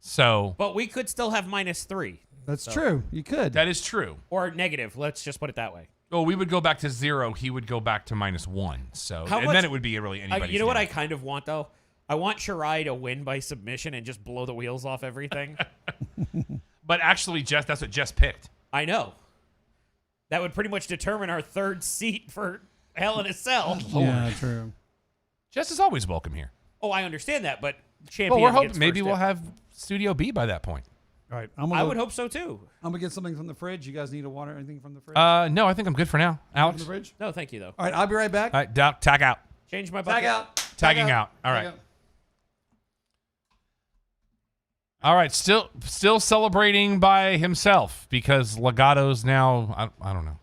[SPEAKER 1] So
[SPEAKER 3] But we could still have -3
[SPEAKER 2] That's true. You could.
[SPEAKER 1] that is true.
[SPEAKER 3] or negative. Let's just put it that way.
[SPEAKER 1] Oh, we would go back to 0. He would go back to -1. So
[SPEAKER 3] How
[SPEAKER 1] and
[SPEAKER 3] much-
[SPEAKER 1] then it would be really anybody's
[SPEAKER 3] You know what I
[SPEAKER 1] game.
[SPEAKER 3] kind of want though? I want Shirai to win by submission and just blow the wheels off everything.
[SPEAKER 1] But actually, Jess, that's what Jess picked.
[SPEAKER 3] I know. That would pretty much determine our third seat for Hell in a Cell.
[SPEAKER 2] Yeah, true.
[SPEAKER 1] Jess is always welcome here.
[SPEAKER 3] Oh, I understand that, but champion.
[SPEAKER 1] Well, we're hoping
[SPEAKER 3] gets
[SPEAKER 1] maybe
[SPEAKER 3] first
[SPEAKER 1] we'll
[SPEAKER 3] dibs.
[SPEAKER 1] have Studio B by that point.
[SPEAKER 2] All right.
[SPEAKER 3] I would hope so too.
[SPEAKER 2] I'm going to get something from the fridge. You guys need a water or anything from the fridge?
[SPEAKER 1] No, I think I'm good for now.
[SPEAKER 2] from
[SPEAKER 1] Alex?
[SPEAKER 2] the fridge?
[SPEAKER 3] No, thank you though.
[SPEAKER 2] All right. I'll be right back.
[SPEAKER 1] All right, Doc, tag out.
[SPEAKER 3] Change my bucket.
[SPEAKER 2] Tag out.
[SPEAKER 1] Tagging out. All right. All right, still celebrating by himself because Legato's now, I don't know.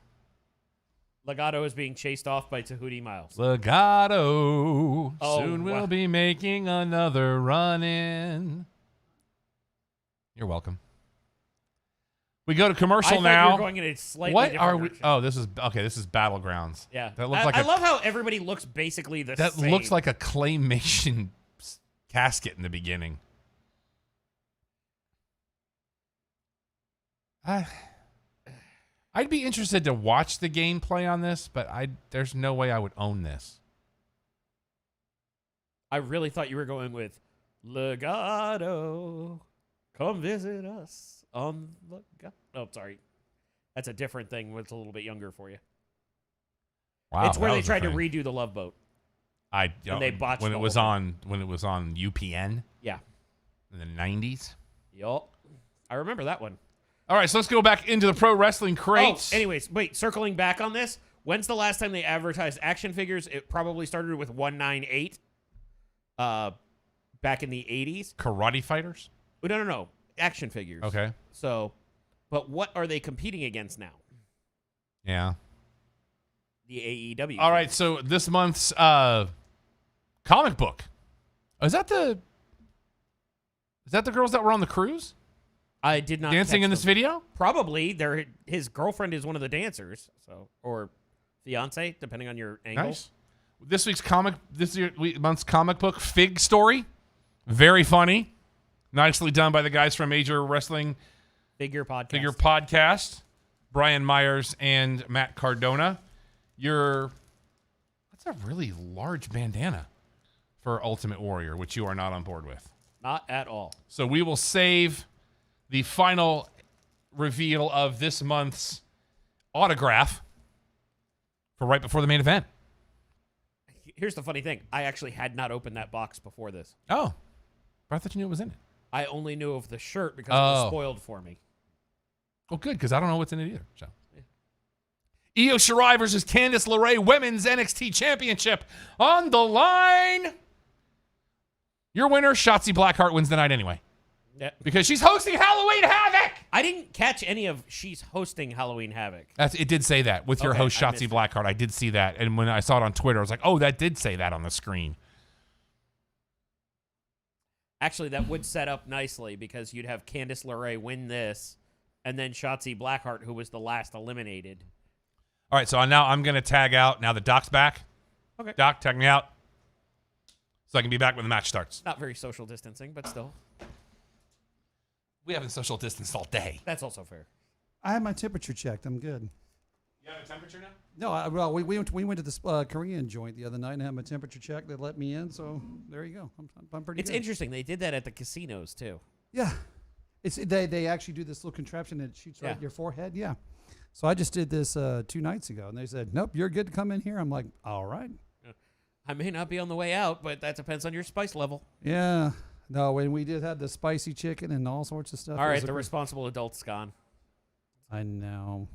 [SPEAKER 3] Legato is being chased off by Tahuti Miles.
[SPEAKER 1] Legato
[SPEAKER 3] Oh,
[SPEAKER 1] soon
[SPEAKER 3] wow.
[SPEAKER 1] will be making another run in. You're welcome. We go to
[SPEAKER 3] I
[SPEAKER 1] commercial
[SPEAKER 3] thought
[SPEAKER 1] now.
[SPEAKER 3] you were going in a slightly
[SPEAKER 1] What
[SPEAKER 3] different
[SPEAKER 1] are we?
[SPEAKER 3] direction.
[SPEAKER 1] Oh, this is okay. This is Battlegrounds.
[SPEAKER 3] Yeah.
[SPEAKER 1] that looks
[SPEAKER 3] I love how everybody looks basically the
[SPEAKER 1] that
[SPEAKER 3] same.
[SPEAKER 1] looks like a claymation casket in the beginning. I'd be interested to watch the gameplay on this, but there's no way I would own this.
[SPEAKER 3] I really thought you were going with Legato. Come visit us on Legato. Oh, sorry. That's a different thing. It's a little bit younger for you.
[SPEAKER 1] Wow,
[SPEAKER 3] It's where
[SPEAKER 1] that
[SPEAKER 3] they
[SPEAKER 1] was a
[SPEAKER 3] tried to
[SPEAKER 1] thing.
[SPEAKER 3] redo the Love Boat.
[SPEAKER 1] And
[SPEAKER 3] they botched
[SPEAKER 1] when
[SPEAKER 3] the
[SPEAKER 1] it was
[SPEAKER 3] whole
[SPEAKER 1] on UPN
[SPEAKER 3] Yeah.
[SPEAKER 1] in the 90s.
[SPEAKER 3] Yup. I remember that one.
[SPEAKER 1] All right, so let's go back into the pro wrestling crates.
[SPEAKER 3] Oh, anyways, wait, circling back on this, when's the last time they advertised action figures? It probably started with 198 back in the 80s.
[SPEAKER 1] Karate fighters.
[SPEAKER 3] Oh, no. Action figures.
[SPEAKER 1] Okay.
[SPEAKER 3] So, but what are they competing against now?
[SPEAKER 1] Yeah.
[SPEAKER 3] The AEW.
[SPEAKER 1] All right, so this month's comic book. Is that the girls that were on the cruise
[SPEAKER 3] I did not
[SPEAKER 1] dancing
[SPEAKER 3] catch
[SPEAKER 1] in this
[SPEAKER 3] them.
[SPEAKER 1] video?
[SPEAKER 3] Probably. His girlfriend is one of the dancers, so or fiance, depending on your angle.
[SPEAKER 1] Nice. This month's comic book Fig Story. Very funny. Nicely done by the guys from Major Wrestling
[SPEAKER 3] Figure podcast.
[SPEAKER 1] Figure Podcast. Brian Myers and Matt Cardona. That's a really large bandana for Ultimate Warrior, which you are not on board with.
[SPEAKER 3] Not at all.
[SPEAKER 1] So we will save the final reveal of this month's autograph for right before the main event.
[SPEAKER 3] Here's the funny thing. I actually had not opened that box before this.
[SPEAKER 1] Oh, but I thought you knew it was in it.
[SPEAKER 3] I only knew of the shirt because it
[SPEAKER 1] Oh.
[SPEAKER 3] was spoiled for me.
[SPEAKER 1] Well, good, because I don't know what's in it either. So. Io Shirai versus Candice LeRae Women's NXT Championship on the line. Your winner, Shotzi Blackheart, wins the night anyway.
[SPEAKER 3] Yeah.
[SPEAKER 1] Because she's hosting Halloween Havoc.
[SPEAKER 3] I didn't catch any of she's hosting Halloween Havoc.
[SPEAKER 1] It did say that with your
[SPEAKER 3] Okay,
[SPEAKER 1] host,
[SPEAKER 3] I
[SPEAKER 1] Shotzi
[SPEAKER 3] missed it.
[SPEAKER 1] Blackheart. I did see that. And when I saw it on Twitter, I was like, oh, that did say that on the screen.
[SPEAKER 3] Actually, that would set up nicely because you'd have Candice LeRae win this, and then Shotzi Blackheart, who was the last eliminated.
[SPEAKER 1] All right, so now I'm going to tag out. Now that Doc's back.
[SPEAKER 3] Okay.
[SPEAKER 1] Doc, tag me out so I can be back when the match starts.
[SPEAKER 3] Not very social distancing, but still.
[SPEAKER 1] We haven't social distanced all day.
[SPEAKER 3] That's also fair.
[SPEAKER 2] I had my temperature checked. I'm good.
[SPEAKER 1] You have a temperature now?
[SPEAKER 2] No, well, we went to this Korean joint the other night and had my temperature checked. They let me in, so there you go. I'm pretty
[SPEAKER 3] It's
[SPEAKER 2] good.
[SPEAKER 3] interesting. They did that at the casinos, too.
[SPEAKER 2] Yeah. They actually do this little contraption that shoots right
[SPEAKER 3] Yeah.
[SPEAKER 2] at your forehead. Yeah. So I just did this 2 nights ago, and they said, nope, you're good to come in here. I'm like, all right.
[SPEAKER 3] I may not be on the way out, but that depends on your spice level.
[SPEAKER 2] Yeah. No, and we did have the spicy chicken and all sorts of stuff.
[SPEAKER 3] All
[SPEAKER 2] It
[SPEAKER 3] right,
[SPEAKER 2] was
[SPEAKER 3] the
[SPEAKER 2] a-
[SPEAKER 3] responsible adult's gone.
[SPEAKER 2] I know.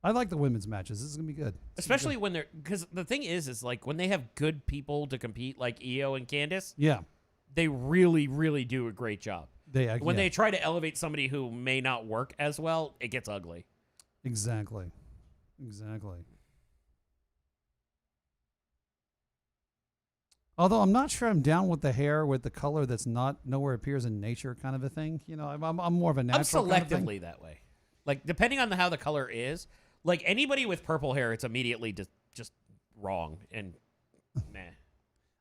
[SPEAKER 2] I like the women's matches. This is going to be good.
[SPEAKER 3] Especially when they're, because the thing is like when they have good people to compete, like Io and Candice,
[SPEAKER 2] Yeah.
[SPEAKER 3] they really, really do a great job.
[SPEAKER 2] When
[SPEAKER 3] When they try to elevate somebody who may not work as well, it gets ugly.
[SPEAKER 2] Exactly. Although I'm not sure I'm down with the hair with the color that's not nowhere appears in nature kind of a thing. You know, I'm more of a natural
[SPEAKER 3] I'm
[SPEAKER 2] kind of thing.
[SPEAKER 3] selectively that way. Like, depending on how the color is, like anybody with purple hair, it's immediately just wrong and meh.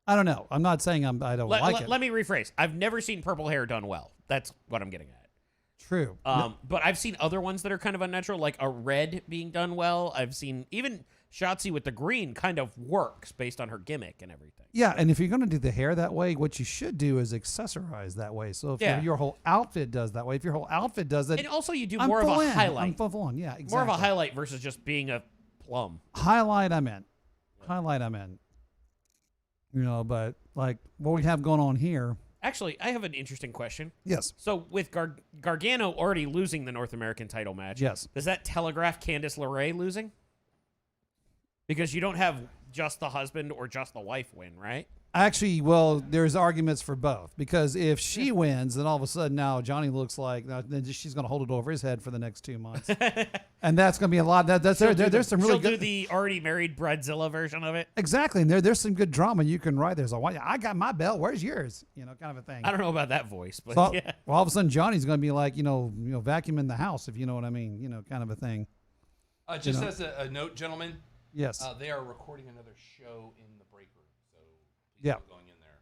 [SPEAKER 2] I don't know. I'm not saying I don't like it.
[SPEAKER 3] Let me rephrase. I've never seen purple hair done well. That's what I'm getting at.
[SPEAKER 2] True.
[SPEAKER 3] But I've seen other ones that are kind of unnatural, like a red being done well. I've seen even Shotzi with the green kind of works based on her gimmick and everything.
[SPEAKER 2] Yeah, and if you're going to do the hair that way, what you should do is accessorize that way. So if
[SPEAKER 3] Yeah.
[SPEAKER 2] your whole outfit does that way, if your whole outfit does it,
[SPEAKER 3] And also, you do
[SPEAKER 2] I'm
[SPEAKER 3] more of
[SPEAKER 2] full
[SPEAKER 3] a
[SPEAKER 2] in.
[SPEAKER 3] highlight.
[SPEAKER 2] I'm full on. Yeah, exactly.
[SPEAKER 3] More of a highlight versus just being a plum.
[SPEAKER 2] Highlight I'm in. You know, but like what we have going on here.
[SPEAKER 3] Actually, I have an interesting question.
[SPEAKER 2] Yes.
[SPEAKER 3] So with Gargano already losing the North American title match,
[SPEAKER 2] Yes.
[SPEAKER 3] does that telegraph Candice LeRae losing? Because you don't have just the husband or just the wife win, right?
[SPEAKER 2] Actually, well, there's arguments for both because if she wins, then all of a sudden now Johnny looks like then she's going to hold it over his head for the next 2 months, and that's going to be a lot. There's some really
[SPEAKER 3] She'll
[SPEAKER 2] good.
[SPEAKER 3] do the already married Bradzilla version of it.
[SPEAKER 2] Exactly, and there's some good drama you can write. There's I got my belt. Where's yours? You know, kind of a thing.
[SPEAKER 3] I don't know about that voice, but
[SPEAKER 2] So,
[SPEAKER 3] yeah.
[SPEAKER 2] well, all of a sudden Johnny's going to be like, vacuuming the house, if you know what I mean. You know, kind of a thing.
[SPEAKER 1] Just as a note, gentlemen,
[SPEAKER 2] Yes.
[SPEAKER 1] they are recording another show in the break room, so please
[SPEAKER 2] Yeah.
[SPEAKER 1] don't go going in there.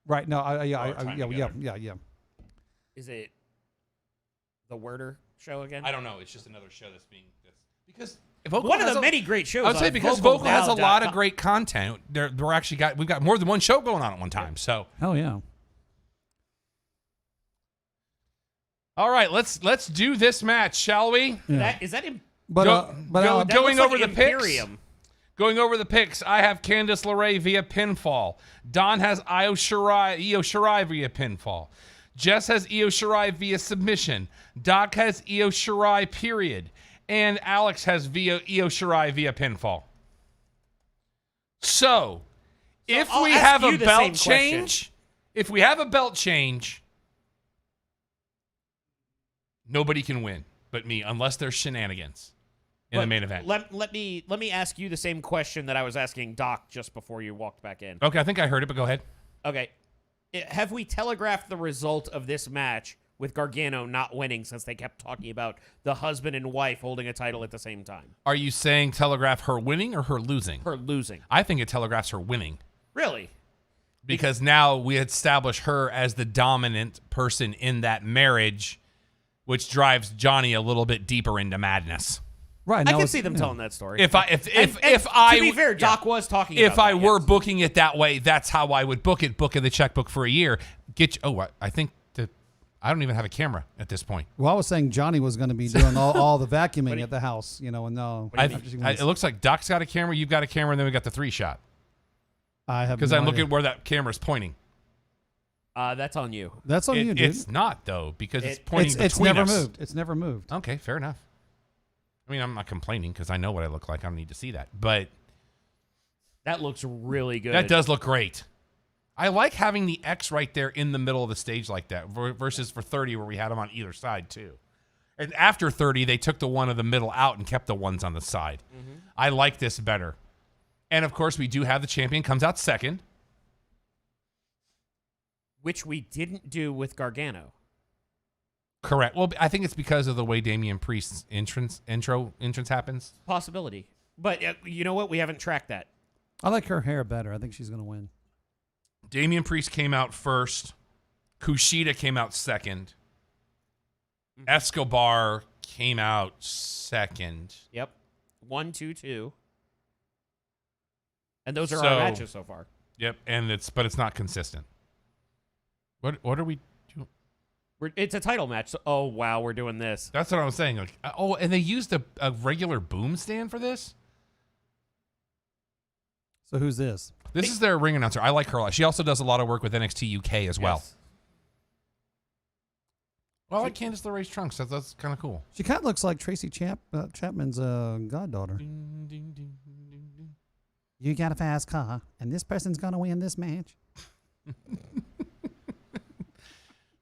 [SPEAKER 2] Right. No.
[SPEAKER 1] Our time together.
[SPEAKER 2] Yeah.
[SPEAKER 3] Is it the Werder show again?
[SPEAKER 1] I don't know. It's just another show that's because
[SPEAKER 3] One of the many great shows.
[SPEAKER 1] I would say
[SPEAKER 3] on
[SPEAKER 1] because Vocal has a lot of
[SPEAKER 3] VocalNow.com.
[SPEAKER 1] great content. We've got more than one show going on at one time. So
[SPEAKER 2] Hell yeah.
[SPEAKER 1] all right, let's do this match, shall we?
[SPEAKER 3] That is that.
[SPEAKER 2] But
[SPEAKER 3] that
[SPEAKER 1] going
[SPEAKER 3] looks
[SPEAKER 1] over
[SPEAKER 3] like
[SPEAKER 1] the picks.
[SPEAKER 3] Imperium.
[SPEAKER 1] Going over the picks, I have Candice LeRae via pinfall. Don has Io Shirai via pinfall. Jess has Io Shirai via submission. Doc has Io Shirai, period. And Alex has Io Shirai via pinfall. So if
[SPEAKER 3] I'll
[SPEAKER 1] we
[SPEAKER 3] ask
[SPEAKER 1] have
[SPEAKER 3] you
[SPEAKER 1] a
[SPEAKER 3] the
[SPEAKER 1] belt
[SPEAKER 3] same
[SPEAKER 1] change, nobody can win but me unless there's shenanigans in the
[SPEAKER 3] But
[SPEAKER 1] main event.
[SPEAKER 3] Let me ask you the same question that I was asking Doc just before you walked back in.
[SPEAKER 1] Okay, I think I heard it, but go ahead.
[SPEAKER 3] Okay. Have we telegraphed the result of this match with Gargano not winning since they kept talking about the husband and wife holding a title at the same time?
[SPEAKER 1] Are you saying telegraph her winning or her losing?
[SPEAKER 3] Her losing.
[SPEAKER 1] I think it telegraphs her winning
[SPEAKER 3] Really?
[SPEAKER 1] because now we establish her as the dominant person in that marriage, which drives Johnny a little bit deeper into madness.
[SPEAKER 2] Right.
[SPEAKER 3] I
[SPEAKER 2] now
[SPEAKER 3] can
[SPEAKER 2] it's-
[SPEAKER 3] see them
[SPEAKER 2] yeah.
[SPEAKER 3] telling that story.
[SPEAKER 1] If I
[SPEAKER 3] to be fair, Doc was talking
[SPEAKER 1] if
[SPEAKER 3] about
[SPEAKER 1] I
[SPEAKER 3] that,
[SPEAKER 1] were
[SPEAKER 3] yes.
[SPEAKER 1] booking it that way, that's how I would book it. Book in the checkbook for a year. I think I don't even have a camera at this point.
[SPEAKER 2] Well, I was saying Johnny was going to be doing all the vacuuming at the house, and no.
[SPEAKER 1] It looks like Doc's got a camera, you've got a camera, and then we got the 3-shot.
[SPEAKER 2] I have
[SPEAKER 1] Because
[SPEAKER 2] no
[SPEAKER 1] I'm looking
[SPEAKER 2] idea.
[SPEAKER 1] at where that camera's pointing.
[SPEAKER 3] That's on you.
[SPEAKER 2] That's on you, dude.
[SPEAKER 1] It's not, though, because it's pointing
[SPEAKER 2] It's
[SPEAKER 1] between
[SPEAKER 2] never
[SPEAKER 1] us.
[SPEAKER 2] moved. It's never moved.
[SPEAKER 1] Okay, fair enough. I mean, I'm not complaining because I know what I look like. I don't need to see that. But
[SPEAKER 3] That looks really good.
[SPEAKER 1] that does look great. I like having the X right there in the middle of the stage like that versus for 30 where we had them on either side, too. And after 30, they took the one of the middle out and kept the ones on the side. Mm-hmm. I like this better. And, of course, we do have the champion comes out second.
[SPEAKER 3] Which we didn't do with Gargano.
[SPEAKER 1] Correct. Well, I think it's because of the way Damian Priest's entrance happens.
[SPEAKER 3] Possibility. But you know what? We haven't tracked that.
[SPEAKER 2] I like her hair better. I think she's going to win.
[SPEAKER 1] Damian Priest came out first. Kushida came out second. Escobar came out second.
[SPEAKER 3] Yep. 1, 2, 2. And those are our matches so far.
[SPEAKER 1] Yep, but it's not consistent. What are we doing?
[SPEAKER 3] It's a title match. So, oh, wow, we're doing this.
[SPEAKER 1] That's what I was saying. Like, and they used a regular boom stand for this?
[SPEAKER 2] So who's this?
[SPEAKER 1] This is their ring announcer. I like her a lot. She also does a lot of work with NXT UK as well.
[SPEAKER 3] Yes.
[SPEAKER 1] Well, I like Candice LeRae's trunks. That's kind of cool.
[SPEAKER 2] She kind of looks like Tracy Chapman's goddaughter.
[SPEAKER 1] Ding, ding, ding, ding, ding.
[SPEAKER 2] You got a fast car, and this person's going to win this match.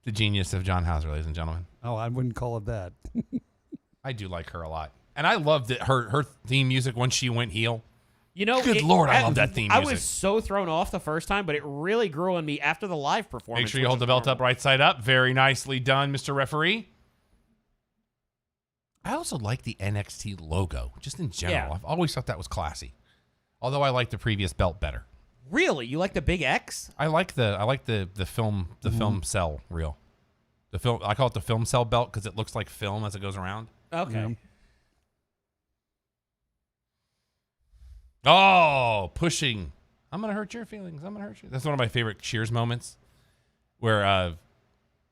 [SPEAKER 1] The genius of John Hauser, ladies and gentlemen.
[SPEAKER 2] Oh, I wouldn't call it that.
[SPEAKER 1] I do like her a lot. And I loved her theme music when she went heel.
[SPEAKER 3] You know,
[SPEAKER 1] Good Lord, I love that theme
[SPEAKER 3] I
[SPEAKER 1] music.
[SPEAKER 3] was so thrown off the first time, but it really grew on me after the live performance.
[SPEAKER 1] Make sure you hold the belt up right side up. Very nicely done, Mr. Referee. I also like the NXT logo, just in general.
[SPEAKER 3] Yeah.
[SPEAKER 1] I've always thought that was classy. Although I like the previous belt better.
[SPEAKER 3] Really? You like the big X?
[SPEAKER 1] I like the film film cell reel. I call it the film cell belt because it looks like film as it goes around.
[SPEAKER 3] Okay.
[SPEAKER 2] Yeah.
[SPEAKER 1] Oh, pushing. I'm going to hurt your feelings. I'm going to hurt you. That's one of my favorite Cheers moments where,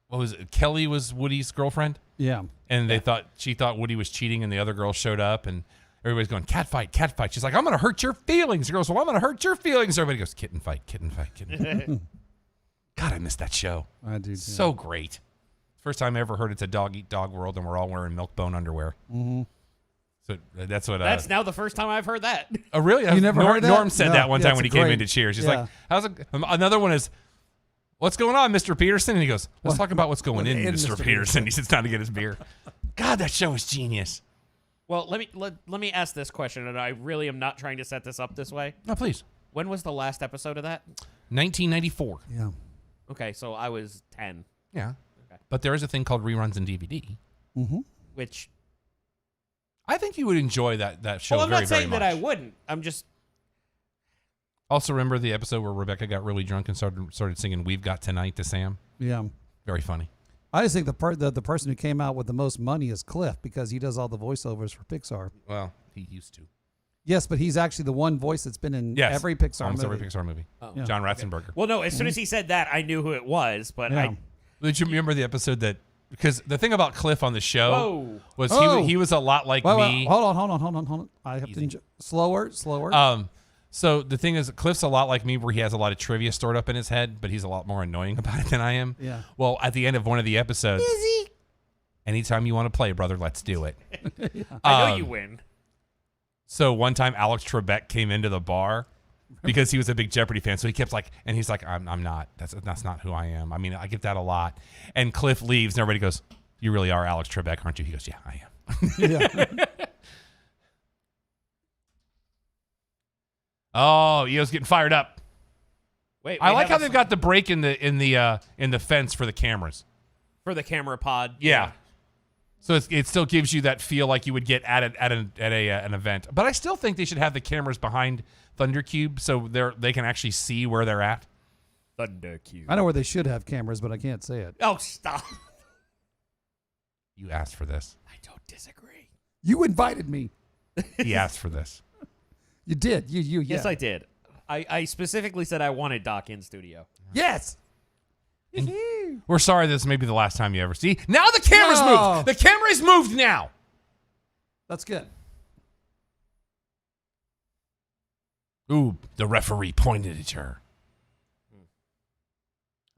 [SPEAKER 1] what was it? Kelly was Woody's girlfriend.
[SPEAKER 2] Yeah.
[SPEAKER 1] And she thought Woody was cheating and the other girl showed up and everybody's going, cat fight, cat fight. She's like, I'm going to hurt your feelings. The girl goes, well, I'm going to hurt your feelings. Everybody goes, kitten fight, kitten fight, kitten fight. God, I missed that show.
[SPEAKER 2] I do too.
[SPEAKER 1] So great. First time I ever heard it's a dog eat dog world and we're all wearing milk bone underwear.
[SPEAKER 2] Mm-hmm.
[SPEAKER 1] So that's what.
[SPEAKER 3] That's now the first time I've heard that.
[SPEAKER 1] Oh, really?
[SPEAKER 2] You never heard that?
[SPEAKER 1] Norm said
[SPEAKER 2] No.
[SPEAKER 1] that one
[SPEAKER 2] Yeah,
[SPEAKER 1] time
[SPEAKER 2] it's
[SPEAKER 1] when he
[SPEAKER 2] great.
[SPEAKER 1] came into Cheers. He's
[SPEAKER 2] Yeah.
[SPEAKER 1] like, "How's it?" Another one is, "What's going on, Mr. Peterson?" And he goes, "Let's talk about what's going in, Mr. Peterson." He sits down to get his beer. God, that show is genius.
[SPEAKER 3] Well, let me ask this question, and I really am not trying to set this up this way.
[SPEAKER 1] No, please.
[SPEAKER 3] When was the last episode of that?
[SPEAKER 1] 1994.
[SPEAKER 2] Yeah.
[SPEAKER 3] Okay, so I was 10.
[SPEAKER 1] Yeah.
[SPEAKER 3] Okay.
[SPEAKER 1] But there is a thing called reruns and DVD.
[SPEAKER 2] Mm-hmm.
[SPEAKER 3] Which,
[SPEAKER 1] I think you would enjoy that show
[SPEAKER 3] well, I'm
[SPEAKER 1] very,
[SPEAKER 3] not saying
[SPEAKER 1] very
[SPEAKER 3] that I
[SPEAKER 1] much.
[SPEAKER 3] wouldn't. I'm just,
[SPEAKER 1] Also, remember the episode where Rebecca got really drunk and started singing "We've Got Tonight" to Sam?
[SPEAKER 2] Yeah.
[SPEAKER 1] Very funny.
[SPEAKER 2] I just think the person who came out with the most money is Cliff because he does all the voiceovers for Pixar.
[SPEAKER 1] Well, he used to.
[SPEAKER 2] Yes, but he's actually the one voice that's been in
[SPEAKER 1] Yes.
[SPEAKER 2] every Pixar
[SPEAKER 1] Almost
[SPEAKER 2] movie.
[SPEAKER 1] every Pixar movie.
[SPEAKER 3] Oh.
[SPEAKER 2] Yeah.
[SPEAKER 1] John Ratzenberger.
[SPEAKER 3] well, no, as soon as he said that, I knew who it was, but
[SPEAKER 2] Yeah.
[SPEAKER 1] Did you remember the episode that? Because the thing about Cliff on the show
[SPEAKER 3] Whoa.
[SPEAKER 1] was
[SPEAKER 2] Oh.
[SPEAKER 1] he was a lot like
[SPEAKER 2] Wait,
[SPEAKER 1] me.
[SPEAKER 2] hold on. I have
[SPEAKER 1] Easy.
[SPEAKER 2] to slower.
[SPEAKER 1] So the thing is, Cliff's a lot like me, where he has a lot of trivia stored up in his head, but he's a lot more annoying about it than I am.
[SPEAKER 2] Yeah.
[SPEAKER 1] Well, at the end of one of the episodes, anytime you want to play, brother, let's do it.
[SPEAKER 3] I know you win.
[SPEAKER 1] So one time, Alex Trebek came into the bar because he was a big Jeopardy fan. So he kept he's like, I'm not. That's not who I am. I mean, I get that a lot. And Cliff leaves, and everybody goes, "You really are Alex Trebek, aren't you?" He goes, "Yeah, I am."
[SPEAKER 2] Yeah.
[SPEAKER 1] Oh, Io's getting fired up.
[SPEAKER 3] Wait,
[SPEAKER 1] I
[SPEAKER 3] we
[SPEAKER 1] like
[SPEAKER 3] have
[SPEAKER 1] how they've got the break in the fence for the cameras.
[SPEAKER 3] for the camera pod.
[SPEAKER 1] Yeah. So it still gives you that feel like you would get at an event. But I still think they should have the cameras behind Thundercube so they can actually see where they're at.
[SPEAKER 3] Thundercube.
[SPEAKER 2] I know where they should have cameras, but I can't say it.
[SPEAKER 3] Oh, stop.
[SPEAKER 1] You asked for this.
[SPEAKER 3] I don't disagree.
[SPEAKER 2] You invited me.
[SPEAKER 1] He asked for this.
[SPEAKER 2] You did. You.
[SPEAKER 3] Yes,
[SPEAKER 2] Yeah.
[SPEAKER 3] I did. I specifically said I wanted Doc in studio.
[SPEAKER 2] Yes.
[SPEAKER 1] We're sorry this may be the last time you ever see. Now the camera's
[SPEAKER 2] No.
[SPEAKER 1] moved. The camera's moved now.
[SPEAKER 2] That's good.
[SPEAKER 1] Ooh, the referee pointed at her.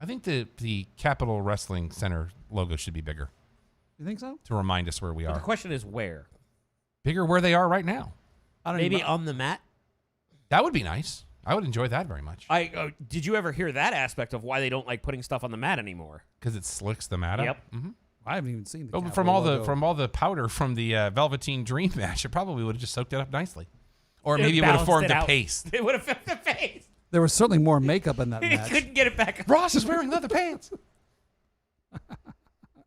[SPEAKER 1] I think the Capitol Wrestling Center logo should be bigger
[SPEAKER 2] You think so?
[SPEAKER 1] to remind us where we
[SPEAKER 3] But the
[SPEAKER 1] are.
[SPEAKER 3] question is where?
[SPEAKER 1] Bigger where they are right now.
[SPEAKER 2] I don't
[SPEAKER 3] Maybe
[SPEAKER 2] even,
[SPEAKER 3] on the mat?
[SPEAKER 1] That would be nice. I would enjoy that very much.
[SPEAKER 3] Did you ever hear that aspect of why they don't like putting stuff on the mat anymore?
[SPEAKER 1] Because it slicks the mat up.
[SPEAKER 3] Yep.
[SPEAKER 1] Mm-hmm.
[SPEAKER 2] I haven't even seen the
[SPEAKER 1] But
[SPEAKER 2] Capitol logo.
[SPEAKER 1] from all the powder from the Velveteen Dream match, it probably would have just soaked it up nicely. Or maybe it would have
[SPEAKER 3] balanced
[SPEAKER 1] formed
[SPEAKER 3] it
[SPEAKER 1] a
[SPEAKER 3] out.
[SPEAKER 1] paste.
[SPEAKER 3] It would have filled the face.
[SPEAKER 2] There was certainly more makeup in that
[SPEAKER 3] He
[SPEAKER 2] match.
[SPEAKER 3] couldn't get it back.
[SPEAKER 1] Ross is wearing leather pants.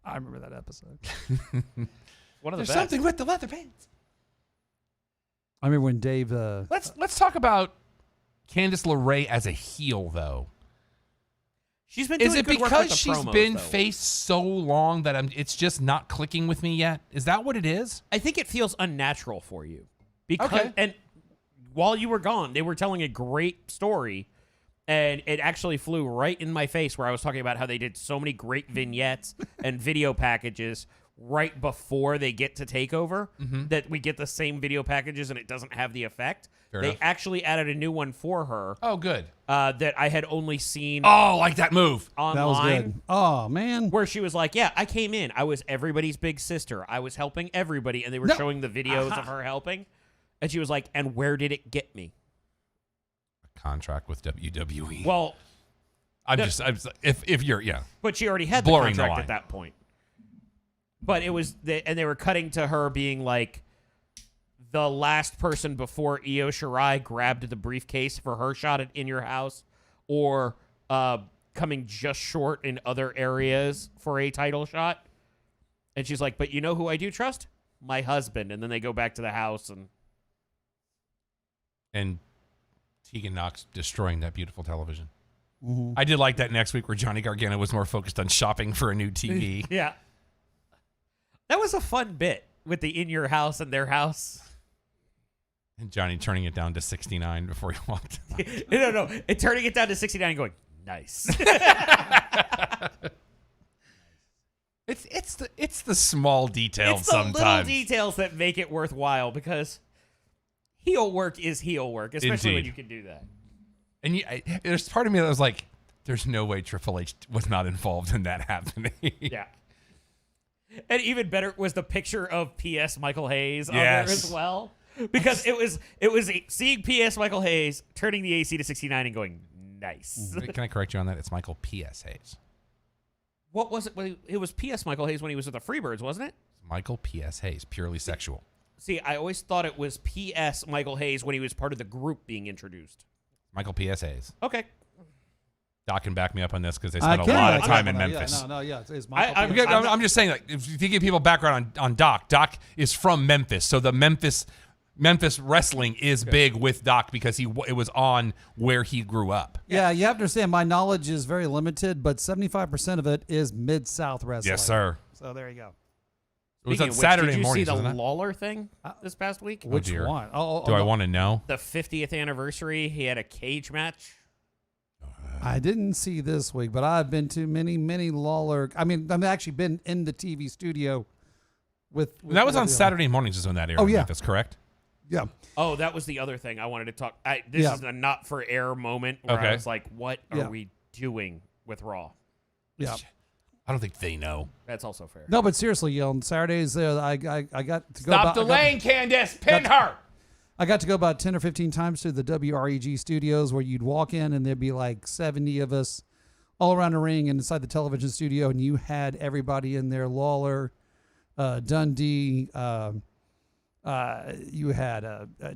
[SPEAKER 2] I remember that episode.
[SPEAKER 3] One of the
[SPEAKER 1] There's
[SPEAKER 3] best.
[SPEAKER 1] something with the leather pants.
[SPEAKER 2] I remember when Dave.
[SPEAKER 1] Let's talk about Candice LeRae as a heel, though.
[SPEAKER 3] She's been doing
[SPEAKER 1] Is it
[SPEAKER 3] good work
[SPEAKER 1] because
[SPEAKER 3] with the
[SPEAKER 1] she's
[SPEAKER 3] promos,
[SPEAKER 1] been
[SPEAKER 3] though.
[SPEAKER 1] faced so long that it's just not clicking with me yet? Is that what it is?
[SPEAKER 3] I think it feels unnatural for you. Because
[SPEAKER 1] Okay.
[SPEAKER 3] And while you were gone, they were telling a great story, and it actually flew right in my face where I was talking about how they did so many great vignettes and video packages right before they get to TakeOver that we get the same video packages and it doesn't have the effect.
[SPEAKER 1] Fair
[SPEAKER 3] They
[SPEAKER 1] enough.
[SPEAKER 3] actually added a new one for her
[SPEAKER 1] Oh, good.
[SPEAKER 3] that I had only seen
[SPEAKER 1] Oh, like that move.
[SPEAKER 2] That was
[SPEAKER 3] online.
[SPEAKER 2] good. Oh man.
[SPEAKER 3] Where she was like, yeah, I came in. I was everybody's big sister. I was helping everybody. And they were
[SPEAKER 2] No.
[SPEAKER 3] showing the videos of her helping. And she was like, and where did it get me?
[SPEAKER 1] A contract with WWE.
[SPEAKER 3] Well,
[SPEAKER 1] I'm just if you're
[SPEAKER 3] but she already had the
[SPEAKER 1] Blurring the
[SPEAKER 3] contract
[SPEAKER 1] line.
[SPEAKER 3] at that point. But it was, and they were cutting to her being like, the last person before Io Shirai grabbed the briefcase for her shot at In Your House, or coming just short in other areas for a title shot. And she's like, but you know who I do trust? My husband. And then they go back to the house
[SPEAKER 1] and Tegan Knox destroying that beautiful television.
[SPEAKER 2] Mhm.
[SPEAKER 1] I did like that next week where Johnny Gargano was more focused on shopping for a new TV.
[SPEAKER 3] yeah. That was a fun bit with the In Your House and their house.
[SPEAKER 1] And Johnny turning it down to 69 before he walked.
[SPEAKER 3] No. And turning it down to 69 and going, nice.
[SPEAKER 1] It's the small details
[SPEAKER 3] It's the little
[SPEAKER 1] sometimes.
[SPEAKER 3] details that make it worthwhile because heel work is heel work, especially when
[SPEAKER 1] Indeed.
[SPEAKER 3] you can do that.
[SPEAKER 1] And there's part of me that was like, there's no way Triple H was not involved in that happening.
[SPEAKER 3] Yeah. And even better was the picture of P.S. Michael Hayes on
[SPEAKER 1] Yes.
[SPEAKER 3] there as well. Because it was seeing P.S. Michael Hayes turning the AC to 69 and going, nice.
[SPEAKER 1] Can I correct you on that? It's Michael P.S. Hayes.
[SPEAKER 3] What was it? It was P.S. Michael Hayes when he was with the Freebirds, wasn't it?
[SPEAKER 1] Michael P.S. Hayes, purely sexual.
[SPEAKER 3] See, I always thought it was P.S. Michael Hayes when he was part of the group being introduced.
[SPEAKER 1] Michael P.S. Hayes.
[SPEAKER 3] Okay.
[SPEAKER 1] Doc can back me up on this because they
[SPEAKER 2] I
[SPEAKER 1] spent a
[SPEAKER 2] can
[SPEAKER 1] lot of
[SPEAKER 2] back
[SPEAKER 1] time
[SPEAKER 2] up
[SPEAKER 1] in
[SPEAKER 2] on that.
[SPEAKER 1] Memphis.
[SPEAKER 2] Yeah, it's
[SPEAKER 3] I'm-
[SPEAKER 2] Michael.
[SPEAKER 1] I'm just saying, like, if you give people background on Doc, Doc is from Memphis, so the Memphis wrestling is big with Doc because it was on where he grew up.
[SPEAKER 2] Yeah, you have to understand my knowledge is very limited, but 75% of it is Mid-South wrestling.
[SPEAKER 1] Yes, sir.
[SPEAKER 2] So there you go.
[SPEAKER 1] It was
[SPEAKER 3] Speaking
[SPEAKER 1] on
[SPEAKER 3] of which,
[SPEAKER 1] Saturday
[SPEAKER 3] did you
[SPEAKER 1] mornings,
[SPEAKER 3] see the
[SPEAKER 1] wasn't it?
[SPEAKER 3] Lawler thing this past week?
[SPEAKER 2] Which
[SPEAKER 1] dear.
[SPEAKER 2] one?
[SPEAKER 1] Do I want to know?
[SPEAKER 3] The 50th anniversary, he had a cage match.
[SPEAKER 2] I didn't see this week, but I've been to many Lawler. I mean, I've actually been in the TV studio with
[SPEAKER 1] That was on
[SPEAKER 2] with the-
[SPEAKER 1] Saturday mornings is when that aired.
[SPEAKER 2] Oh, yeah.
[SPEAKER 1] That's correct.
[SPEAKER 2] Yeah.
[SPEAKER 3] Oh, that was the other thing I wanted to talk. This
[SPEAKER 2] Yeah.
[SPEAKER 3] is a not for air moment where I
[SPEAKER 1] Okay.
[SPEAKER 3] was like, what
[SPEAKER 2] Yeah.
[SPEAKER 3] are we doing with Raw?
[SPEAKER 2] Yeah.
[SPEAKER 1] I don't think they know.
[SPEAKER 3] That's also fair.
[SPEAKER 2] No, but seriously, on Saturdays, I got to go.
[SPEAKER 1] Stop
[SPEAKER 2] about-
[SPEAKER 1] delaying, Candice. Pin her.
[SPEAKER 2] I got to go about 10 or 15 times to the WREG studios where you'd walk in and there'd be like 70 of us all around the ring and inside the television studio, and you had everybody in there: Lawler, Dundee, you had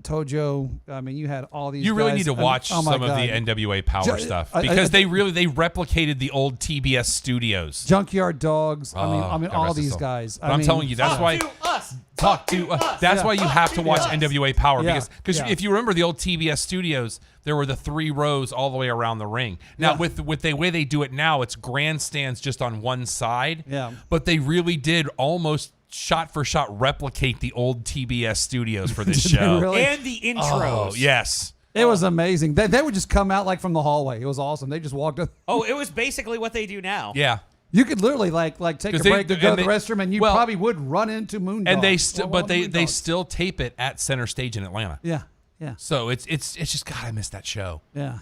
[SPEAKER 2] Tojo. I mean, you had all these.
[SPEAKER 1] You really
[SPEAKER 2] guys.
[SPEAKER 1] need to watch
[SPEAKER 2] Oh my
[SPEAKER 1] some of the
[SPEAKER 2] God.
[SPEAKER 1] NWA Power
[SPEAKER 2] Ju-
[SPEAKER 1] stuff
[SPEAKER 2] I-
[SPEAKER 1] because they replicated the old TBS studios.
[SPEAKER 2] Junkyard Dogs. I mean,
[SPEAKER 1] God
[SPEAKER 2] all
[SPEAKER 1] rest his
[SPEAKER 2] these
[SPEAKER 1] soul.
[SPEAKER 2] guys.
[SPEAKER 1] But I'm telling you, that's
[SPEAKER 3] Talk
[SPEAKER 1] why.
[SPEAKER 3] to us.
[SPEAKER 1] Talk to that's
[SPEAKER 2] Yeah.
[SPEAKER 1] why you have to watch
[SPEAKER 3] us.
[SPEAKER 1] NWA Power
[SPEAKER 2] Yeah.
[SPEAKER 1] because
[SPEAKER 2] Yeah.
[SPEAKER 1] if you remember the old TBS studios, there were the 3 rows all the way around the ring. Now
[SPEAKER 2] Yeah.
[SPEAKER 1] with the way they do it now, it's grandstands just on one side.
[SPEAKER 2] Yeah.
[SPEAKER 1] But they really did almost shot for shot replicate the old TBS studios for this
[SPEAKER 2] Did they
[SPEAKER 1] show.
[SPEAKER 2] really?
[SPEAKER 3] And the intros.
[SPEAKER 1] Oh yes.
[SPEAKER 2] It was amazing. They would just come out like from the hallway. It was awesome. They just walked up.
[SPEAKER 3] Oh, it was basically what they do now.
[SPEAKER 1] Yeah.
[SPEAKER 2] You could literally like take a
[SPEAKER 1] 'Cause they-
[SPEAKER 2] break to go to
[SPEAKER 1] and
[SPEAKER 2] the
[SPEAKER 1] they-
[SPEAKER 2] restroom, and you
[SPEAKER 1] well,
[SPEAKER 2] probably would run into Moondog.
[SPEAKER 1] And they
[SPEAKER 2] still,
[SPEAKER 1] but they still tape it at Center Stage in Atlanta.
[SPEAKER 2] yeah.
[SPEAKER 1] So it's just God, I miss that show.
[SPEAKER 2] Yeah.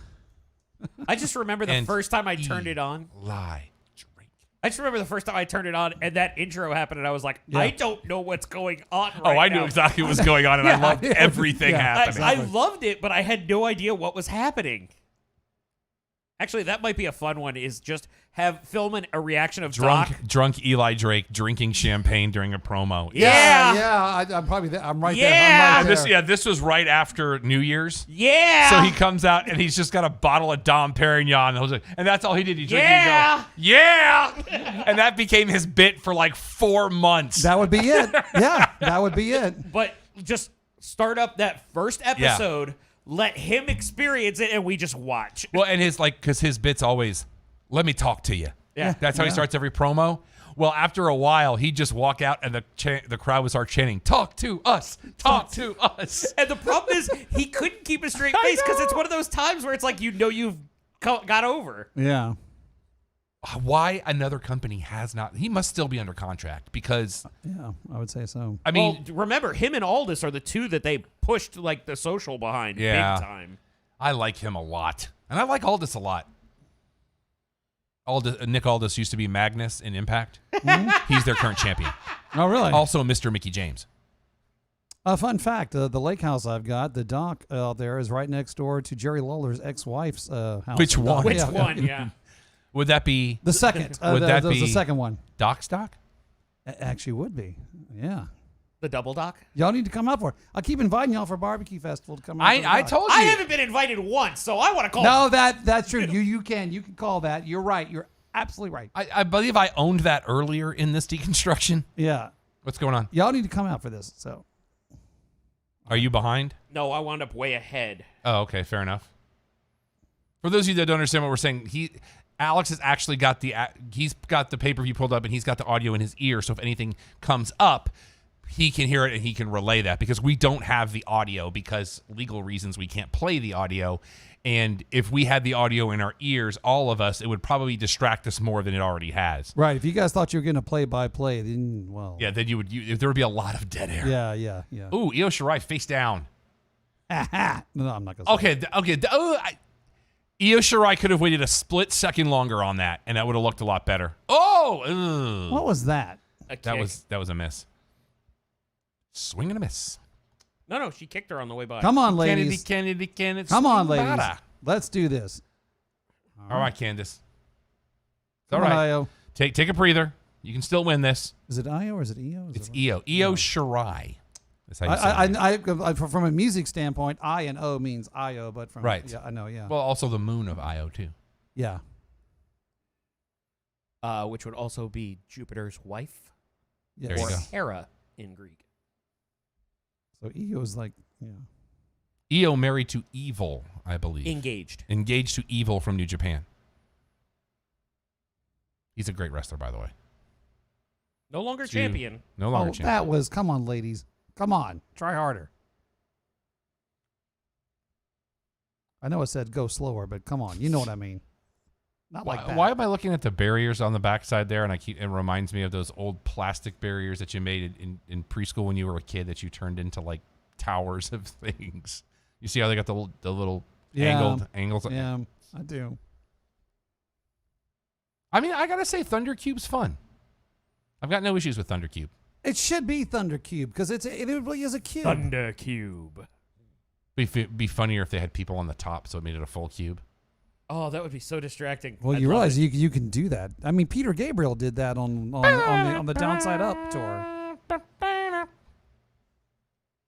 [SPEAKER 3] I just remember the
[SPEAKER 1] And
[SPEAKER 3] first time I turned it on.
[SPEAKER 1] Lie. Drink.
[SPEAKER 3] I just remember the first time I turned it on and that intro happened and I was like, I don't know what's going on right
[SPEAKER 1] I
[SPEAKER 3] now.
[SPEAKER 1] knew exactly what was going on, and I loved everything happening.
[SPEAKER 3] I loved it, but I had no idea what was happening. Actually, that might be a fun one, is just have film a reaction of Doc.
[SPEAKER 1] Drunk Eli Drake drinking champagne during a promo.
[SPEAKER 3] Yeah.
[SPEAKER 2] I'm probably there. I'm right
[SPEAKER 3] Yeah.
[SPEAKER 2] there. I'm right there.
[SPEAKER 1] This was right after New Year's.
[SPEAKER 3] Yeah.
[SPEAKER 1] So he comes out and he's just got a bottle of Dom Perignon, and that's all he did. He drank
[SPEAKER 3] Yeah.
[SPEAKER 1] it and go, yeah, and that became his bit for like 4 months.
[SPEAKER 2] That would be it. Yeah, that would be it.
[SPEAKER 3] But just start up that first episode, let him experience it, and we just watch.
[SPEAKER 1] Well, and because his bit's always, let me talk to you.
[SPEAKER 3] Yeah.
[SPEAKER 1] That's how he starts every promo. Well, after a while, he'd just walk out and the crowd would start chanting, talk to us, talk to us.
[SPEAKER 3] And the problem is he couldn't keep a straight face because it's one of those times where it's like you've got over.
[SPEAKER 2] Yeah.
[SPEAKER 1] Why another company has not? He must still be under contract because,
[SPEAKER 2] Yeah, I would say so.
[SPEAKER 1] I mean,
[SPEAKER 3] Well, remember, him and Aldous are the two that they pushed like the social behind big time.
[SPEAKER 1] I like him a lot. And I like Aldous a lot. Nick Aldis used to be Magnus in Impact. He's their current champion.
[SPEAKER 2] Oh, really?
[SPEAKER 1] Also Mr. Mickey James.
[SPEAKER 2] A fun fact, the lake house I've got, the dock out there is right next door to Jerry Lawler's ex-wife's house.
[SPEAKER 1] Which one?
[SPEAKER 3] Which
[SPEAKER 2] Yeah.
[SPEAKER 3] one? Yeah.
[SPEAKER 1] Would that be
[SPEAKER 2] The second.
[SPEAKER 1] Would that
[SPEAKER 2] the
[SPEAKER 1] be-
[SPEAKER 2] second one.
[SPEAKER 1] Doc Stock?
[SPEAKER 2] It actually would be. Yeah.
[SPEAKER 3] The double doc?
[SPEAKER 2] Y'all need to come out for it. I keep inviting y'all for barbecue festival to come out. for the
[SPEAKER 1] I
[SPEAKER 2] dock.
[SPEAKER 1] told you.
[SPEAKER 3] I haven't been invited once, so I want to call.
[SPEAKER 2] No, that's true. You can call that. You're right. You're absolutely right.
[SPEAKER 1] I believe I owned that earlier in this deconstruction.
[SPEAKER 2] Yeah.
[SPEAKER 1] What's going on?
[SPEAKER 2] Y'all need to come out for this. So
[SPEAKER 1] Are you behind?
[SPEAKER 3] No, I wound up way ahead.
[SPEAKER 1] Oh, okay, fair enough. For those of you that don't understand what we're saying, Alex has actually got he's got the pay-per-view pulled up and he's got the audio in his ear, so if anything comes up, he can hear it and he can relay that, because we don't have the audio because legal reasons we can't play the audio. And if we had the audio in our ears, all of us, it would probably distract us more than it already has.
[SPEAKER 2] right, if you guys thought you were getting a play-by-play, then
[SPEAKER 1] Yeah, then there would be a lot of dead air.
[SPEAKER 2] yeah.
[SPEAKER 1] Ooh, Io Shirai face down.
[SPEAKER 2] No, I'm not gonna. Say
[SPEAKER 1] Okay. Io Shirai could have waited a split second longer on that, and that would have looked a lot better. Oh, ugh.
[SPEAKER 2] What was that?
[SPEAKER 3] A kick.
[SPEAKER 1] that was a miss. Swing and a miss.
[SPEAKER 3] No, she kicked her on the way by.
[SPEAKER 2] Come on, ladies.
[SPEAKER 1] Kennedy.
[SPEAKER 2] Come on, ladies. Let's do this.
[SPEAKER 1] All right, Candace. It's
[SPEAKER 2] Come
[SPEAKER 1] all
[SPEAKER 2] on,
[SPEAKER 1] right.
[SPEAKER 2] Io.
[SPEAKER 1] Take a breather. You can still win this.
[SPEAKER 2] Is it Io or is it Io?
[SPEAKER 1] It's Io. Io Shirai. That's how you say it.
[SPEAKER 2] I, from a music standpoint, I and O means Io, but from
[SPEAKER 1] Right.
[SPEAKER 2] Yeah, I know. Yeah.
[SPEAKER 1] Well, also the moon of Io, too.
[SPEAKER 2] Yeah.
[SPEAKER 3] Which would also be Jupiter's wife,
[SPEAKER 2] Yes.
[SPEAKER 1] There you
[SPEAKER 3] or
[SPEAKER 1] go.
[SPEAKER 3] Hera in Greek.
[SPEAKER 2] So Io is like,
[SPEAKER 1] Io married to Evil, I believe.
[SPEAKER 3] Engaged.
[SPEAKER 1] Engaged to Evil from New Japan. He's a great wrestler, by the way.
[SPEAKER 3] No longer
[SPEAKER 1] Dude.
[SPEAKER 3] champion.
[SPEAKER 1] No longer
[SPEAKER 2] Oh,
[SPEAKER 1] champion.
[SPEAKER 2] that was. Come on, ladies. Come on. Try harder. I know it said go slower, but come on. You know what I mean. Not like that.
[SPEAKER 1] Why am I looking at the barriers on the backside there? And it reminds me of those old plastic barriers that you made in preschool when you were a kid that you turned into like towers of things. You see how they got the little angles?
[SPEAKER 2] Yeah, I do.
[SPEAKER 1] I mean, I gotta say, Thunder Cube's fun. I've got no issues with Thunder Cube.
[SPEAKER 2] It should be Thunder Cube because it really is a cube.
[SPEAKER 3] Thunder Cube.
[SPEAKER 1] Be funnier if they had people on the top, so it made it a full cube.
[SPEAKER 3] Oh, that would be so distracting.
[SPEAKER 2] Well,
[SPEAKER 3] I'd
[SPEAKER 2] you
[SPEAKER 3] love
[SPEAKER 2] realize
[SPEAKER 3] it.
[SPEAKER 2] you can do that. I mean, Peter Gabriel did that on the Downside Up tour.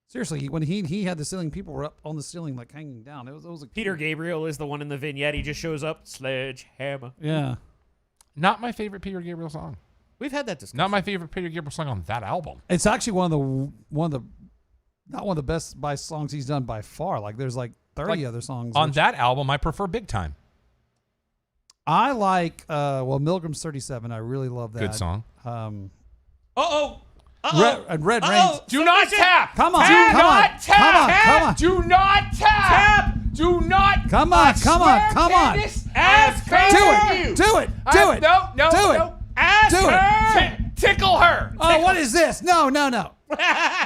[SPEAKER 2] Seriously, when he had the ceiling, people were up on the ceiling like hanging down. It was a
[SPEAKER 3] Peter Gabriel is the one in the vignette. He just shows up, sledgehammer.
[SPEAKER 2] Yeah.
[SPEAKER 1] Not my favorite Peter Gabriel song.
[SPEAKER 3] We've had that discussion.
[SPEAKER 1] Not my favorite Peter Gabriel song on that album.
[SPEAKER 2] It's actually not one of the best by songs he's done by far. Like there's like 30 other songs
[SPEAKER 1] On that album, I prefer Big Time.
[SPEAKER 2] I like Milgram's 37. I really love that.
[SPEAKER 1] Good song.
[SPEAKER 3] Uh-oh.
[SPEAKER 2] Red Rain.
[SPEAKER 1] Do not tap.
[SPEAKER 2] Come on.
[SPEAKER 1] Do
[SPEAKER 2] Come on.
[SPEAKER 1] not tap.
[SPEAKER 2] Come on.
[SPEAKER 1] Do not tap. Do not.
[SPEAKER 2] Come on. Come on. Come on.
[SPEAKER 1] Ask her.
[SPEAKER 2] Do it. Do it.
[SPEAKER 1] No.
[SPEAKER 2] Do it.
[SPEAKER 1] Ask
[SPEAKER 2] Do it.
[SPEAKER 1] her. Tickle her.
[SPEAKER 2] Oh, what is this? No.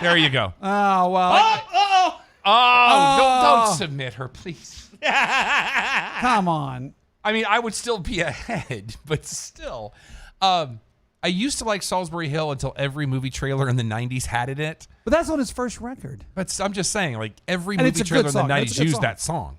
[SPEAKER 1] There you go.
[SPEAKER 2] Oh, well.
[SPEAKER 3] Uh-oh.
[SPEAKER 1] Oh, don't submit her, please.
[SPEAKER 2] Come on.
[SPEAKER 1] I mean, I would still be ahead, but still. I used to like Salisbury Hill until every movie trailer in the 90s had it in it.
[SPEAKER 2] But that's on his first record.
[SPEAKER 1] But I'm just saying, like, every
[SPEAKER 2] And it's
[SPEAKER 1] movie
[SPEAKER 2] a
[SPEAKER 1] trailer
[SPEAKER 2] good
[SPEAKER 1] in the
[SPEAKER 2] song.
[SPEAKER 1] 90s
[SPEAKER 2] It's a good
[SPEAKER 1] used
[SPEAKER 2] song.
[SPEAKER 1] that song.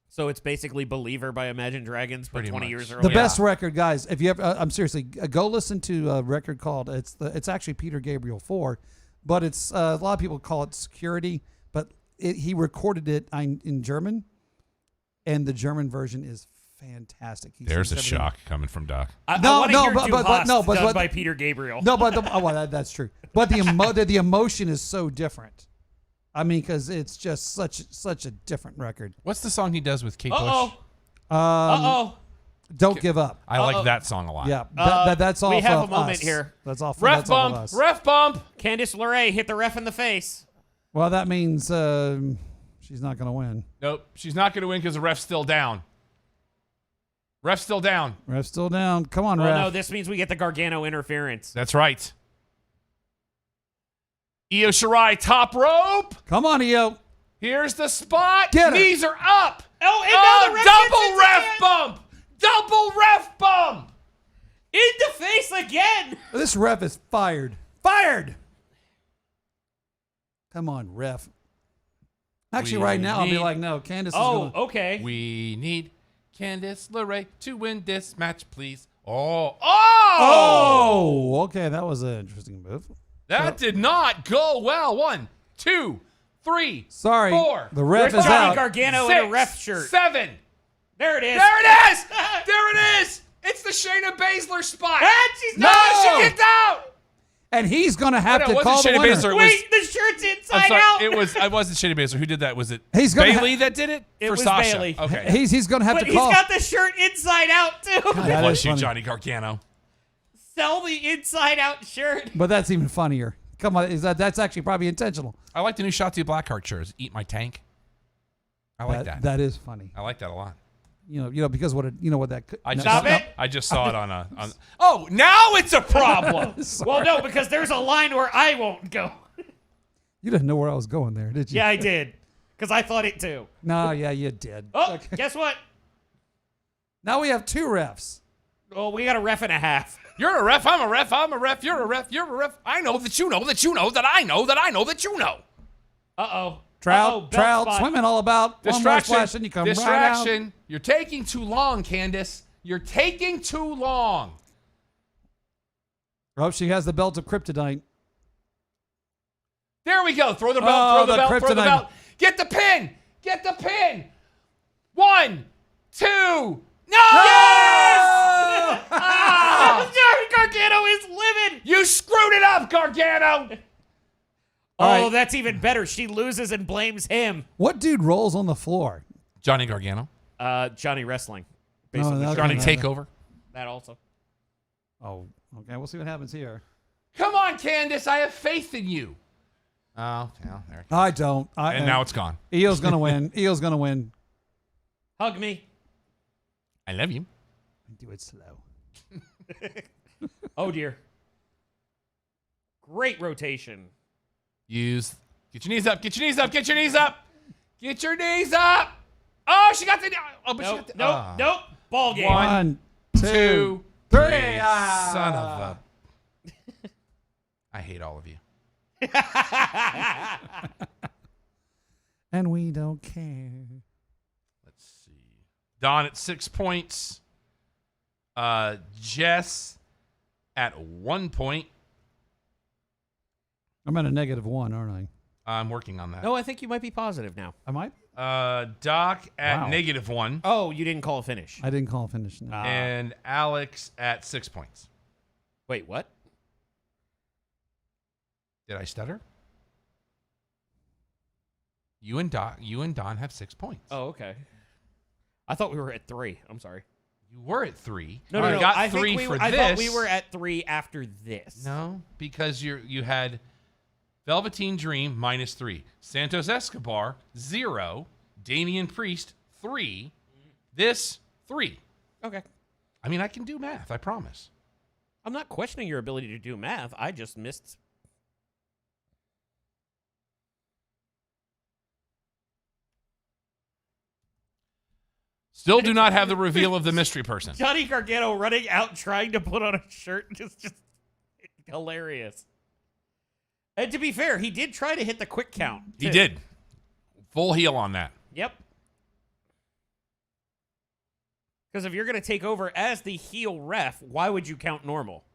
[SPEAKER 3] So it's basically Believer by Imagine Dragons, but
[SPEAKER 1] Pretty
[SPEAKER 3] 20
[SPEAKER 1] much.
[SPEAKER 3] years
[SPEAKER 2] The
[SPEAKER 3] earlier.
[SPEAKER 2] best record, guys. If you ever, I'm seriously, go listen to a record called it's actually Peter Gabriel 4, but it's a lot of people call it Security, but he recorded it in German, and the German version is fantastic.
[SPEAKER 1] There's a shock coming from Doc.
[SPEAKER 3] I
[SPEAKER 2] No,
[SPEAKER 3] want to
[SPEAKER 2] no,
[SPEAKER 3] hear
[SPEAKER 2] but-
[SPEAKER 3] Du
[SPEAKER 2] but-
[SPEAKER 3] Hast
[SPEAKER 2] no, but-
[SPEAKER 3] done
[SPEAKER 2] but-
[SPEAKER 3] by Peter Gabriel.
[SPEAKER 2] No, but that's true. But the emotion is so different. I mean, because it's just such a different record.
[SPEAKER 1] What's the song he does with Kate Bush?
[SPEAKER 3] Uh-oh.
[SPEAKER 2] Don't give up.
[SPEAKER 1] I like that song a lot.
[SPEAKER 2] Yeah, that's all.
[SPEAKER 3] we have
[SPEAKER 2] of
[SPEAKER 3] a moment
[SPEAKER 2] us.
[SPEAKER 3] here.
[SPEAKER 2] That's all.
[SPEAKER 1] Ref
[SPEAKER 2] that's all of
[SPEAKER 1] bump.
[SPEAKER 2] us.
[SPEAKER 1] Ref bump.
[SPEAKER 3] Candice LeRae hit the ref in the face.
[SPEAKER 2] Well, that means she's not going to win.
[SPEAKER 1] Nope. She's not going to win because the ref's still down. Ref's still down.
[SPEAKER 2] Ref's still down. Come on,
[SPEAKER 3] Well,
[SPEAKER 2] ref.
[SPEAKER 3] no, this means we get the Gargano interference.
[SPEAKER 1] That's right. Io Shirai, top rope.
[SPEAKER 2] Come on, Io.
[SPEAKER 1] Here's the spot.
[SPEAKER 2] Get her.
[SPEAKER 1] Knees are up.
[SPEAKER 3] Oh, and now the ref
[SPEAKER 1] double
[SPEAKER 3] gets it
[SPEAKER 1] ref
[SPEAKER 3] again.
[SPEAKER 1] bump. Double ref bump.
[SPEAKER 3] In the face again.
[SPEAKER 2] This ref is fired. Fired. Come on, ref. Actually,
[SPEAKER 1] We
[SPEAKER 2] right now, I'll be
[SPEAKER 1] need-
[SPEAKER 2] like, no, Candace is
[SPEAKER 3] Oh,
[SPEAKER 2] going to.
[SPEAKER 3] okay.
[SPEAKER 1] We need Candice LeRae to win this match, please. Oh.
[SPEAKER 2] Oh, okay. That was an interesting move.
[SPEAKER 1] That did not go well. 1, 2, 3.
[SPEAKER 2] Sorry.
[SPEAKER 1] 4.
[SPEAKER 2] The ref
[SPEAKER 3] Where's
[SPEAKER 2] is
[SPEAKER 3] Johnny
[SPEAKER 2] out.
[SPEAKER 3] Gargano
[SPEAKER 1] 6,
[SPEAKER 3] in a ref shirt?
[SPEAKER 1] 7.
[SPEAKER 3] There it is.
[SPEAKER 1] There it is. There it is. It's the Shayna Baszler spot.
[SPEAKER 3] She's
[SPEAKER 1] No,
[SPEAKER 3] not.
[SPEAKER 1] she kicked out.
[SPEAKER 2] And he's going to have
[SPEAKER 1] No,
[SPEAKER 2] to
[SPEAKER 1] it wasn't
[SPEAKER 2] call the
[SPEAKER 1] Shayna
[SPEAKER 2] winner.
[SPEAKER 1] Baszler. It
[SPEAKER 3] Wait, the shirt's
[SPEAKER 1] I'm
[SPEAKER 3] inside
[SPEAKER 1] sorry.
[SPEAKER 3] out.
[SPEAKER 1] It wasn't Shayna Baszler. Who did that? Was it
[SPEAKER 2] He's gonna
[SPEAKER 1] Bailey that did it?
[SPEAKER 3] It
[SPEAKER 1] For
[SPEAKER 3] was
[SPEAKER 1] Sasha.
[SPEAKER 3] Bailey.
[SPEAKER 1] Okay.
[SPEAKER 2] He's going to have
[SPEAKER 3] But
[SPEAKER 2] to
[SPEAKER 3] he's
[SPEAKER 2] call.
[SPEAKER 3] got the shirt inside out, too.
[SPEAKER 2] That
[SPEAKER 1] Bless
[SPEAKER 2] is
[SPEAKER 1] you,
[SPEAKER 2] funny.
[SPEAKER 1] Johnny Gargano.
[SPEAKER 3] Sell the inside out shirt.
[SPEAKER 2] But that's even funnier. Come on, that's actually probably intentional.
[SPEAKER 1] I like the new Shotzi Blackheart shirts. Eat my tank. I like that.
[SPEAKER 2] That is funny.
[SPEAKER 1] I like that a lot.
[SPEAKER 2] You know because what that could.
[SPEAKER 1] I
[SPEAKER 2] no,
[SPEAKER 1] just,
[SPEAKER 3] Stop it.
[SPEAKER 1] I just saw it on a. Oh, now it's a problem.
[SPEAKER 3] Well, no, because there's a line where I won't go.
[SPEAKER 2] You didn't know where I was going there, did you?
[SPEAKER 3] Yeah, I did. Because I thought it too.
[SPEAKER 2] No, yeah, you did.
[SPEAKER 3] Oh,
[SPEAKER 2] Okay.
[SPEAKER 3] guess what?
[SPEAKER 2] Now we have 2 refs.
[SPEAKER 3] Oh, we got a ref and a half.
[SPEAKER 1] You're a ref. I'm a ref. I'm a ref. You're a ref. You're a ref. I know that you know that you know that I know that I know that you know.
[SPEAKER 3] Uh-oh.
[SPEAKER 2] Trout,
[SPEAKER 3] Uh-oh, belt
[SPEAKER 2] trout,
[SPEAKER 3] spot.
[SPEAKER 2] swimming all about. One more
[SPEAKER 1] Distraction.
[SPEAKER 2] splash and you come right out.
[SPEAKER 1] Distraction. You're taking too long, Candice. You're taking too long.
[SPEAKER 2] Oh, she has the belt of kryptonite.
[SPEAKER 1] There we go. Throw the belt.
[SPEAKER 2] Oh,
[SPEAKER 1] throw the
[SPEAKER 2] the
[SPEAKER 1] belt. Throw the
[SPEAKER 2] kryptonite.
[SPEAKER 1] belt. Get the pin. Get the pin. 1, 2. No! Yes! Ah!
[SPEAKER 3] Johnny Gargano is livid.
[SPEAKER 1] You screwed it up, Gargano.
[SPEAKER 2] All
[SPEAKER 3] Oh,
[SPEAKER 2] right.
[SPEAKER 3] that's even better. She loses and blames him.
[SPEAKER 2] What dude rolls on the floor?
[SPEAKER 1] Johnny Gargano.
[SPEAKER 3] Johnny Wrestling.
[SPEAKER 2] No,
[SPEAKER 3] Basically,
[SPEAKER 2] that-
[SPEAKER 1] Johnny
[SPEAKER 2] no, no.
[SPEAKER 1] Takeover.
[SPEAKER 3] that also.
[SPEAKER 2] Oh, okay. We'll see what happens here.
[SPEAKER 1] Come on, Candice. I have faith in you. Oh, yeah, there.
[SPEAKER 2] I don't.
[SPEAKER 1] And now it's gone.
[SPEAKER 2] Io's gonna win. Io's gonna win.
[SPEAKER 3] Hug me.
[SPEAKER 1] I love you.
[SPEAKER 2] Do it slow.
[SPEAKER 3] Oh, dear. Great rotation.
[SPEAKER 1] Use. Get your knees up. Get your knees up. Get your knees up. Get your knees up. Oh, she got the. Oh, but she
[SPEAKER 3] Nope,
[SPEAKER 1] got the.
[SPEAKER 3] nope, nope. Ball game.
[SPEAKER 2] 1, 2,
[SPEAKER 1] 2,
[SPEAKER 2] 3.
[SPEAKER 1] 3.
[SPEAKER 2] Ah.
[SPEAKER 1] Son of a. I hate all of you.
[SPEAKER 2] And we don't care.
[SPEAKER 1] Let's see. Don at 6 points. Jess at 1 point.
[SPEAKER 2] I'm at a -1, aren't
[SPEAKER 1] I'm working on that.
[SPEAKER 3] No, I think you might be positive now.
[SPEAKER 2] I? Am I?
[SPEAKER 1] Doc at
[SPEAKER 2] Wow.
[SPEAKER 1] -1.
[SPEAKER 3] Oh, you didn't call a finish.
[SPEAKER 2] I didn't call a finish. No.
[SPEAKER 1] And Alex at 6 points.
[SPEAKER 3] Wait, what?
[SPEAKER 1] Did I stutter? You and Don have 6 points.
[SPEAKER 3] Oh, okay. I thought we were at 3. I'm sorry.
[SPEAKER 1] You were at 3.
[SPEAKER 3] No,
[SPEAKER 1] You
[SPEAKER 3] no, no.
[SPEAKER 1] got
[SPEAKER 3] I
[SPEAKER 1] 3
[SPEAKER 3] think
[SPEAKER 1] for
[SPEAKER 3] I
[SPEAKER 1] this.
[SPEAKER 3] thought we were at 3 after this.
[SPEAKER 1] No, because you had Velveteen Dream -3, Santos Escobar 0, Damian Priest 3, this 3.
[SPEAKER 3] Okay.
[SPEAKER 1] I mean, I can do math. I promise.
[SPEAKER 3] I'm not questioning your ability to do math. I just missed.
[SPEAKER 1] Still do not have the reveal of the mystery person.
[SPEAKER 3] Johnny Gargano running out trying to put on a shirt is just hilarious. And to be fair, he did try to hit the quick count.
[SPEAKER 1] He
[SPEAKER 3] too.
[SPEAKER 1] did. Full heel on that.
[SPEAKER 3] Yep. Because if you're going to take over as the heel ref, why would you count normal?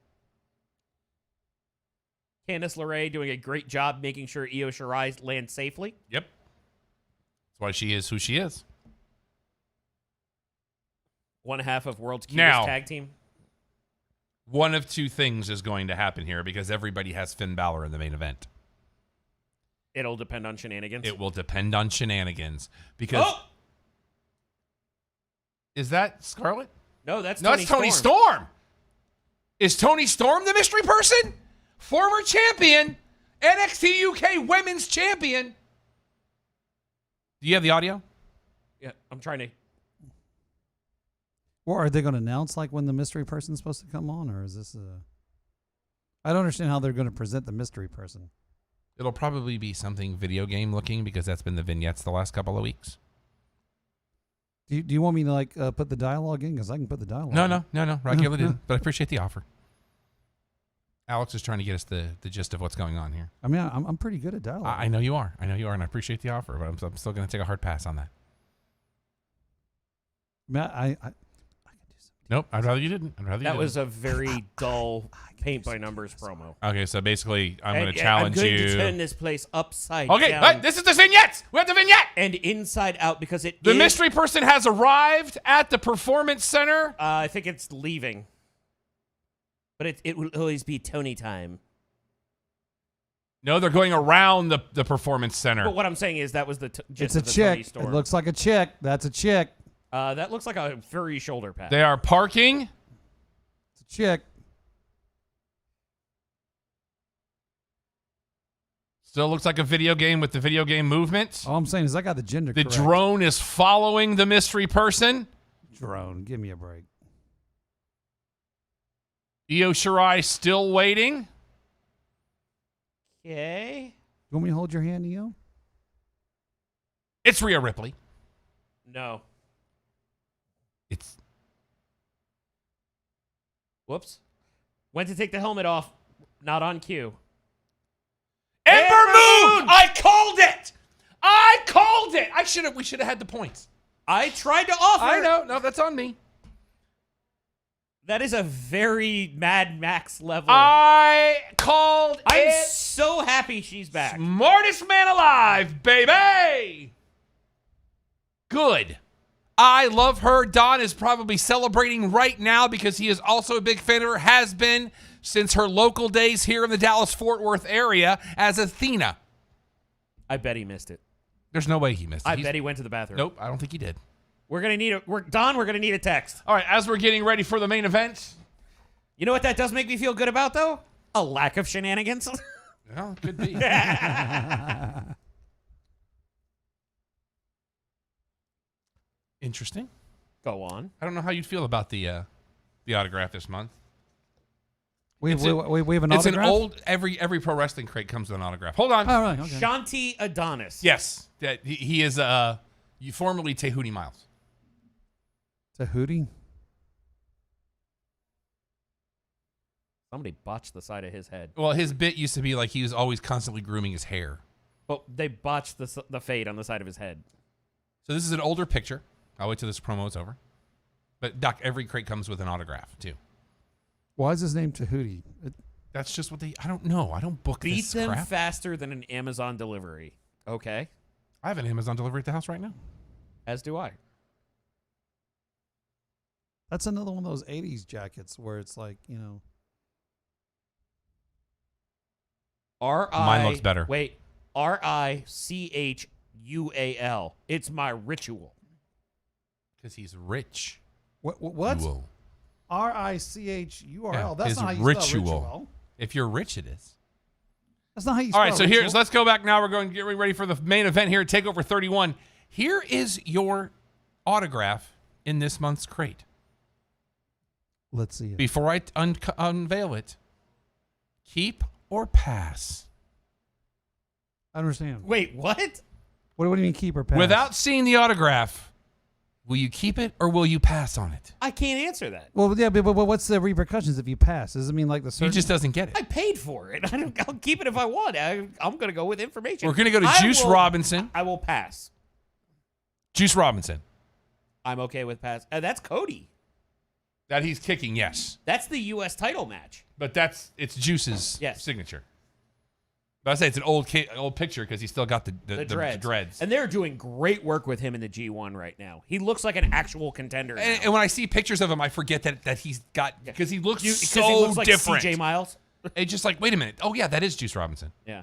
[SPEAKER 3] Candice LeRae doing a great job making sure Io Shirai lands safely.
[SPEAKER 1] Yep. That's why she is who she is.
[SPEAKER 3] One half of World's Cutest
[SPEAKER 1] Now,
[SPEAKER 3] Tag Team.
[SPEAKER 1] One of two things is going to happen here because everybody has Finn Balor in the main event.
[SPEAKER 3] It'll depend on shenanigans.
[SPEAKER 1] It will depend on shenanigans because is that Scarlett?
[SPEAKER 3] No, that's
[SPEAKER 1] No,
[SPEAKER 3] Tony
[SPEAKER 1] it's Tony
[SPEAKER 3] Storm.
[SPEAKER 1] Storm. Is Tony Storm the mystery person? Former champion, NXT UK Women's Champion. Do you have the audio?
[SPEAKER 3] Yeah, I'm trying to.
[SPEAKER 2] Or are they going to announce like when the mystery person's supposed to come on, or is this a? I don't understand how they're going to present the mystery person.
[SPEAKER 1] It'll probably be something video game looking because that's been the vignettes the last couple of weeks.
[SPEAKER 2] Do you want me to like put the dialogue in? Because I can put the dialogue.
[SPEAKER 1] No. Regular didn't, but I appreciate the offer. Alex is trying to get us the gist of what's going on here.
[SPEAKER 2] I mean, I'm pretty good at dialogue.
[SPEAKER 1] I know you are. And I appreciate the offer, but I'm still going to take a hard pass on that.
[SPEAKER 2] I can do something.
[SPEAKER 1] Nope, I'd rather you didn't.
[SPEAKER 3] That was a very dull paint by numbers promo.
[SPEAKER 1] Okay, so basically, I'm going to challenge
[SPEAKER 3] I'm going
[SPEAKER 1] you.
[SPEAKER 3] to turn this place upside
[SPEAKER 1] Okay,
[SPEAKER 3] down.
[SPEAKER 1] right, this is the vignettes. We have the vignette.
[SPEAKER 3] And inside out because it
[SPEAKER 1] The
[SPEAKER 3] is-
[SPEAKER 1] mystery person has arrived at the Performance Center.
[SPEAKER 3] I think it's leaving. But it will always be Tony time.
[SPEAKER 1] No, they're going around the Performance Center.
[SPEAKER 3] But what I'm saying is that was the
[SPEAKER 2] It's
[SPEAKER 3] gist
[SPEAKER 2] a
[SPEAKER 3] of the Tony
[SPEAKER 2] chick.
[SPEAKER 3] Storm.
[SPEAKER 2] It looks like a chick. That's a chick.
[SPEAKER 3] That looks like a furry shoulder pad.
[SPEAKER 1] They are parking.
[SPEAKER 2] It's a chick.
[SPEAKER 1] Still looks like a video game with the video game movement.
[SPEAKER 2] All I'm saying is I got the gender
[SPEAKER 1] The
[SPEAKER 2] correct.
[SPEAKER 1] drone is following the mystery person.
[SPEAKER 2] Drone. Give me a break.
[SPEAKER 1] Io Shirai still waiting.
[SPEAKER 3] Okay.
[SPEAKER 2] You want me to hold your hand, Neo?
[SPEAKER 1] It's Rhea Ripley.
[SPEAKER 3] No.
[SPEAKER 1] It's
[SPEAKER 3] Whoops. Went to take the helmet off. Not on cue.
[SPEAKER 1] Ember Moon!
[SPEAKER 3] Moon!
[SPEAKER 1] I called it! We should have had the points.
[SPEAKER 3] I tried to offer.
[SPEAKER 1] I know. No, that's on me.
[SPEAKER 3] That is a very Mad Max level.
[SPEAKER 1] I called
[SPEAKER 3] I'm
[SPEAKER 1] it.
[SPEAKER 3] so happy she's back.
[SPEAKER 1] Smartest man alive, baby. Good. I love her. Don is probably celebrating right now because he is also a big fan of her, has been since her local days here in the Dallas-Fort Worth area as Athena.
[SPEAKER 3] I bet he missed it.
[SPEAKER 1] There's no way he missed it.
[SPEAKER 3] I bet he went to the bathroom.
[SPEAKER 1] Nope, I don't think he did.
[SPEAKER 3] We're gonna need Don, we're gonna need a text.
[SPEAKER 1] All right, as we're getting ready for the main event.
[SPEAKER 3] You know what that does make me feel good about though? A lack of shenanigans.
[SPEAKER 1] Well, it could be. Interesting.
[SPEAKER 3] Go on.
[SPEAKER 1] I don't know how you'd feel about the autograph this month.
[SPEAKER 2] We have
[SPEAKER 1] It's
[SPEAKER 2] an
[SPEAKER 1] It's
[SPEAKER 2] autograph?
[SPEAKER 1] an old every pro wrestling crate comes with an autograph. Hold on.
[SPEAKER 2] Oh, right. Okay.
[SPEAKER 3] Shanti Adonis.
[SPEAKER 1] Yes, that he is formerly Tehuti Miles.
[SPEAKER 2] It's a hootie.
[SPEAKER 3] Somebody botched the side of his head.
[SPEAKER 1] Well, his bit used to be like he was always constantly grooming his hair.
[SPEAKER 3] But they botched the fade on the side of his head.
[SPEAKER 1] So this is an older picture. I'll wait till this promo is over. But Doc, every crate comes with an autograph too.
[SPEAKER 2] Why is his name Tahuti?
[SPEAKER 1] That's just what I don't know. I don't book
[SPEAKER 3] Beat
[SPEAKER 1] this
[SPEAKER 3] them
[SPEAKER 1] crap.
[SPEAKER 3] faster than an Amazon delivery. Okay.
[SPEAKER 1] I have an Amazon delivery at the house right now.
[SPEAKER 3] As do I.
[SPEAKER 2] That's another one of those 80s jackets where it's like, you know.
[SPEAKER 1] Mine looks better.
[SPEAKER 3] Wait. RICHUAL. It's my ritual.
[SPEAKER 1] Because he's rich.
[SPEAKER 2] What?
[SPEAKER 1] Whoa.
[SPEAKER 2] RICHURL.
[SPEAKER 1] Yeah,
[SPEAKER 2] That's
[SPEAKER 1] his
[SPEAKER 2] not how you
[SPEAKER 1] ritual.
[SPEAKER 2] spell ritual.
[SPEAKER 1] If you're rich, it is.
[SPEAKER 2] That's not how you
[SPEAKER 1] All
[SPEAKER 2] spell
[SPEAKER 1] right, so
[SPEAKER 2] ritual.
[SPEAKER 1] let's go back now. We're going to get ready for the main event here at TakeOver 31. Here is your autograph in this month's crate.
[SPEAKER 2] Let's see it.
[SPEAKER 1] Before I unveil it, keep or pass?
[SPEAKER 2] I don't understand.
[SPEAKER 3] Wait, what?
[SPEAKER 2] What do you mean keep or pass?
[SPEAKER 1] Without seeing the autograph, Will you keep it or will you pass on it?
[SPEAKER 3] I can't answer that.
[SPEAKER 2] Well, yeah, but what's the repercussions if you pass? Does it mean like the
[SPEAKER 1] He
[SPEAKER 2] certain?
[SPEAKER 1] just doesn't get it.
[SPEAKER 3] I paid for it. I'll keep it if I want. I'm going to go with information.
[SPEAKER 1] We're going to go to
[SPEAKER 3] I
[SPEAKER 1] Juice
[SPEAKER 3] will-
[SPEAKER 1] Robinson.
[SPEAKER 3] I will pass.
[SPEAKER 1] Juice Robinson.
[SPEAKER 3] I'm okay with pass. That's Cody.
[SPEAKER 1] That he's kicking, yes.
[SPEAKER 3] That's the U.S. title match.
[SPEAKER 1] But it's Juice's
[SPEAKER 3] Yes.
[SPEAKER 1] signature. But I say it's an old picture because he's still got the dreads.
[SPEAKER 3] And they're doing great work with him in the G1 right now. He looks like an actual contender. now.
[SPEAKER 1] And when I see pictures of him, I forget that he's got because he looks
[SPEAKER 3] Because
[SPEAKER 1] so
[SPEAKER 3] he looks like
[SPEAKER 1] different.
[SPEAKER 3] CJ Miles.
[SPEAKER 1] It's just like, wait a minute. Oh yeah, that is Juice Robinson.
[SPEAKER 3] Yeah.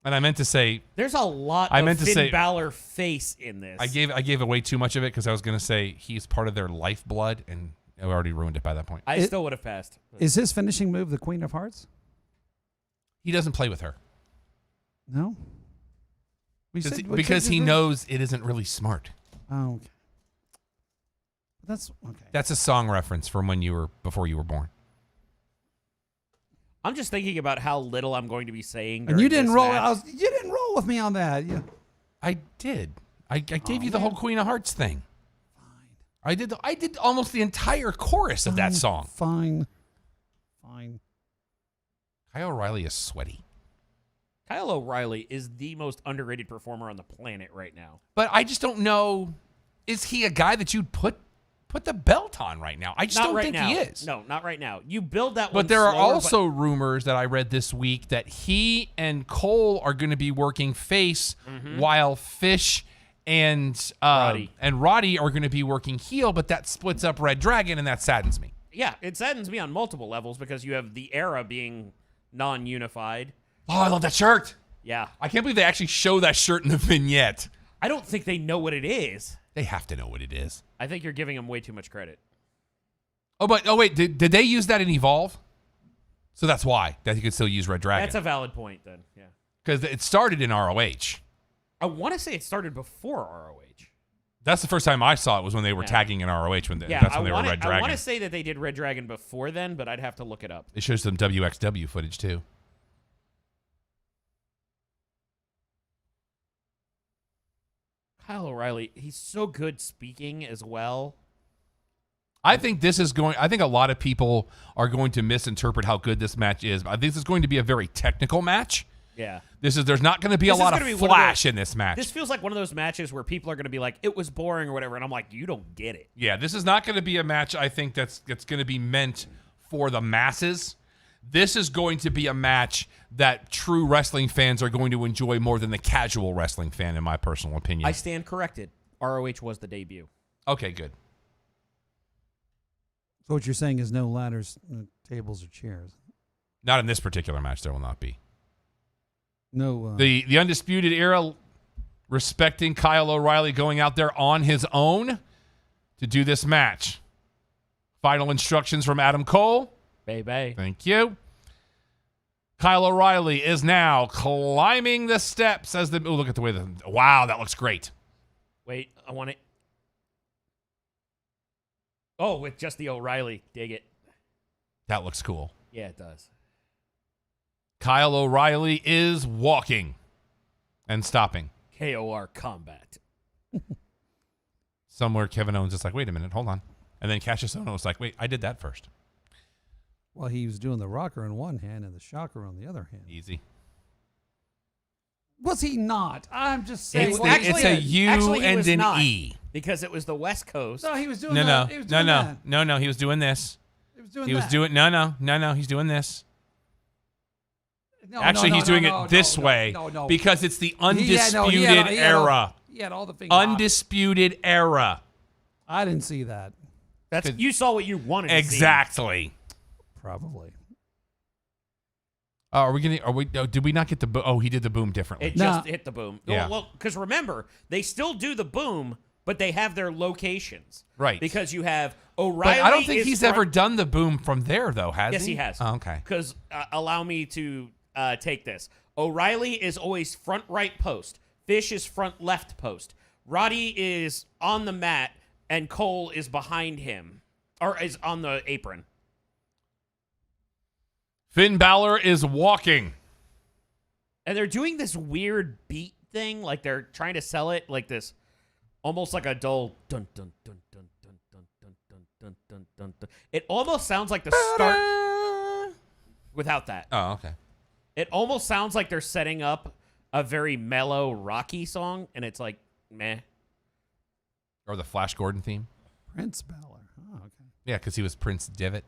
[SPEAKER 1] And I meant to say
[SPEAKER 3] There's a lot
[SPEAKER 1] I
[SPEAKER 3] of
[SPEAKER 1] meant to
[SPEAKER 3] Finn
[SPEAKER 1] say-
[SPEAKER 3] Balor face in this.
[SPEAKER 1] I gave away too much of it because I was going to say he's part of their lifeblood, and I already ruined it by that point.
[SPEAKER 3] I still would have passed.
[SPEAKER 2] Is his finishing move the Queen of Hearts?
[SPEAKER 1] He doesn't play with her
[SPEAKER 2] No.
[SPEAKER 1] because he knows it isn't really smart.
[SPEAKER 2] Oh, okay. That's okay.
[SPEAKER 1] That's a song reference from before you were born.
[SPEAKER 3] I'm just thinking about how little I'm going to be saying.
[SPEAKER 2] And you
[SPEAKER 3] during
[SPEAKER 2] didn't
[SPEAKER 3] this
[SPEAKER 2] roll.
[SPEAKER 3] match.
[SPEAKER 2] You didn't roll with me on that. Yeah.
[SPEAKER 1] I did. I gave you the whole Queen of Hearts thing. I did almost the entire chorus of that song.
[SPEAKER 2] Fine.
[SPEAKER 1] Kyle O'Reilly is sweaty.
[SPEAKER 3] Kyle O'Reilly is the most underrated performer on the planet right now.
[SPEAKER 1] But I just don't know. Is he a guy that you'd put the belt on right now? I just
[SPEAKER 3] Not
[SPEAKER 1] don't
[SPEAKER 3] right
[SPEAKER 1] think
[SPEAKER 3] now.
[SPEAKER 1] he is.
[SPEAKER 3] No, not right now. You build that one
[SPEAKER 1] But there are
[SPEAKER 3] slower,
[SPEAKER 1] also rumors that I read this week that he and Cole are going to be working face while Fish and Roddy are going to be working heel, but that splits up Red Dragon, and that saddens me.
[SPEAKER 3] Yeah, it saddens me on multiple levels because you have the era being non-unified.
[SPEAKER 1] Oh, I love that shirt.
[SPEAKER 3] Yeah.
[SPEAKER 1] I can't believe they actually show that shirt in the vignette.
[SPEAKER 3] I don't think they know what it is.
[SPEAKER 1] They have to know what it is.
[SPEAKER 3] I think you're giving them way too much credit.
[SPEAKER 1] Oh, wait, did they use that in Evolve? So that's why that you could still use Red Dragon.
[SPEAKER 3] That's a valid point then, yeah.
[SPEAKER 1] Because it started in ROH.
[SPEAKER 3] I want to say it started before ROH.
[SPEAKER 1] That's the first time I saw it was when they were tagging in ROH. That's when they were Red Dragon.
[SPEAKER 3] I want to say that they did Red Dragon before then, but I'd have to look it up.
[SPEAKER 1] It shows some WXW footage too.
[SPEAKER 3] Kyle O'Reilly, he's so good speaking as well.
[SPEAKER 1] I think a lot of people are going to misinterpret how good this match is. I think this is going to be a very technical match.
[SPEAKER 3] Yeah.
[SPEAKER 1] There's not going to be a lot of flash in this match.
[SPEAKER 3] This feels like one of those matches where people are going to be like, it was boring or whatever, and I'm like, you don't get it.
[SPEAKER 1] Yeah, this is not going to be a match I think that's going to be meant for the masses. This is going to be a match that true wrestling fans are going to enjoy more than the casual wrestling fan, in my personal opinion.
[SPEAKER 3] I stand corrected. ROH was the debut.
[SPEAKER 1] Okay, good.
[SPEAKER 2] So what you're saying is no ladders, tables, or chairs.
[SPEAKER 1] Not in this particular match. There will not be.
[SPEAKER 2] No.
[SPEAKER 1] The Undisputed Era respecting Kyle O'Reilly going out there on his own to do this match. Final instructions from Adam Cole.
[SPEAKER 3] Baby.
[SPEAKER 1] Thank you. Kyle O'Reilly is now climbing the steps as look at the way wow, that looks great.
[SPEAKER 3] Wait, I want it. Oh, with just the O'Reilly. Dig it.
[SPEAKER 1] That looks cool.
[SPEAKER 3] Yeah, it does.
[SPEAKER 1] Kyle O'Reilly is walking and stopping.
[SPEAKER 3] KOR combat.
[SPEAKER 1] Somewhere Kevin Owens is like, wait a minute, hold on. And then Cassius Ohno was like, wait, I did that first.
[SPEAKER 2] Well, he was doing the rocker in one hand and the shocker on the other hand.
[SPEAKER 1] Easy.
[SPEAKER 2] Was he not? I'm just saying.
[SPEAKER 1] It's a U
[SPEAKER 3] actually,
[SPEAKER 1] and an
[SPEAKER 3] not,
[SPEAKER 1] E.
[SPEAKER 3] Because it was the West Coast.
[SPEAKER 2] No, he was doing
[SPEAKER 1] No,
[SPEAKER 2] that. He was doing that.
[SPEAKER 1] no. He was doing this.
[SPEAKER 2] He was doing
[SPEAKER 1] He was
[SPEAKER 2] that.
[SPEAKER 1] doing no. He's doing this.
[SPEAKER 2] No,
[SPEAKER 1] Actually,
[SPEAKER 2] no,
[SPEAKER 1] he's
[SPEAKER 2] no,
[SPEAKER 1] doing
[SPEAKER 2] no,
[SPEAKER 1] it this
[SPEAKER 2] no,
[SPEAKER 1] way
[SPEAKER 2] no.
[SPEAKER 1] because it's the
[SPEAKER 2] He had
[SPEAKER 1] undisputed era.
[SPEAKER 2] He had all the things.
[SPEAKER 1] Undisputed era.
[SPEAKER 2] I didn't see that.
[SPEAKER 3] That's you saw what you wanted to see.
[SPEAKER 1] Exactly.
[SPEAKER 2] Probably.
[SPEAKER 1] Did we not get the boom? Oh, he did the boom differently.
[SPEAKER 3] It
[SPEAKER 2] Nah.
[SPEAKER 3] just hit the boom.
[SPEAKER 1] Yeah.
[SPEAKER 3] Well, because remember, they still do the boom, but they have their locations.
[SPEAKER 1] Right.
[SPEAKER 3] Because you have O'Reilly.
[SPEAKER 1] But I don't think
[SPEAKER 3] is
[SPEAKER 1] he's
[SPEAKER 3] front-
[SPEAKER 1] ever done the boom from there, though, has
[SPEAKER 3] Yes,
[SPEAKER 1] he?
[SPEAKER 3] he has.
[SPEAKER 1] Oh, okay.
[SPEAKER 3] Because allow me to take this. O'Reilly is always front right post. Fish is front left post. Roddy is on the mat, and Cole is behind him, or is on the apron.
[SPEAKER 1] Finn Balor is walking.
[SPEAKER 3] And they're doing this weird beat thing, like they're trying to sell it like this. almost like a dull dun dun dun dun dun dun dun dun dun dun dun dun. It almost sounds like the start without that.
[SPEAKER 1] Oh, okay.
[SPEAKER 3] It almost sounds like they're setting up a very mellow, rocky song, and it's like, meh.
[SPEAKER 1] Or the Flash Gordon theme.
[SPEAKER 2] Prince Balor. Oh, okay.
[SPEAKER 1] Yeah, because he was Prince Devitt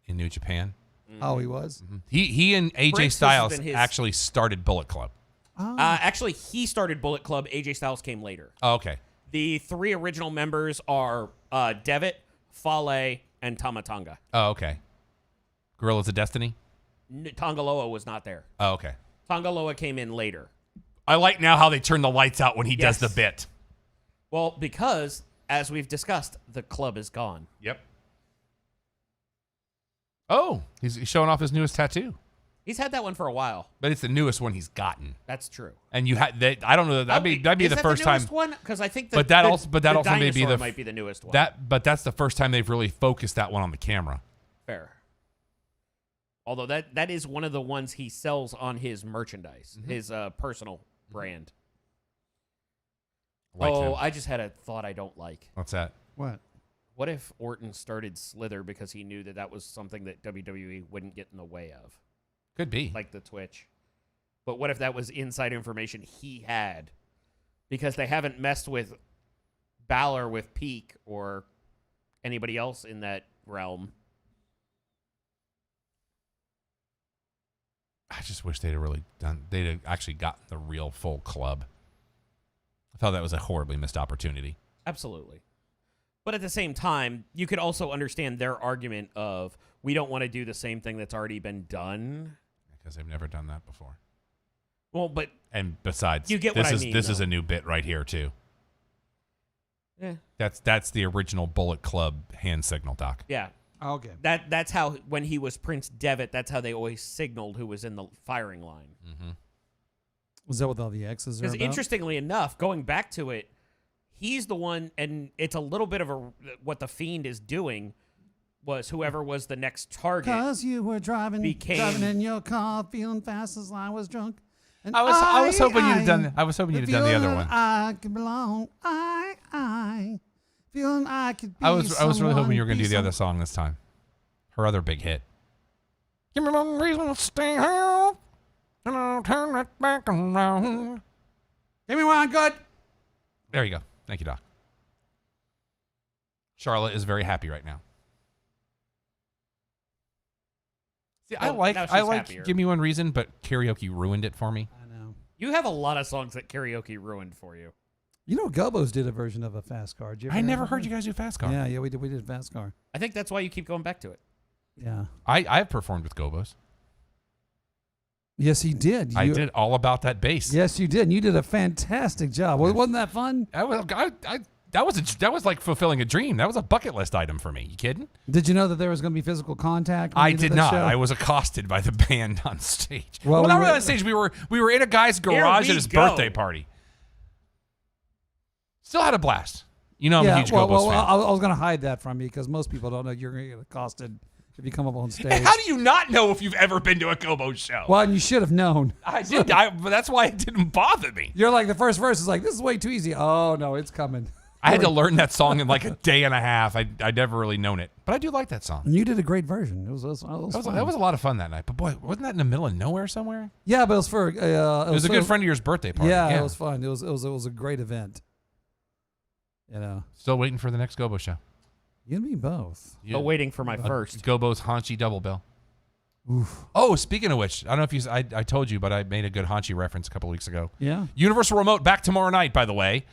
[SPEAKER 1] in New Japan.
[SPEAKER 2] Oh, he was?
[SPEAKER 1] He and AJ
[SPEAKER 3] Prince has
[SPEAKER 1] Styles
[SPEAKER 3] been his-
[SPEAKER 1] actually started Bullet Club.
[SPEAKER 2] Oh.
[SPEAKER 3] Actually, he started Bullet Club. AJ Styles came later.
[SPEAKER 1] Oh, okay.
[SPEAKER 3] The 3 original members are Devitt, Fale, and Tamatanga.
[SPEAKER 1] Oh, okay. Gorillas of Destiny?
[SPEAKER 3] Tongaloa was not there.
[SPEAKER 1] Oh, okay.
[SPEAKER 3] Tongaloa came in later.
[SPEAKER 1] I like now how they turn the lights out when he does
[SPEAKER 3] Yes.
[SPEAKER 1] the bit.
[SPEAKER 3] Well, because, as we've discussed, the club is gone.
[SPEAKER 1] Yep. Oh, he's showing off his newest tattoo.
[SPEAKER 3] He's had that one for a while.
[SPEAKER 1] But it's the newest one he's gotten.
[SPEAKER 3] That's true.
[SPEAKER 1] And you had that. I don't know. That'd be
[SPEAKER 3] Is
[SPEAKER 1] the
[SPEAKER 3] that
[SPEAKER 1] first time.
[SPEAKER 3] newest one? Because I think
[SPEAKER 1] But that also may be
[SPEAKER 3] dinosaur
[SPEAKER 1] the
[SPEAKER 3] might be the newest one.
[SPEAKER 1] But that's the first time they've really focused that one on the camera.
[SPEAKER 3] Fair. Although that is one of the ones he sells on his merchandise, his personal brand.
[SPEAKER 1] Like him.
[SPEAKER 3] I just had a thought I don't like.
[SPEAKER 1] What's that?
[SPEAKER 2] What?
[SPEAKER 3] What if Orton started Slither because he knew that was something that WWE wouldn't get in the way of,
[SPEAKER 1] Could be.
[SPEAKER 3] like the Twitch? But what if that was inside information he had? Because they haven't messed with Balor with Peak or anybody else in that realm.
[SPEAKER 1] I just wish they'd have actually gotten the real full club. I thought that was a horribly missed opportunity.
[SPEAKER 3] Absolutely. But at the same time, you could also understand their argument of, we don't want to do the same thing that's already been done.
[SPEAKER 1] Because they've never done that before.
[SPEAKER 3] Well, but
[SPEAKER 1] And besides,
[SPEAKER 3] You get
[SPEAKER 1] this
[SPEAKER 3] what I
[SPEAKER 1] is
[SPEAKER 3] mean,
[SPEAKER 1] this is
[SPEAKER 3] though.
[SPEAKER 1] a new bit right here too.
[SPEAKER 3] eh,
[SPEAKER 1] That's the original Bullet Club hand signal, Doc.
[SPEAKER 3] yeah,
[SPEAKER 2] Okay.
[SPEAKER 3] that's how, when he was Prince Devitt, that's how they always signaled who was in the firing line.
[SPEAKER 1] Mm-hmm.
[SPEAKER 2] Was that what all the X's are
[SPEAKER 3] Because
[SPEAKER 2] about?
[SPEAKER 3] interestingly enough, going back to it, he's the one, and it's a little bit of what the Fiend is doing was whoever was the next target.
[SPEAKER 2] Because you were driving in your car, feeling fast as I was drunk. And
[SPEAKER 1] I was hoping you'd have done. I was hoping you'd have done the other one.
[SPEAKER 2] I could belong. I feeling I could be
[SPEAKER 1] I was really
[SPEAKER 2] someone,
[SPEAKER 1] hoping you were going to
[SPEAKER 2] be
[SPEAKER 1] do the other
[SPEAKER 2] some-
[SPEAKER 1] song this time. Her other big hit. Give me one reason to stay home, and I'll turn it back around.
[SPEAKER 2] Give me one good.
[SPEAKER 1] There you go. Thank you, Doc. Charlotte is very happy right now. See,
[SPEAKER 3] Well, now she's
[SPEAKER 1] I like
[SPEAKER 3] happier.
[SPEAKER 1] Give Me One Reason, but karaoke ruined it for me.
[SPEAKER 2] I know.
[SPEAKER 3] You have a lot of songs that karaoke ruined for you.
[SPEAKER 2] You know, Gobos did a version of a fast car. Did you ever
[SPEAKER 1] I
[SPEAKER 2] hear
[SPEAKER 1] never
[SPEAKER 2] of
[SPEAKER 1] heard
[SPEAKER 2] it?
[SPEAKER 1] you guys do Fast Car.
[SPEAKER 2] Yeah, we did fast car.
[SPEAKER 3] I think that's why you keep going back to it.
[SPEAKER 2] Yeah.
[SPEAKER 1] I've performed with Gobos.
[SPEAKER 2] Yes, he did.
[SPEAKER 1] I did all about that bass.
[SPEAKER 2] Yes, you did. And you did a fantastic job. Wasn't that fun?
[SPEAKER 1] That was like fulfilling a dream. That was a bucket list item for me. You kidding?
[SPEAKER 2] Did you know that there was going to be physical contact? when
[SPEAKER 1] I
[SPEAKER 2] you
[SPEAKER 1] did
[SPEAKER 2] that
[SPEAKER 1] not.
[SPEAKER 2] show?
[SPEAKER 1] I was accosted by the band on stage.
[SPEAKER 2] Well,
[SPEAKER 1] Well,
[SPEAKER 2] we
[SPEAKER 1] not
[SPEAKER 2] were-
[SPEAKER 1] on stage. We were in a guy's garage
[SPEAKER 3] we
[SPEAKER 1] at his
[SPEAKER 3] go.
[SPEAKER 1] birthday party. Still had a blast. You know I'm a
[SPEAKER 2] Yeah,
[SPEAKER 1] huge
[SPEAKER 2] well,
[SPEAKER 1] Gobos fan.
[SPEAKER 2] I was going to hide that from you because most people don't know you're going to get accosted if you come up on stage.
[SPEAKER 1] And how do you not know if you've ever been to a Gobos show?
[SPEAKER 2] Well, and you should have known.
[SPEAKER 1] I did. But that's why it didn't bother me.
[SPEAKER 2] You're like, the first verse is like, this is way too easy. Oh, no, it's coming.
[SPEAKER 1] I had to learn that song in like a day and a half. I'd never really known it, but I do like that song.
[SPEAKER 2] And you did a great version. It was fun.
[SPEAKER 1] That was a lot of fun that night. But boy, wasn't that in the middle of nowhere somewhere?
[SPEAKER 2] Yeah, but it was for...
[SPEAKER 1] It was a good friend of yours' birthday party.
[SPEAKER 2] Yeah, it was fun. It was a great event. You know.
[SPEAKER 1] Still waiting for the next Gobo show.
[SPEAKER 2] You and me both.
[SPEAKER 3] But waiting for my first.
[SPEAKER 1] Gobo's Haunchy Double Bill.
[SPEAKER 2] Oof.
[SPEAKER 1] Oh, speaking of which, I don't know if I told you, but I made a good Haunchy reference a couple weeks ago.
[SPEAKER 2] Yeah.
[SPEAKER 1] Universal Remote back tomorrow night, by the way.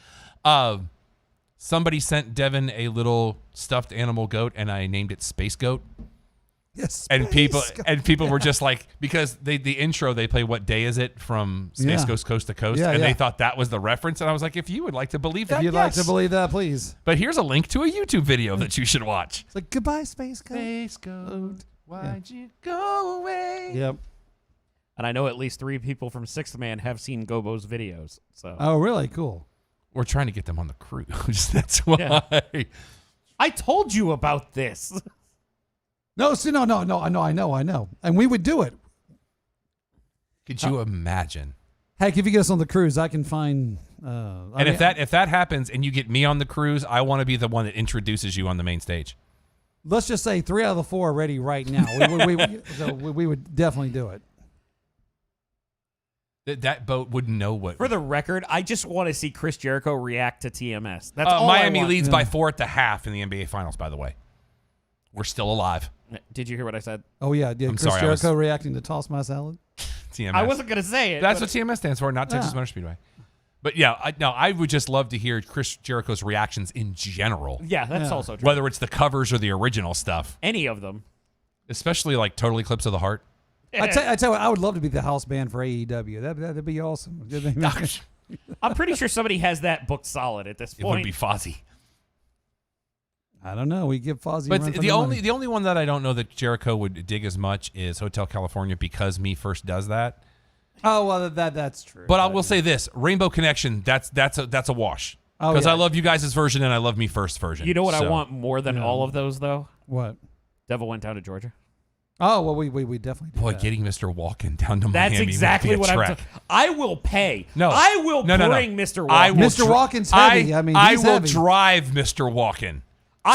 [SPEAKER 1] Somebody sent Devin a little stuffed animal goat, and I named it Space Goat.
[SPEAKER 2] Yes.
[SPEAKER 1] And people were just like, because the intro, they play What Day Is It from Space
[SPEAKER 2] Yeah.
[SPEAKER 1] Goes Coast to Coast,
[SPEAKER 2] Yeah,
[SPEAKER 1] and
[SPEAKER 2] yeah.
[SPEAKER 1] they thought that was the reference. And I was like, if you would like to believe that,
[SPEAKER 2] If you'd like to believe that, please.
[SPEAKER 1] But here's a link to a YouTube video that you should watch.
[SPEAKER 2] It's like, goodbye, Space Goat.
[SPEAKER 1] Space Goat, why'd you go away?
[SPEAKER 2] Yep.
[SPEAKER 3] And I know at least 3 people from Sixth Man have seen Gobo's videos. So
[SPEAKER 2] Oh, really? Cool.
[SPEAKER 1] We're trying to get them on the cruise. That's why.
[SPEAKER 3] Yeah. I told you about this.
[SPEAKER 2] No, see, no. I know. And we would do it.
[SPEAKER 1] Could you imagine
[SPEAKER 2] Heck, if you get us on the cruise, I can find.
[SPEAKER 1] If that happens and you get me on the cruise, I want to be the one that introduces you on the main stage.
[SPEAKER 2] Let's just say 3 out of the 4 are ready right now. we would definitely do it.
[SPEAKER 1] That boat wouldn't know what.
[SPEAKER 3] For the record, I just want to see Chris Jericho react to TMS. That's all
[SPEAKER 1] Miami
[SPEAKER 3] I want.
[SPEAKER 1] leads by 4 at the half in the NBA Finals, by the way. We're still alive.
[SPEAKER 3] Did you hear what I said?
[SPEAKER 2] Oh, yeah. Did Chris Jericho reacting to Toss My Salad?
[SPEAKER 1] TMS.
[SPEAKER 3] I wasn't going to say it.
[SPEAKER 1] That's what TMS stands for, not Texas Motor Speedway. But yeah, I would just love to hear Chris Jericho's reactions in general.
[SPEAKER 3] Yeah, that's also true.
[SPEAKER 1] Whether it's the covers or the original stuff.
[SPEAKER 3] Any of them.
[SPEAKER 1] Especially like Total Eclipse of the Heart.
[SPEAKER 2] I tell you what, I would love to be the house band for AEW. That'd be awesome.
[SPEAKER 3] I'm pretty sure somebody has that booked solid at this
[SPEAKER 1] It
[SPEAKER 3] point.
[SPEAKER 1] would be Fozzy.
[SPEAKER 2] I don't know. We give Fozzy.
[SPEAKER 1] But
[SPEAKER 2] a run for
[SPEAKER 1] the
[SPEAKER 2] money.
[SPEAKER 1] only one that I don't know that Jericho would dig as much is Hotel California because Me First does that.
[SPEAKER 2] Oh well, that's true.
[SPEAKER 1] But I will say this: Rainbow Connection. That's a wash.
[SPEAKER 2] Oh,
[SPEAKER 1] Because
[SPEAKER 2] yeah.
[SPEAKER 1] I love you guys' version and I love Me First version.
[SPEAKER 3] You know what I
[SPEAKER 1] So-
[SPEAKER 3] want more than all of those, though?
[SPEAKER 2] What?
[SPEAKER 3] Devil Went Down to Georgia.
[SPEAKER 2] Oh well, we definitely do
[SPEAKER 1] Boy,
[SPEAKER 2] that.
[SPEAKER 1] getting Mr. Walken down to
[SPEAKER 3] That's
[SPEAKER 1] Miami
[SPEAKER 3] exactly
[SPEAKER 1] would be
[SPEAKER 3] what
[SPEAKER 1] a
[SPEAKER 3] I'm.
[SPEAKER 1] trek.
[SPEAKER 3] I will pay.
[SPEAKER 1] No.
[SPEAKER 3] I will
[SPEAKER 1] No.
[SPEAKER 3] bring Mr. Walken.
[SPEAKER 1] I will
[SPEAKER 2] Mr. Walken's heavy. I mean,
[SPEAKER 1] I
[SPEAKER 2] he's
[SPEAKER 1] will
[SPEAKER 2] heavy.
[SPEAKER 1] drive Mr. Walken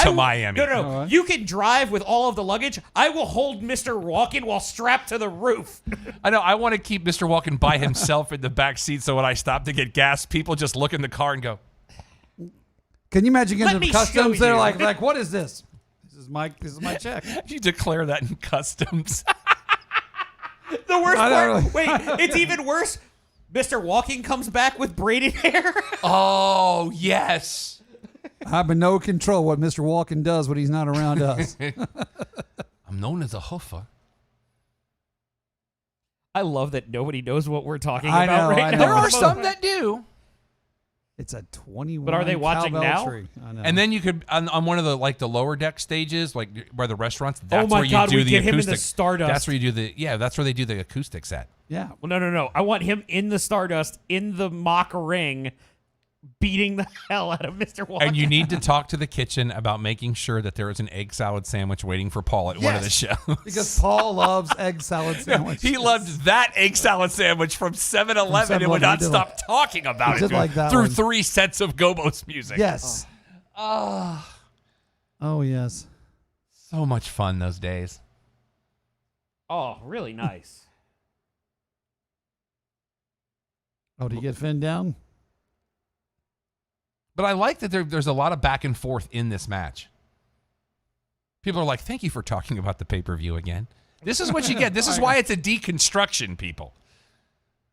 [SPEAKER 1] to Miami.
[SPEAKER 3] No.
[SPEAKER 2] All right.
[SPEAKER 3] You can drive with all of the luggage. I will hold Mr. Walken while strapped to the roof.
[SPEAKER 1] I know. I want to keep Mr. Walken by himself in the back seat, so when I stop to get gas, people just look in the car and go,
[SPEAKER 2] Can you imagine
[SPEAKER 3] Let
[SPEAKER 2] getting
[SPEAKER 3] me
[SPEAKER 2] to customs?
[SPEAKER 3] show
[SPEAKER 2] They're
[SPEAKER 3] you.
[SPEAKER 2] like, what is this? This is my check.
[SPEAKER 1] "You declare that in customs."
[SPEAKER 3] The worst
[SPEAKER 2] I don't
[SPEAKER 3] part. Wait, it's even worse. Mr. Walken comes back with braided hair.
[SPEAKER 1] Oh yes.
[SPEAKER 2] I have no control what Mr. Walken does when he's not around us.
[SPEAKER 1] I'm known as a hoofer.
[SPEAKER 3] I love that nobody knows what we're talking
[SPEAKER 2] I
[SPEAKER 3] about
[SPEAKER 2] know,
[SPEAKER 3] right
[SPEAKER 2] I
[SPEAKER 3] now.
[SPEAKER 2] know.
[SPEAKER 1] There are some that do.
[SPEAKER 2] It's a 21.
[SPEAKER 3] But are they watching now?
[SPEAKER 2] Tree. I know.
[SPEAKER 1] And then you could on one of the lower deck stages, like where the restaurants. That's
[SPEAKER 3] my
[SPEAKER 1] where you
[SPEAKER 3] God,
[SPEAKER 1] do
[SPEAKER 3] we
[SPEAKER 1] the
[SPEAKER 3] get him in the
[SPEAKER 1] acoustic.
[SPEAKER 3] Stardust.
[SPEAKER 1] That's where you do that's where they do the acoustics at.
[SPEAKER 2] yeah.
[SPEAKER 3] Well, no. I want him in the Stardust, in the mock ring, beating the hell out of Mr. Walken.
[SPEAKER 1] And you need to talk to the kitchen about making sure that there is an egg salad sandwich waiting for Paul at one of the
[SPEAKER 2] Yes.
[SPEAKER 1] shows.
[SPEAKER 2] Because Paul loves egg salad sandwiches.
[SPEAKER 1] He loved that egg salad sandwich from 7-Eleven and would
[SPEAKER 2] 7-Eleven,
[SPEAKER 1] not
[SPEAKER 2] he did
[SPEAKER 1] stop talking about
[SPEAKER 2] he
[SPEAKER 1] it
[SPEAKER 2] did like that
[SPEAKER 1] through
[SPEAKER 2] one.
[SPEAKER 1] 3 sets of Gobos music.
[SPEAKER 2] Yes. Oh, yes.
[SPEAKER 1] So much fun those days.
[SPEAKER 3] Oh, really nice.
[SPEAKER 2] Oh, did you get Finn down?
[SPEAKER 1] But I like that there's a lot of back and forth in this match. People are like, thank you for talking about the pay-per-view again. This is what you get. This is why it's a deconstruction, people.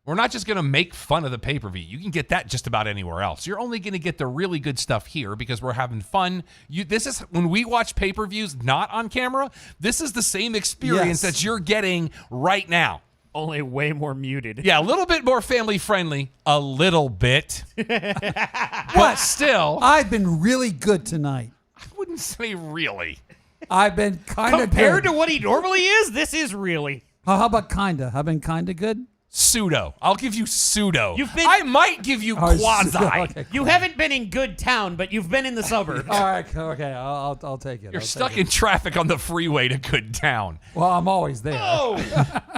[SPEAKER 1] We're not just going to make fun of the pay-per-view. You can get that just about anywhere else. You're only going to get the really good stuff here because we're having fun. This is when we watch pay-per-views not on camera, this is the same experience
[SPEAKER 2] Yes.
[SPEAKER 1] that you're getting right now.
[SPEAKER 3] Only way more muted.
[SPEAKER 1] Yeah, a little bit more family-friendly. A little bit. But still,
[SPEAKER 2] I've been really good tonight.
[SPEAKER 1] I wouldn't say really.
[SPEAKER 2] I've been kind of
[SPEAKER 3] Compared
[SPEAKER 2] good.
[SPEAKER 3] to what he normally is, this is really.
[SPEAKER 2] How about kinda? I've been kinda good.
[SPEAKER 1] Pseudo. I'll give you pseudo.
[SPEAKER 3] You've been-
[SPEAKER 1] I might give you
[SPEAKER 2] Oh,
[SPEAKER 1] quasi.
[SPEAKER 2] okay.
[SPEAKER 3] You haven't been in good town, but you've been in the suburbs.
[SPEAKER 2] All right. Okay. I'll take it.
[SPEAKER 1] You're
[SPEAKER 2] I'll
[SPEAKER 1] stuck
[SPEAKER 2] take it.
[SPEAKER 1] in traffic on the freeway to Good Town.
[SPEAKER 2] Well, I'm always there.
[SPEAKER 3] Oh!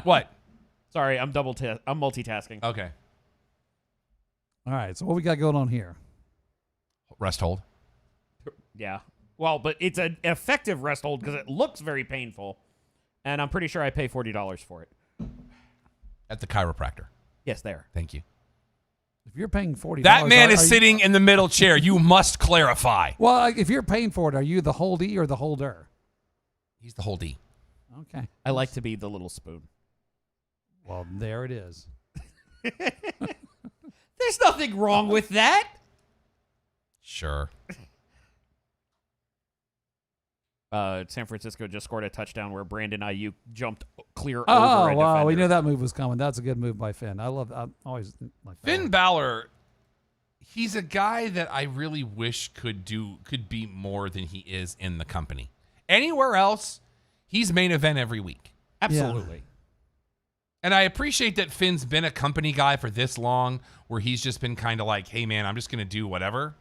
[SPEAKER 1] What?
[SPEAKER 3] Sorry, I'm multitasking.
[SPEAKER 1] Okay.
[SPEAKER 2] All right. So what we got going on here?
[SPEAKER 1] Rest hold.
[SPEAKER 3] Yeah. Well, but it's an effective rest hold because it looks very painful. And I'm pretty sure I pay $40 for it.
[SPEAKER 1] At the chiropractor.
[SPEAKER 3] Yes, there.
[SPEAKER 1] Thank you.
[SPEAKER 2] If you're paying $40,
[SPEAKER 1] That man is
[SPEAKER 2] are you-
[SPEAKER 1] sitting in the middle chair. You must clarify.
[SPEAKER 2] Well, if you're paying for it, are you the holdee or the holder?
[SPEAKER 1] He's the whole D.
[SPEAKER 2] Okay.
[SPEAKER 3] I like to be the little spoon.
[SPEAKER 2] Well, there it is.
[SPEAKER 3] There's nothing wrong with that.
[SPEAKER 1] Sure.
[SPEAKER 3] San Francisco just scored a touchdown where Brandon Ayuk jumped clear over
[SPEAKER 2] Oh,
[SPEAKER 3] a
[SPEAKER 2] wow.
[SPEAKER 3] defender.
[SPEAKER 2] We knew that move was coming. That's a good move by Finn. I always like that.
[SPEAKER 1] Finn Balor, he's a guy that I really wish could be more than he is in the company. Anywhere else, he's main event every week.
[SPEAKER 3] Absolutely.
[SPEAKER 1] And I appreciate that Finn's been a company guy for this long where he's just been kind of like, hey, man, I'm just going to do whatever.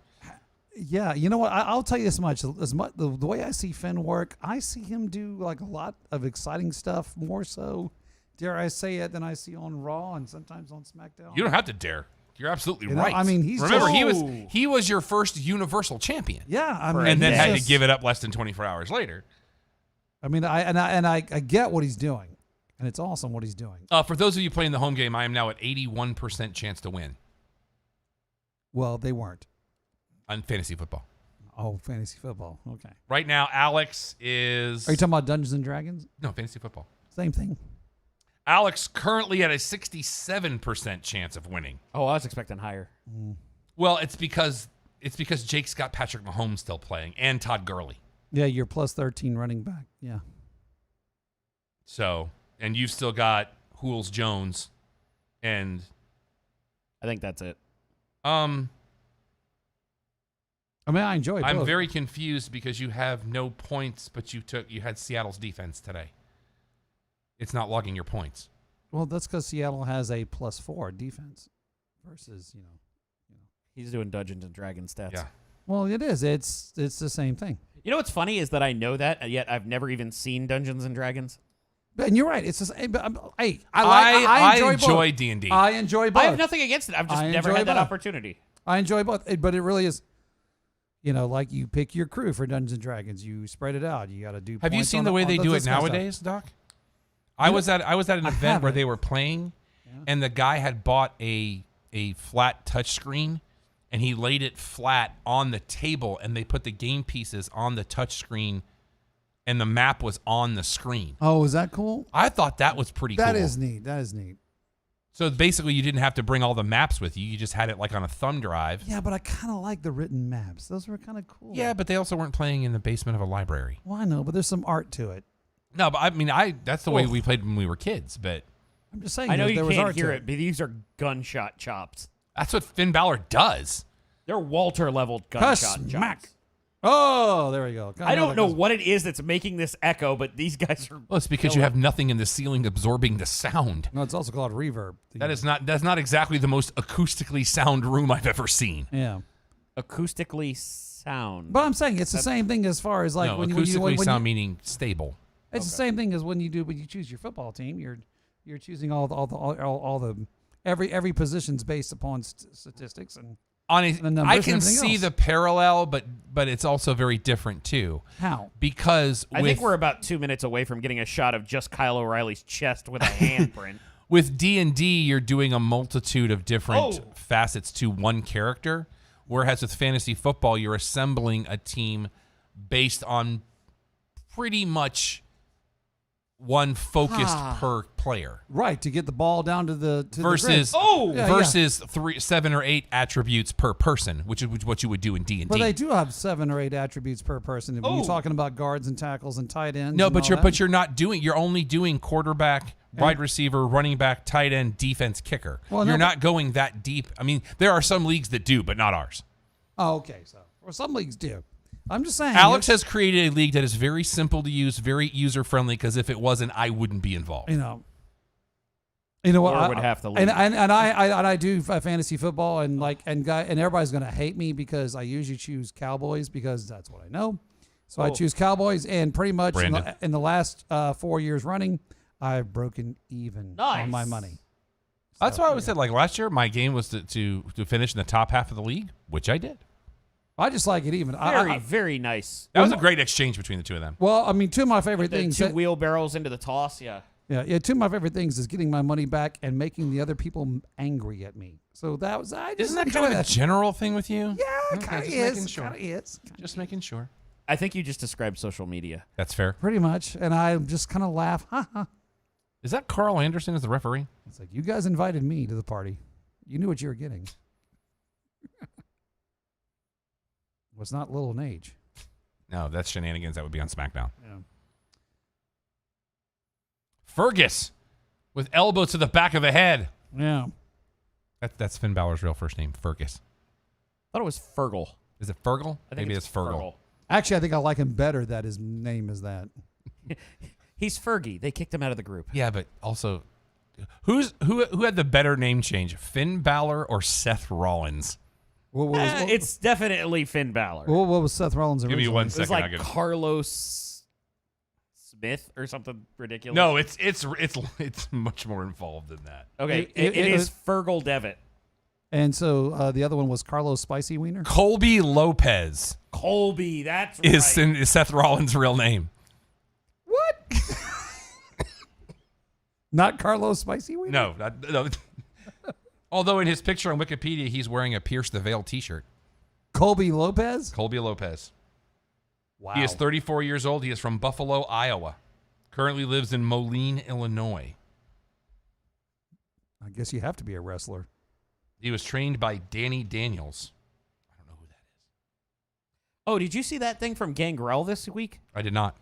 [SPEAKER 2] Yeah, you know what? I'll tell you this much. The way I see Finn work, I see him do like a lot of exciting stuff more so dare I say it, than I see on Raw and sometimes on SmackDown.
[SPEAKER 1] You don't have to dare. You're absolutely
[SPEAKER 2] You know,
[SPEAKER 1] right.
[SPEAKER 2] I mean, he's
[SPEAKER 1] remember
[SPEAKER 2] just-
[SPEAKER 1] he was your first Universal Champion,
[SPEAKER 2] Yeah, I mean,
[SPEAKER 1] and then
[SPEAKER 2] he's
[SPEAKER 1] had to
[SPEAKER 2] just-
[SPEAKER 1] give it up less than 24 hours later.
[SPEAKER 2] I mean, I get what he's doing, and it's awesome what he's doing.
[SPEAKER 1] For those of you playing the home game, I am now at 81% chance to win
[SPEAKER 2] Well, they weren't.
[SPEAKER 1] on fantasy football.
[SPEAKER 2] Oh, fantasy football. Okay.
[SPEAKER 1] Right now, Alex is
[SPEAKER 2] Are you talking about Dungeons and Dragons?
[SPEAKER 1] no fantasy football.
[SPEAKER 2] Same thing.
[SPEAKER 1] Alex currently at a 67% chance of winning.
[SPEAKER 3] Oh, I was expecting higher.
[SPEAKER 1] Well, it's because Jake's got Patrick Mahomes still playing and Todd Gurley.
[SPEAKER 2] Yeah, you're plus 13 running back. Yeah.
[SPEAKER 1] So, and you've still got Jules Jones, and
[SPEAKER 3] I think that's it.
[SPEAKER 2] I mean, I enjoy both.
[SPEAKER 1] I'm very confused because you have no points, but you had Seattle's defense today. It's not logging your points.
[SPEAKER 2] Well, that's because Seattle has a +4 defense versus,
[SPEAKER 3] He's doing Dungeons and Dragons stats.
[SPEAKER 1] Yeah.
[SPEAKER 2] Well, it is. It's the same thing.
[SPEAKER 3] You know what's funny is that I know that, and yet I've never even seen Dungeons and Dragons.
[SPEAKER 2] And you're right. It's the same. But I
[SPEAKER 1] enjoy
[SPEAKER 2] both.
[SPEAKER 1] D&D.
[SPEAKER 2] I enjoy both.
[SPEAKER 3] I have nothing against it. I've just
[SPEAKER 2] I
[SPEAKER 3] never
[SPEAKER 2] enjoy
[SPEAKER 3] had that
[SPEAKER 2] both.
[SPEAKER 3] opportunity.
[SPEAKER 2] I enjoy both. But it really is, like you pick your crew for Dungeons and Dragons. You spread it out. You got to do.
[SPEAKER 1] Have you
[SPEAKER 2] points
[SPEAKER 1] seen
[SPEAKER 2] on
[SPEAKER 1] the way they do it
[SPEAKER 2] this kind of stuff.
[SPEAKER 1] nowadays, Doc? I was at an event where
[SPEAKER 2] haven't.
[SPEAKER 1] they were playing, and the guy had bought a flat touchscreen, and he laid it flat on the table, and they put the game pieces on the touchscreen, and the map was on the screen.
[SPEAKER 2] Oh, is that cool?
[SPEAKER 1] I thought that was pretty cool.
[SPEAKER 2] That is neat. That is neat.
[SPEAKER 1] So basically, you didn't have to bring all the maps with you. You just had it like on a thumb drive.
[SPEAKER 2] Yeah, but I kind of like the written maps. Those were kind of cool.
[SPEAKER 1] Yeah, but they also weren't playing in the basement of a library.
[SPEAKER 2] Well, I know, but there's some art to it.
[SPEAKER 1] No, but I mean, that's the way we played when we were kids. But
[SPEAKER 2] I'm just saying.
[SPEAKER 3] I know
[SPEAKER 2] there
[SPEAKER 3] you
[SPEAKER 2] was
[SPEAKER 3] can't
[SPEAKER 2] art
[SPEAKER 3] hear
[SPEAKER 2] to
[SPEAKER 3] it, but these are gunshot chops.
[SPEAKER 1] that's what Finn Balor does.
[SPEAKER 3] They're Walter-leveled gunshot
[SPEAKER 2] Smack.
[SPEAKER 3] chops.
[SPEAKER 2] Oh, there we go.
[SPEAKER 3] I don't know what it is that's making this echo, but these guys are...
[SPEAKER 1] Well, it's because you have nothing in the ceiling absorbing the sound.
[SPEAKER 2] No, it's also called reverb.
[SPEAKER 1] That's not exactly the most acoustically sound room I've ever seen.
[SPEAKER 2] Yeah.
[SPEAKER 3] acoustically sound.
[SPEAKER 2] But I'm saying it's the same thing as far as like
[SPEAKER 1] No,
[SPEAKER 2] when you
[SPEAKER 1] acoustically
[SPEAKER 2] when
[SPEAKER 1] sound
[SPEAKER 2] you,
[SPEAKER 1] meaning stable.
[SPEAKER 2] it's the same thing as when you choose your football team. You're choosing all the every position's based upon statistics and the numbers
[SPEAKER 1] I
[SPEAKER 2] and
[SPEAKER 1] can
[SPEAKER 2] everything
[SPEAKER 1] see
[SPEAKER 2] else.
[SPEAKER 1] the parallel, but it's also very different too.
[SPEAKER 2] How?
[SPEAKER 1] Because
[SPEAKER 3] I think we're about 2 minutes away from getting a shot of just Kyle O'Reilly's chest with a handprint.
[SPEAKER 1] with D&D, you're doing a multitude of different
[SPEAKER 3] Oh.
[SPEAKER 1] facets to one character, whereas with fantasy football, you're assembling a team based on pretty much one focused per player.
[SPEAKER 2] Right, to get the ball down to the
[SPEAKER 1] Versus
[SPEAKER 2] the grid. Yeah,
[SPEAKER 1] versus 7 or 8 attributes per person, which is what you would do in D&D.
[SPEAKER 2] But they do have 7 or 8 attributes per person. When you're talking about guards and tackles and tight ends.
[SPEAKER 1] No,
[SPEAKER 2] and
[SPEAKER 1] but
[SPEAKER 2] all
[SPEAKER 1] you're only doing quarterback, wide receiver, running back, tight end, defense, kicker.
[SPEAKER 2] Well,
[SPEAKER 1] you're
[SPEAKER 2] no,
[SPEAKER 1] not going that deep. I mean, there are some leagues that do, but not ours.
[SPEAKER 2] Oh, okay. So, or some leagues do. I'm just saying.
[SPEAKER 1] Alex has created a league that is very simple to use, very user friendly. Because if it wasn't, I wouldn't be involved.
[SPEAKER 2] You know what?
[SPEAKER 3] Or would have to leave.
[SPEAKER 2] And I do fantasy football and everybody's gonna hate me because I usually choose Cowboys because that's what I know. So I choose Cowboys, and pretty much in the last 4 years running, I've broken even on my money.
[SPEAKER 1] That's why I always said, like last year, my game was to finish in the top half of the league, which I did.
[SPEAKER 2] I just like it even.
[SPEAKER 3] Very nice.
[SPEAKER 1] That was a great exchange between the two of them.
[SPEAKER 2] Well, I mean, two of my favorite
[SPEAKER 3] The
[SPEAKER 2] things.
[SPEAKER 3] two wheelbarrows into the toss, yeah.
[SPEAKER 2] Yeah. Two of my favorite things is getting my money back and making the other people angry at me. So that was
[SPEAKER 1] Isn't that kind of a general thing with you?
[SPEAKER 2] Yeah, it
[SPEAKER 1] Okay,
[SPEAKER 2] kind of
[SPEAKER 1] just
[SPEAKER 2] is.
[SPEAKER 1] making sure.
[SPEAKER 2] Kind of is.
[SPEAKER 1] Just making sure.
[SPEAKER 3] I think you just described social media.
[SPEAKER 1] That's fair.
[SPEAKER 2] Pretty much, and I just kind of laugh. Ha ha.
[SPEAKER 1] Is that Carl Anderson as the referee?
[SPEAKER 2] It's like you guys invited me to the party. You knew what you were getting. Was not Little Nage.
[SPEAKER 1] No, that's shenanigans. That would be on SmackDown.
[SPEAKER 2] Yeah.
[SPEAKER 1] Fergus with elbow to the back of the head.
[SPEAKER 2] Yeah.
[SPEAKER 1] That's Finn Balor's real first name, Fergus.
[SPEAKER 3] I thought it was Fergal.
[SPEAKER 1] Is it Fergal?
[SPEAKER 3] I think
[SPEAKER 1] Maybe it's Fergal.
[SPEAKER 3] Fergal.
[SPEAKER 2] Actually, I think I like him better that his name is that.
[SPEAKER 3] He's Fergie. They kicked him out of the group.
[SPEAKER 1] Yeah, but also, who had the better name change, Finn Balor or Seth Rollins?
[SPEAKER 2] What was,
[SPEAKER 3] It's definitely Finn Balor.
[SPEAKER 2] what was Seth Rollins'
[SPEAKER 1] Give me
[SPEAKER 2] original?
[SPEAKER 1] one
[SPEAKER 3] It was
[SPEAKER 1] second. I'll
[SPEAKER 3] like
[SPEAKER 1] get it.
[SPEAKER 3] Carlos Smith or something ridiculous?
[SPEAKER 1] No, it's much more involved than that.
[SPEAKER 3] Okay,
[SPEAKER 2] It
[SPEAKER 3] it is
[SPEAKER 2] was-
[SPEAKER 3] Fergal Devitt.
[SPEAKER 2] And so the other one was Carlos Spicy Wiener.
[SPEAKER 1] Colby Lopez
[SPEAKER 3] Colby, that's
[SPEAKER 1] is
[SPEAKER 3] right.
[SPEAKER 1] is Seth Rollins' real name.
[SPEAKER 2] What? Not Carlos Spicy Wiener?
[SPEAKER 1] No. Although in his picture on Wikipedia, he's wearing a Pierce the Veil T-shirt.
[SPEAKER 2] Colby Lopez?
[SPEAKER 1] Colby Lopez.
[SPEAKER 2] Wow.
[SPEAKER 1] He is 34 years old. He is from Buffalo, Iowa. Currently lives in Moline, Illinois.
[SPEAKER 2] I guess you have to be a wrestler.
[SPEAKER 1] He was trained by Danny Daniels. I don't know who that is.
[SPEAKER 3] Oh, did you see that thing from Gangrel this week?
[SPEAKER 1] I did not.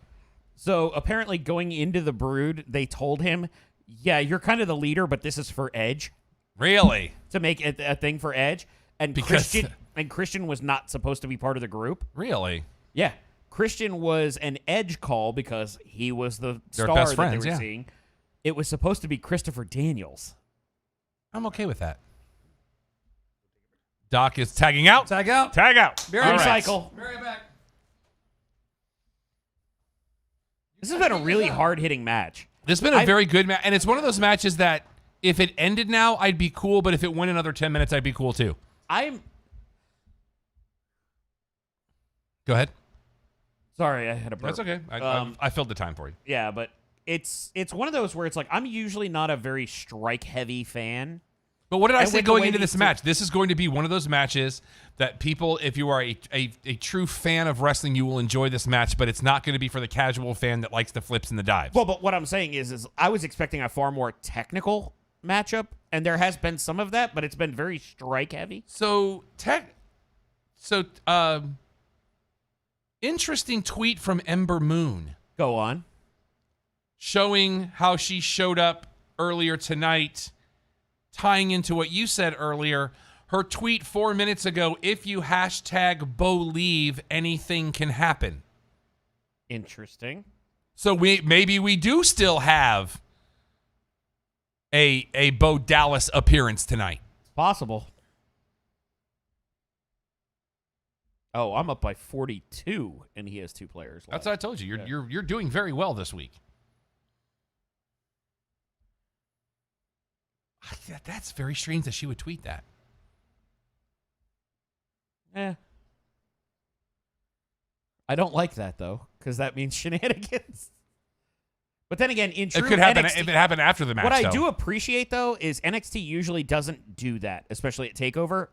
[SPEAKER 3] So apparently going into the Brood, they told him, yeah, you're kind of the leader, but this is for Edge,
[SPEAKER 1] Really?
[SPEAKER 3] to make it a thing for Edge. And
[SPEAKER 1] Because-
[SPEAKER 3] Christian was not supposed to be part of the group.
[SPEAKER 1] Really?
[SPEAKER 3] Yeah. Christian was an Edge call because he was the
[SPEAKER 1] They're
[SPEAKER 3] star
[SPEAKER 1] best
[SPEAKER 3] that
[SPEAKER 1] friends,
[SPEAKER 3] they were
[SPEAKER 1] yeah.
[SPEAKER 3] seeing. It was supposed to be Christopher Daniels.
[SPEAKER 1] I'm okay with that. Doc is tagging out.
[SPEAKER 2] Tag out.
[SPEAKER 1] Tag out.
[SPEAKER 2] Very
[SPEAKER 1] All right.
[SPEAKER 3] Recycle.
[SPEAKER 2] Be right back.
[SPEAKER 3] This has been a really hard-hitting match.
[SPEAKER 1] This has been a very good match, and it's one of those matches that if it ended now, I'd be cool, but if it went another 10 minutes, I'd be cool too. Go ahead.
[SPEAKER 3] Sorry, I had a burp.
[SPEAKER 1] That's okay. I filled the time for you.
[SPEAKER 3] Yeah, but it's one of those where it's like I'm usually not a very strike-heavy fan.
[SPEAKER 1] But what did I
[SPEAKER 3] And
[SPEAKER 1] say
[SPEAKER 3] with the
[SPEAKER 1] going
[SPEAKER 3] way
[SPEAKER 1] into
[SPEAKER 3] these
[SPEAKER 1] this match? This is going to be one of those matches that people, if you are a true fan of wrestling, you will enjoy this match, but it's not going to be for the casual fan that likes the flips and the dives.
[SPEAKER 3] Well, but what I'm saying is I was expecting a far more technical matchup, and there has been some of that, but it's been very strike-heavy.
[SPEAKER 1] Interesting tweet from Ember Moon
[SPEAKER 3] Go on.
[SPEAKER 1] showing how she showed up earlier tonight, tying into what you said earlier. Her tweet 4 minutes ago, if you hashtag Bolieve, anything can happen.
[SPEAKER 3] Interesting.
[SPEAKER 1] So maybe we do still have a Bo Dallas appearance tonight.
[SPEAKER 3] It's possible. Oh, I'm up by 42, and he has 2 players left.
[SPEAKER 1] That's what I told you. You're doing very well this week. That's very strange that she would tweet that.
[SPEAKER 3] I don't like that, though, because that means shenanigans. But then again, in true
[SPEAKER 1] It could happen
[SPEAKER 3] NXT
[SPEAKER 1] if it happened after the match.
[SPEAKER 3] what I
[SPEAKER 1] though.
[SPEAKER 3] do appreciate, though, is NXT usually doesn't do that, especially at TakeOver.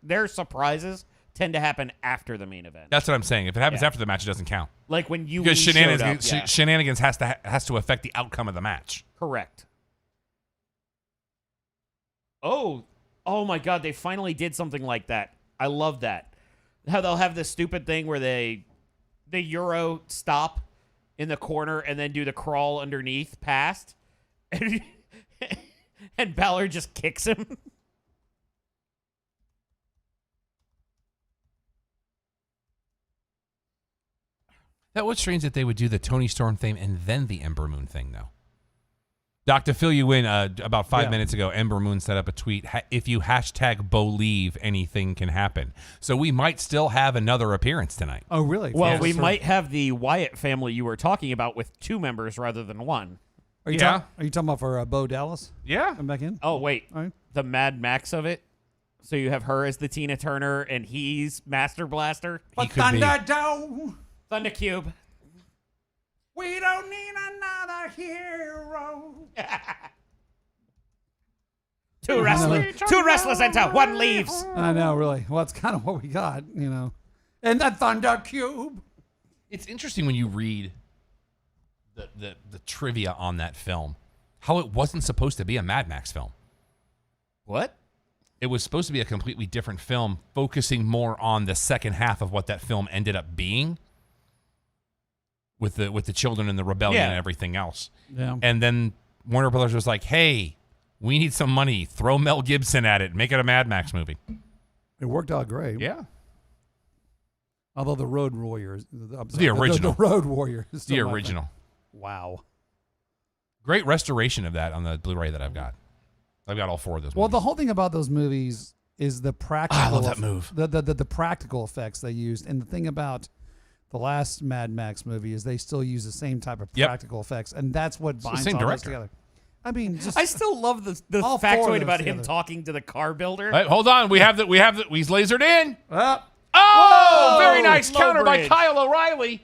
[SPEAKER 3] Their surprises tend to happen after the main event.
[SPEAKER 1] That's what I'm saying. If it happens
[SPEAKER 3] Yeah.
[SPEAKER 1] after the match, it doesn't count
[SPEAKER 3] Like when you
[SPEAKER 1] because
[SPEAKER 3] showed
[SPEAKER 1] shenanigans
[SPEAKER 3] up, yeah.
[SPEAKER 1] shenanigans has to affect the outcome of the match.
[SPEAKER 3] Correct. Oh my God! They finally did something like that. I love that. How they'll have this stupid thing where the Euro stop in the corner and then do the crawl underneath past, and Balor just kicks him.
[SPEAKER 1] That was strange that they would do the Tony Storm thing and then the Ember Moon thing, though. Doc, to fill you in, about 5 minutes ago, Ember Moon set up a tweet. If you hashtag Bolieve, anything can happen. So we might still have another appearance tonight.
[SPEAKER 2] Oh, really?
[SPEAKER 3] Well, we might have the Wyatt family you were talking about with 2 members rather than 1.
[SPEAKER 2] Are you
[SPEAKER 1] Yeah.
[SPEAKER 2] are you talking about for Bo Dallas?
[SPEAKER 1] Yeah.
[SPEAKER 2] Come back in.
[SPEAKER 3] Oh, wait.
[SPEAKER 2] All right.
[SPEAKER 3] The Mad Max of it. So you have her as the Tina Turner, and he's Master Blaster.
[SPEAKER 1] He could be.
[SPEAKER 2] Thunderdome,
[SPEAKER 3] Thunder Cube.
[SPEAKER 2] we don't need another hero.
[SPEAKER 3] Two wrestlers enter, 1 leaves.
[SPEAKER 2] I know, really. Well, that's kind of what we got, you know. And the Thunder Cube.
[SPEAKER 1] It's interesting when you read the trivia on that film, how it wasn't supposed to be a Mad Max film.
[SPEAKER 3] What?
[SPEAKER 1] It was supposed to be a completely different film, focusing more on the second half of what that film ended up being, with the children and the rebellion
[SPEAKER 3] Yeah.
[SPEAKER 1] and everything else.
[SPEAKER 2] Yeah.
[SPEAKER 1] And then Warner Brothers was like, "Hey, we need some money. Throw Mel Gibson at it. Make it a Mad Max movie."
[SPEAKER 2] It worked out great.
[SPEAKER 1] Yeah,
[SPEAKER 2] Although the Road Warriors,
[SPEAKER 1] The original.
[SPEAKER 2] the Road Warriors, is still
[SPEAKER 1] the
[SPEAKER 2] my thing.
[SPEAKER 1] original.
[SPEAKER 2] Wow.
[SPEAKER 1] Great restoration of that on the Blu-ray that I've got. I've got all 4 of those.
[SPEAKER 2] Well,
[SPEAKER 1] movies.
[SPEAKER 2] the whole thing about those movies is the practical.
[SPEAKER 1] I love that move.
[SPEAKER 2] The practical effects they used, and the thing about the last Mad Max movie is they still use the same type of
[SPEAKER 1] Yep.
[SPEAKER 2] practical effects, and that's what
[SPEAKER 1] the
[SPEAKER 2] binds
[SPEAKER 1] same
[SPEAKER 2] all those
[SPEAKER 1] director.
[SPEAKER 2] together. I mean, just
[SPEAKER 3] I still love the
[SPEAKER 2] All four of
[SPEAKER 3] factoid
[SPEAKER 2] those
[SPEAKER 3] about him
[SPEAKER 2] together.
[SPEAKER 3] talking to the car builder.
[SPEAKER 1] Right, hold on. We have that. He's lasered in.
[SPEAKER 2] oh,
[SPEAKER 1] Oh, very nice
[SPEAKER 3] low
[SPEAKER 1] counter by
[SPEAKER 3] bridge.
[SPEAKER 1] Kyle O'Reilly.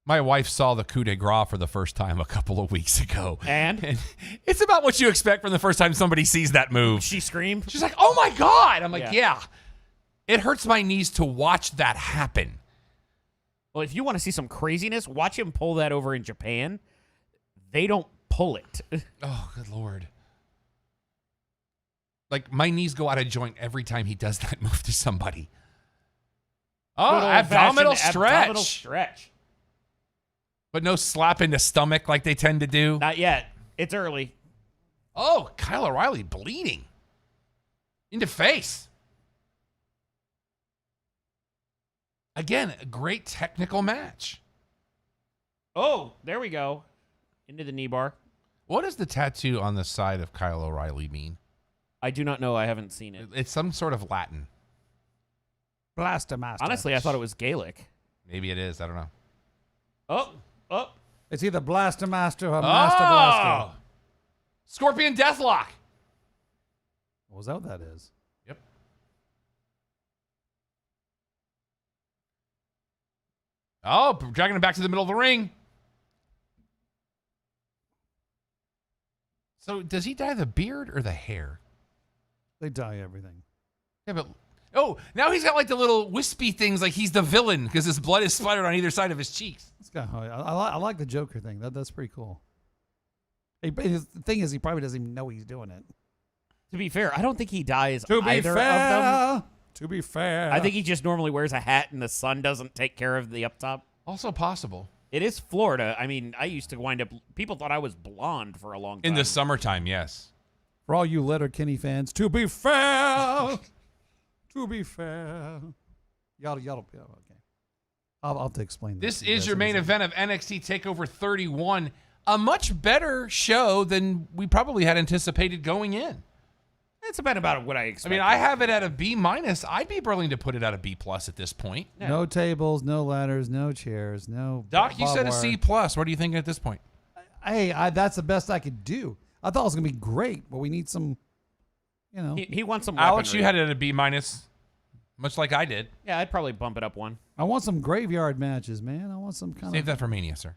[SPEAKER 1] My wife saw the coup de grace for the first time a couple of weeks ago.
[SPEAKER 3] And
[SPEAKER 1] It's about what you expect from the first time somebody sees that move.
[SPEAKER 3] she screamed.
[SPEAKER 1] She's like, oh my God. I'm like,
[SPEAKER 3] Yeah.
[SPEAKER 1] yeah. It hurts my knees to watch that happen.
[SPEAKER 3] Well, if you want to see some craziness, watch him pull that over in Japan. They don't pull it.
[SPEAKER 1] Oh, good Lord. Like, my knees go out of joint every time he does that move to somebody. Oh,
[SPEAKER 3] Good
[SPEAKER 1] abdominal
[SPEAKER 3] old-fashioned
[SPEAKER 1] stretch.
[SPEAKER 3] Abdominal stretch.
[SPEAKER 1] But no slap in the stomach like they tend to do.
[SPEAKER 3] Not yet. It's early.
[SPEAKER 1] Oh, Kyle O'Reilly bleeding. Into face. Again, a great technical match.
[SPEAKER 3] Oh, there we go. Into the knee bar.
[SPEAKER 1] What does the tattoo on the side of Kyle O'Reilly mean?
[SPEAKER 3] I do not know. I haven't seen it.
[SPEAKER 1] It's some sort of Latin.
[SPEAKER 2] Blaster Master.
[SPEAKER 3] Honestly, I thought it was Gaelic.
[SPEAKER 1] Maybe it is. I don't know.
[SPEAKER 3] Oh.
[SPEAKER 2] It's either Blaster Master or Master Blaster.
[SPEAKER 1] Scorpion Deathlock.
[SPEAKER 2] Was that what that is?
[SPEAKER 1] Yep. Oh, dragging him back to the middle of the ring. So does he dye the beard or the hair?
[SPEAKER 2] They dye everything.
[SPEAKER 1] Yeah, but now he's got like the little wispy things, like he's the villain because his blood is splattered on either side of his cheeks.
[SPEAKER 2] It's kind of, I like the Joker thing. That's pretty cool. The thing is, he probably doesn't even know he's doing it.
[SPEAKER 3] To be fair, I don't think he dyes
[SPEAKER 2] To be
[SPEAKER 3] either
[SPEAKER 2] fair,
[SPEAKER 3] of them.
[SPEAKER 2] to be fair,
[SPEAKER 3] I think he just normally wears a hat and the sun doesn't take care of the up top.
[SPEAKER 1] Also possible.
[SPEAKER 3] It is Florida. I mean, I used to wind up. People thought I was blonde for a long time.
[SPEAKER 1] In the summertime, yes.
[SPEAKER 2] for all you Letterkenny fans, to be fair, to be fair, y'all be okay. I'll have to explain
[SPEAKER 1] This
[SPEAKER 2] that.
[SPEAKER 1] is your main event of NXT TakeOver 31. A much better show than we probably had anticipated going in.
[SPEAKER 3] It's about what I
[SPEAKER 1] I
[SPEAKER 3] expected.
[SPEAKER 1] mean, I have it at a B-. I'd be willing to put it at a B+ at this point.
[SPEAKER 2] No tables, no ladders, no chairs, no.
[SPEAKER 1] Doc, you
[SPEAKER 2] barbed
[SPEAKER 1] said a
[SPEAKER 2] wire.
[SPEAKER 1] C+. What are you thinking at this point?
[SPEAKER 2] Hey, that's the best I could do. I thought it was gonna be great, but we need some, you know.
[SPEAKER 3] he wants some.
[SPEAKER 1] Alex,
[SPEAKER 3] weaponry.
[SPEAKER 1] you had it at a B-, much like I did.
[SPEAKER 3] Yeah, I'd probably bump it up one.
[SPEAKER 2] I want some graveyard matches, man. I want some kind
[SPEAKER 1] Save
[SPEAKER 2] of.
[SPEAKER 1] that for Mania, sir.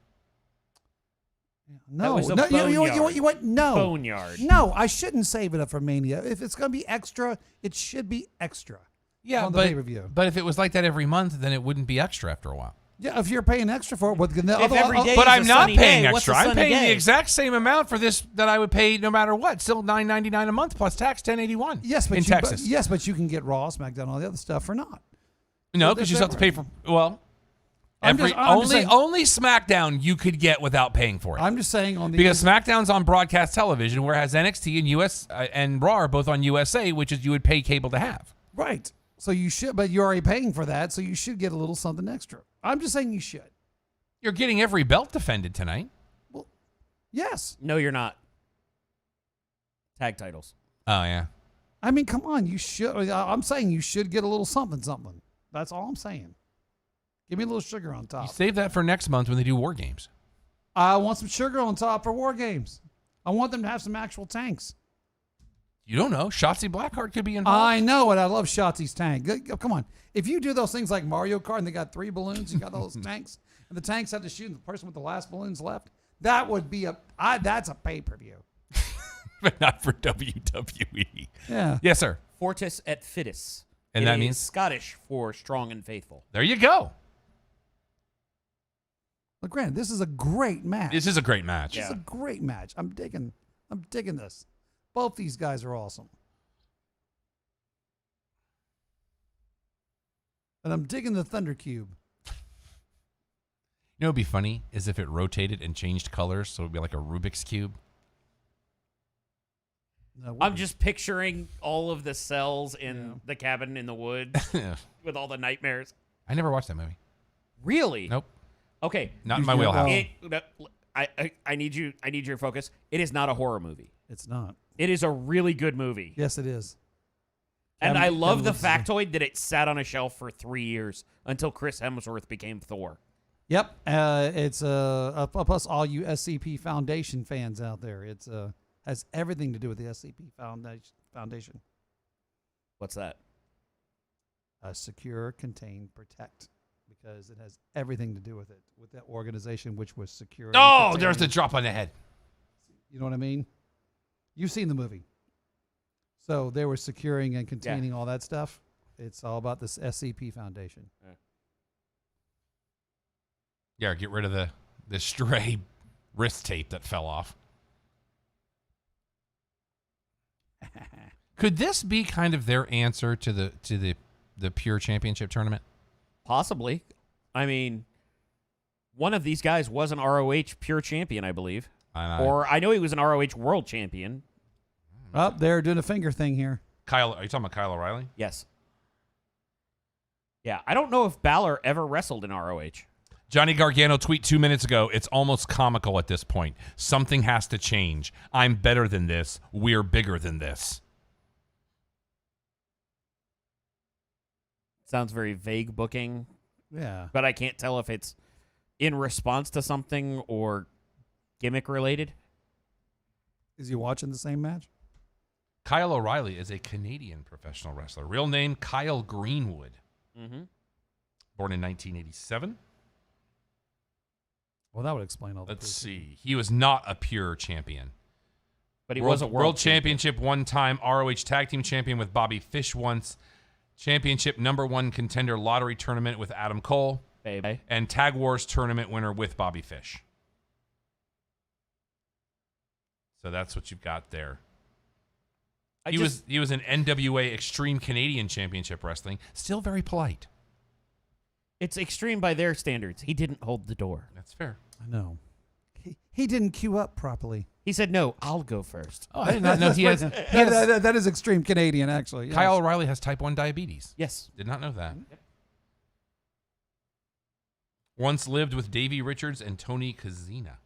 [SPEAKER 2] No,
[SPEAKER 3] was a
[SPEAKER 2] no, you
[SPEAKER 3] boneyard.
[SPEAKER 2] what? No,
[SPEAKER 3] Boneyard.
[SPEAKER 2] no. I shouldn't save it up for Mania. If it's gonna be extra, it should be extra.
[SPEAKER 1] Yeah,
[SPEAKER 2] on the pay-per-view.
[SPEAKER 1] but if it was like that every month, then it wouldn't be extra after a while.
[SPEAKER 2] Yeah, if you're paying extra for it, but
[SPEAKER 3] every day
[SPEAKER 1] But
[SPEAKER 3] is a
[SPEAKER 1] I'm not
[SPEAKER 3] sunny
[SPEAKER 1] paying
[SPEAKER 3] day, what's
[SPEAKER 1] extra.
[SPEAKER 3] a
[SPEAKER 1] I'm
[SPEAKER 3] sunny
[SPEAKER 1] paying the
[SPEAKER 3] day?
[SPEAKER 1] exact same amount for this that I would pay no matter what. Still $9.99 a month plus tax, $10.81.
[SPEAKER 2] yes, but
[SPEAKER 1] in
[SPEAKER 2] you,
[SPEAKER 1] Texas.
[SPEAKER 2] but you can get Raw, SmackDown, all the other stuff for not.
[SPEAKER 1] No, because you still have to pay for. Well,
[SPEAKER 2] I'm just saying-
[SPEAKER 1] only SmackDown you could get without paying for it.
[SPEAKER 2] I'm just saying on the
[SPEAKER 1] Because SmackDown's on broadcast television, whereas NXT and US and Raw are both on USA, which is you would pay cable to have.
[SPEAKER 2] right. So you should, but you're already paying for that, so you should get a little something extra. I'm just saying you should.
[SPEAKER 1] You're getting every belt defended tonight.
[SPEAKER 2] Yes.
[SPEAKER 3] No, you're not. Tag titles.
[SPEAKER 1] Oh yeah.
[SPEAKER 2] I mean, come on, you should. I'm saying you should get a little something. That's all I'm saying. Give me a little sugar on
[SPEAKER 1] You
[SPEAKER 2] top.
[SPEAKER 1] save that for next month when they do War Games.
[SPEAKER 2] I want some sugar on top for War Games. I want them to have some actual tanks.
[SPEAKER 1] You don't know. Shotzi Blackheart could be involved.
[SPEAKER 2] I know it. I love Shotzi's tank. Come on. If you do those things like Mario Kart and they got 3 balloons, you got those tanks, and the tanks have to shoot the person with the last balloons left, that would be that's a pay-per-view.
[SPEAKER 1] But not for WWE.
[SPEAKER 2] Yeah.
[SPEAKER 1] Yes, sir.
[SPEAKER 3] Fortis et Fitis.
[SPEAKER 1] And
[SPEAKER 3] It
[SPEAKER 1] that
[SPEAKER 3] is
[SPEAKER 1] means?
[SPEAKER 3] Scottish for strong and faithful.
[SPEAKER 1] There you go.
[SPEAKER 2] Look, granted, this is a great match.
[SPEAKER 1] This is a great match.
[SPEAKER 2] This is a great match. I'm digging this. Both these guys are awesome. And I'm digging the Thunder Cube.
[SPEAKER 1] You know what would be funny is if it rotated and changed colors, so it would be like a Rubik's Cube.
[SPEAKER 2] No,
[SPEAKER 3] I'm just picturing all of the cells in the cabin in the woods with all the nightmares.
[SPEAKER 1] I never watched that movie.
[SPEAKER 3] Really?
[SPEAKER 1] Nope.
[SPEAKER 3] Okay.
[SPEAKER 1] Not in my wheelhouse.
[SPEAKER 3] I need your focus. It is not a horror movie.
[SPEAKER 2] It's not.
[SPEAKER 3] It is a really good movie.
[SPEAKER 2] Yes, it is.
[SPEAKER 3] And I love the
[SPEAKER 2] Kevin Lutz-
[SPEAKER 3] factoid that it sat on a shelf for 3 years until Chris Hemsworth became Thor.
[SPEAKER 2] Yep, it's plus all you SCP Foundation fans out there. It's has everything to do with the SCP Foundation.
[SPEAKER 3] What's that?
[SPEAKER 2] Secure, contain, protect, because it has everything to do with it, with that organization which was secure.
[SPEAKER 1] Oh, there's the drop on the head.
[SPEAKER 2] You know what I mean? You've seen the movie. So they were securing and containing all that stuff. It's all about this SCP Foundation.
[SPEAKER 1] Yeah, get rid of the stray wrist tape that fell off. Could this be kind of their answer to the Pure Championship tournament?
[SPEAKER 3] Possibly. I mean, one of these guys was an ROH Pure Champion, I believe. Or I know he was an ROH World Champion.
[SPEAKER 2] Oh, they're doing a finger thing here.
[SPEAKER 1] Kyle, are you talking about Kyle O'Reilly?
[SPEAKER 3] Yes. Yeah, I don't know if Balor ever wrestled in ROH.
[SPEAKER 1] Johnny Gargano tweet 2 minutes ago. It's almost comical at this point. Something has to change. I'm better than this. We're bigger than this.
[SPEAKER 3] Sounds very vague booking,
[SPEAKER 2] Yeah.
[SPEAKER 3] but I can't tell if it's in response to something or gimmick related.
[SPEAKER 2] Is he watching the same match?
[SPEAKER 1] Kyle O'Reilly is a Canadian professional wrestler. Real name, Kyle Greenwood.
[SPEAKER 3] Mm-hmm.
[SPEAKER 1] Born in 1987.
[SPEAKER 2] Well, that would explain all the
[SPEAKER 1] Let's see. He was not a Pure champion.
[SPEAKER 3] But he was a
[SPEAKER 1] World Championship one time, ROH Tag Team Champion with Bobby Fish once, Championship #1 contender lottery tournament with Adam Cole,
[SPEAKER 3] Baby.
[SPEAKER 1] and Tag Wars tournament winner with Bobby Fish. So that's what you've got there. He was an NWA Extreme Canadian Championship Wrestling. Still very polite.
[SPEAKER 3] It's extreme by their standards. He didn't hold the door.
[SPEAKER 1] That's fair.
[SPEAKER 2] I know. He didn't queue up properly.
[SPEAKER 3] He said, no, I'll go first.
[SPEAKER 1] Oh, I did not know he has.
[SPEAKER 2] That is extreme Canadian, actually. Yes.
[SPEAKER 1] Kyle O'Reilly has type 1 diabetes.
[SPEAKER 3] Yes.
[SPEAKER 1] Did not know that. Once lived with Davey Richards and Tony Kazina.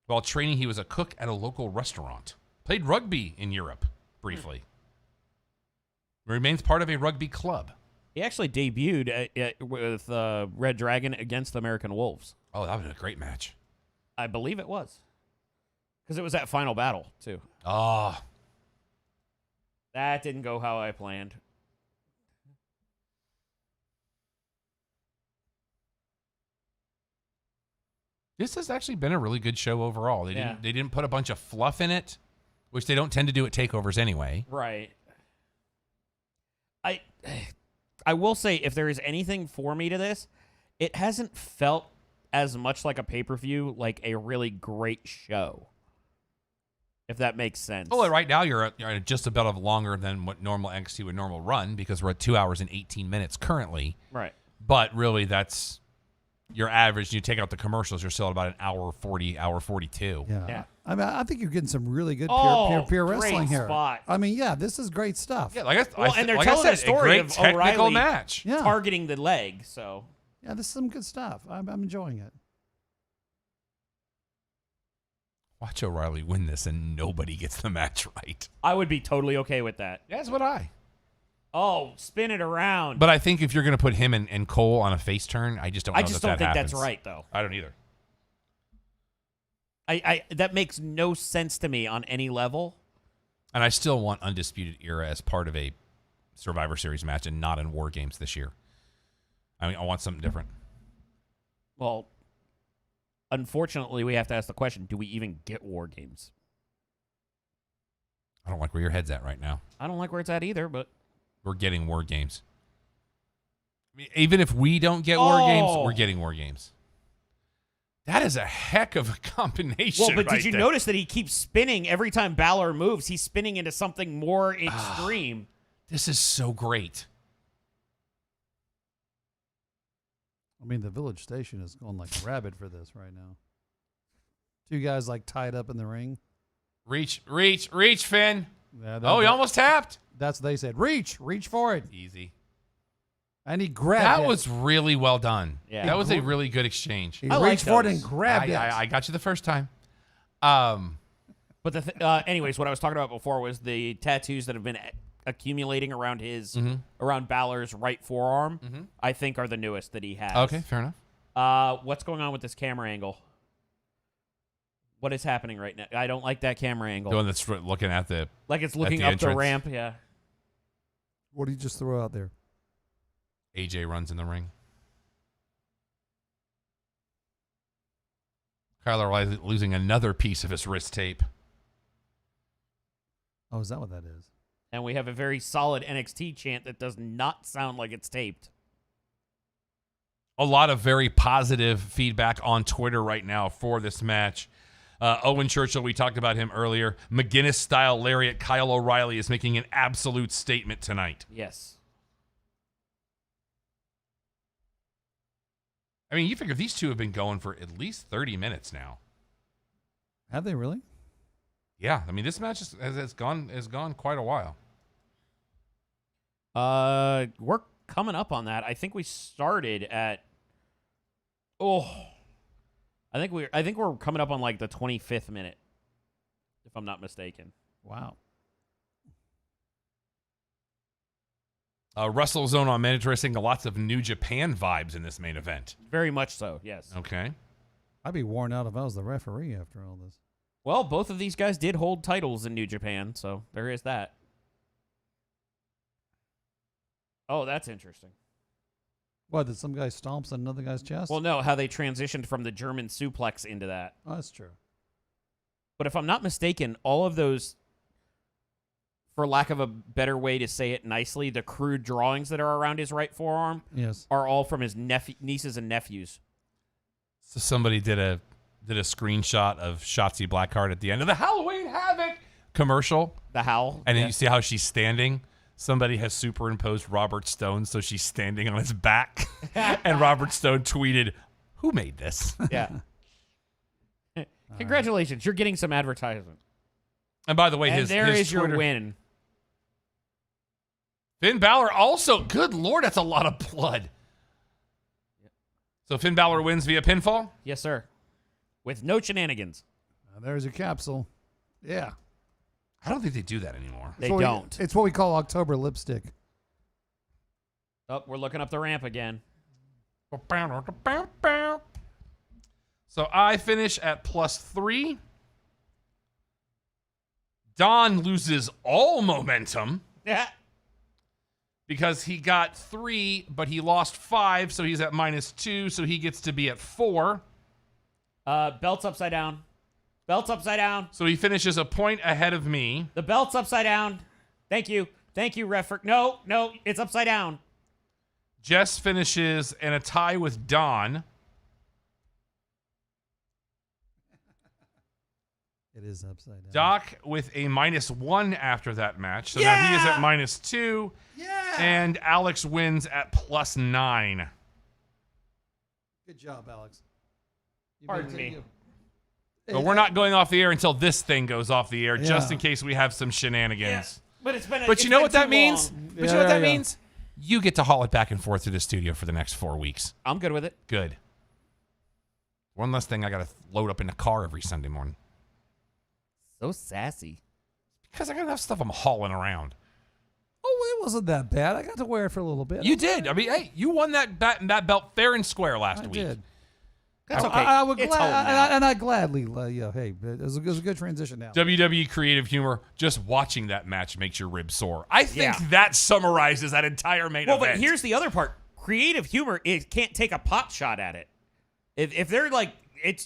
[SPEAKER 1] While training, he was a cook at a local restaurant. Played rugby in Europe briefly. Remains part of a rugby club.
[SPEAKER 3] He actually debuted with Red Dragon against the American Wolves.
[SPEAKER 1] Oh, that was a great match.
[SPEAKER 3] I believe it was. Because it was that final battle, too.
[SPEAKER 1] Oh,
[SPEAKER 3] That didn't go how I planned.
[SPEAKER 1] this has actually been a really good show overall. They
[SPEAKER 3] Yeah.
[SPEAKER 1] didn't put a bunch of fluff in it, which they don't tend to do at takeovers anyway.
[SPEAKER 3] Right. I will say, if there is anything for me to this, it hasn't felt as much like a pay-per-view, like a really great show. If that makes sense.
[SPEAKER 1] Oh, right now you're at just about longer than what normal NXT would normal run because we're at 2 hours and 18 minutes currently.
[SPEAKER 3] Right.
[SPEAKER 1] But really, that's your average. You take out the commercials, you're still at about an hour 40, hour 42.
[SPEAKER 3] Yeah.
[SPEAKER 2] I mean, I think you're getting some really good
[SPEAKER 3] Oh,
[SPEAKER 2] pure
[SPEAKER 3] great
[SPEAKER 2] wrestling here.
[SPEAKER 3] spot.
[SPEAKER 2] I mean, yeah, this is great stuff.
[SPEAKER 1] Yeah, like
[SPEAKER 3] Well, and they're
[SPEAKER 1] like
[SPEAKER 3] telling
[SPEAKER 1] I
[SPEAKER 3] the
[SPEAKER 1] said,
[SPEAKER 3] story
[SPEAKER 1] a great
[SPEAKER 3] of
[SPEAKER 1] technical
[SPEAKER 3] O'Reilly
[SPEAKER 1] match.
[SPEAKER 2] Yeah.
[SPEAKER 3] targeting the leg, so.
[SPEAKER 2] Yeah, this is some good stuff. I'm enjoying it.
[SPEAKER 1] Watch O'Reilly win this and nobody gets the match right.
[SPEAKER 3] I would be totally okay with that.
[SPEAKER 1] That's what I.
[SPEAKER 3] Oh, spin it around.
[SPEAKER 1] But I think if you're going to put him and Cole on a face turn, I just don't know
[SPEAKER 3] I just
[SPEAKER 1] that
[SPEAKER 3] don't think
[SPEAKER 1] happens.
[SPEAKER 3] that's right, though.
[SPEAKER 1] I don't either.
[SPEAKER 3] That makes no sense to me on any level.
[SPEAKER 1] And I still want Undisputed Era as part of a Survivor Series match and not in War Games this year. I mean, I want something different.
[SPEAKER 3] Well, unfortunately, we have to ask the question, do we even get War Games?
[SPEAKER 1] I don't like where your head's at right now.
[SPEAKER 3] I don't like where it's at either, but...
[SPEAKER 1] We're getting War Games. I mean, even if we don't get War Games, we're getting War Games. That is a heck of a combination.
[SPEAKER 3] Well, but
[SPEAKER 1] right
[SPEAKER 3] did you
[SPEAKER 1] there.
[SPEAKER 3] notice that he keeps spinning every time Balor moves? He's spinning into something more extreme.
[SPEAKER 1] This is so great.
[SPEAKER 2] I mean, the Village Station is going like rabid for this right now. Two guys like tied up in the ring.
[SPEAKER 1] Reach, Finn.
[SPEAKER 2] Yeah,
[SPEAKER 1] He almost tapped.
[SPEAKER 2] That's what they said. Reach for it.
[SPEAKER 1] Easy.
[SPEAKER 2] And he grabbed it.
[SPEAKER 1] That was really well done.
[SPEAKER 3] Yeah.
[SPEAKER 1] That was a really good exchange.
[SPEAKER 2] He
[SPEAKER 3] I like
[SPEAKER 2] reached for it
[SPEAKER 3] those.
[SPEAKER 2] and grabbed it.
[SPEAKER 1] I got you the first time.
[SPEAKER 3] But anyways, what I was talking about before was the tattoos that have been accumulating around around Balor's right forearm, I think are the newest that he has.
[SPEAKER 1] Okay, fair enough.
[SPEAKER 3] What's going on with this camera angle? What is happening right now? I don't like that camera angle.
[SPEAKER 1] The one that's looking at the
[SPEAKER 3] Like it's looking
[SPEAKER 1] the
[SPEAKER 3] up the
[SPEAKER 1] entrance.
[SPEAKER 3] ramp. Yeah.
[SPEAKER 2] What did you just throw out there?
[SPEAKER 1] AJ runs in the ring. Kyle O'Reilly losing another piece of his wrist tape.
[SPEAKER 2] Oh, is that what that is?
[SPEAKER 3] And we have a very solid NXT chant that does not sound like it's taped.
[SPEAKER 1] A lot of very positive feedback on Twitter right now for this match. Owen Churchill, we talked about him earlier. McGinnis-style lariat. Kyle O'Reilly is making an absolute statement tonight.
[SPEAKER 3] Yes.
[SPEAKER 1] I mean, you figure these two have been going for at least 30 minutes now.
[SPEAKER 2] Have they really?
[SPEAKER 1] Yeah, I mean, this match has gone quite a while.
[SPEAKER 3] We're coming up on that. I think we started at. I think we're coming up on like the 25th minute, if I'm not mistaken.
[SPEAKER 2] Wow.
[SPEAKER 1] WrestleZone on Mandatory saying lots of New Japan vibes in this main event.
[SPEAKER 3] Very much so. Yes.
[SPEAKER 1] Okay.
[SPEAKER 2] I'd be worn out if I was the referee after all this.
[SPEAKER 3] Well, both of these guys did hold titles in New Japan, so there is that. Oh, that's interesting.
[SPEAKER 2] What, did some guy stomps on another guy's chest?
[SPEAKER 3] Well, no, how they transitioned from the German suplex into that.
[SPEAKER 2] Oh, that's true.
[SPEAKER 3] But if I'm not mistaken, all of those, for lack of a better way to say it nicely, the crude drawings that are around his right forearm
[SPEAKER 2] Yes.
[SPEAKER 3] are all from his nieces and nephews.
[SPEAKER 1] So somebody did a screenshot of Shotzi Blackheart at the end of the Halloween Havoc commercial.
[SPEAKER 3] The Howl.
[SPEAKER 1] And then
[SPEAKER 3] yeah.
[SPEAKER 1] you see how she's standing. Somebody has superimposed Robert Stone, so she's standing on his back. And Robert Stone tweeted, "Who made this?"
[SPEAKER 3] Yeah. Congratulations, you're getting some advertisement.
[SPEAKER 1] And by the way,
[SPEAKER 3] And
[SPEAKER 1] his
[SPEAKER 3] there is
[SPEAKER 1] Twitter,
[SPEAKER 3] your win.
[SPEAKER 1] Finn Balor also. Good Lord, that's a lot of blood. So Finn Balor wins via pinfall?
[SPEAKER 3] Yes, sir. With no shenanigans.
[SPEAKER 2] There's your capsule. Yeah.
[SPEAKER 1] I don't think they do that anymore.
[SPEAKER 3] They
[SPEAKER 2] It's what
[SPEAKER 3] don't.
[SPEAKER 2] It's what we call October lipstick.
[SPEAKER 3] Oh, we're looking up the ramp again.
[SPEAKER 1] So I finish at +3. Don loses all momentum
[SPEAKER 3] Yeah.
[SPEAKER 1] because he got 3, but he lost 5, so he's at -2, so he gets to be at 4.
[SPEAKER 3] Belt's upside down. Belt's upside down.
[SPEAKER 1] So he finishes a point ahead of me.
[SPEAKER 3] The belt's upside down. Thank you. Thank you, ref. No, it's upside down.
[SPEAKER 1] Jess finishes in a tie with Don.
[SPEAKER 2] It is upside down.
[SPEAKER 1] Doc with a -1 after that match. So now he is at -2.
[SPEAKER 2] Yeah.
[SPEAKER 1] And Alex wins at +9.
[SPEAKER 2] Good job, Alex. You
[SPEAKER 3] Pardon
[SPEAKER 2] made
[SPEAKER 3] me.
[SPEAKER 2] it-
[SPEAKER 1] But we're not going off the air until this thing goes off the air, just
[SPEAKER 2] Yeah.
[SPEAKER 1] in case we have some shenanigans.
[SPEAKER 3] But it's been.
[SPEAKER 1] But you know what that means?
[SPEAKER 2] long.
[SPEAKER 1] But you know what
[SPEAKER 2] Yeah,
[SPEAKER 1] that
[SPEAKER 2] yeah.
[SPEAKER 1] means? You get to haul it back and forth through the studio for the next 4 weeks.
[SPEAKER 3] I'm good with it.
[SPEAKER 1] Good. One less thing I got to load up in the car every Sunday morning.
[SPEAKER 3] So sassy.
[SPEAKER 1] Because I got enough stuff I'm hauling around.
[SPEAKER 2] Oh, it wasn't that bad. I got to wear it for a little bit.
[SPEAKER 1] You did. I mean, hey, you won that belt fair and square last
[SPEAKER 2] I
[SPEAKER 1] week.
[SPEAKER 2] did.
[SPEAKER 3] That's okay.
[SPEAKER 2] I would
[SPEAKER 3] It's home now.
[SPEAKER 2] and I gladly, hey, it was a good transition now.
[SPEAKER 1] WWE creative humor, just watching that match makes your ribs sore. I think
[SPEAKER 3] Yeah.
[SPEAKER 1] that summarizes that entire main
[SPEAKER 3] Well,
[SPEAKER 1] event.
[SPEAKER 3] but here's the other part. Creative humor can't take a pot shot at it. If they're like, it's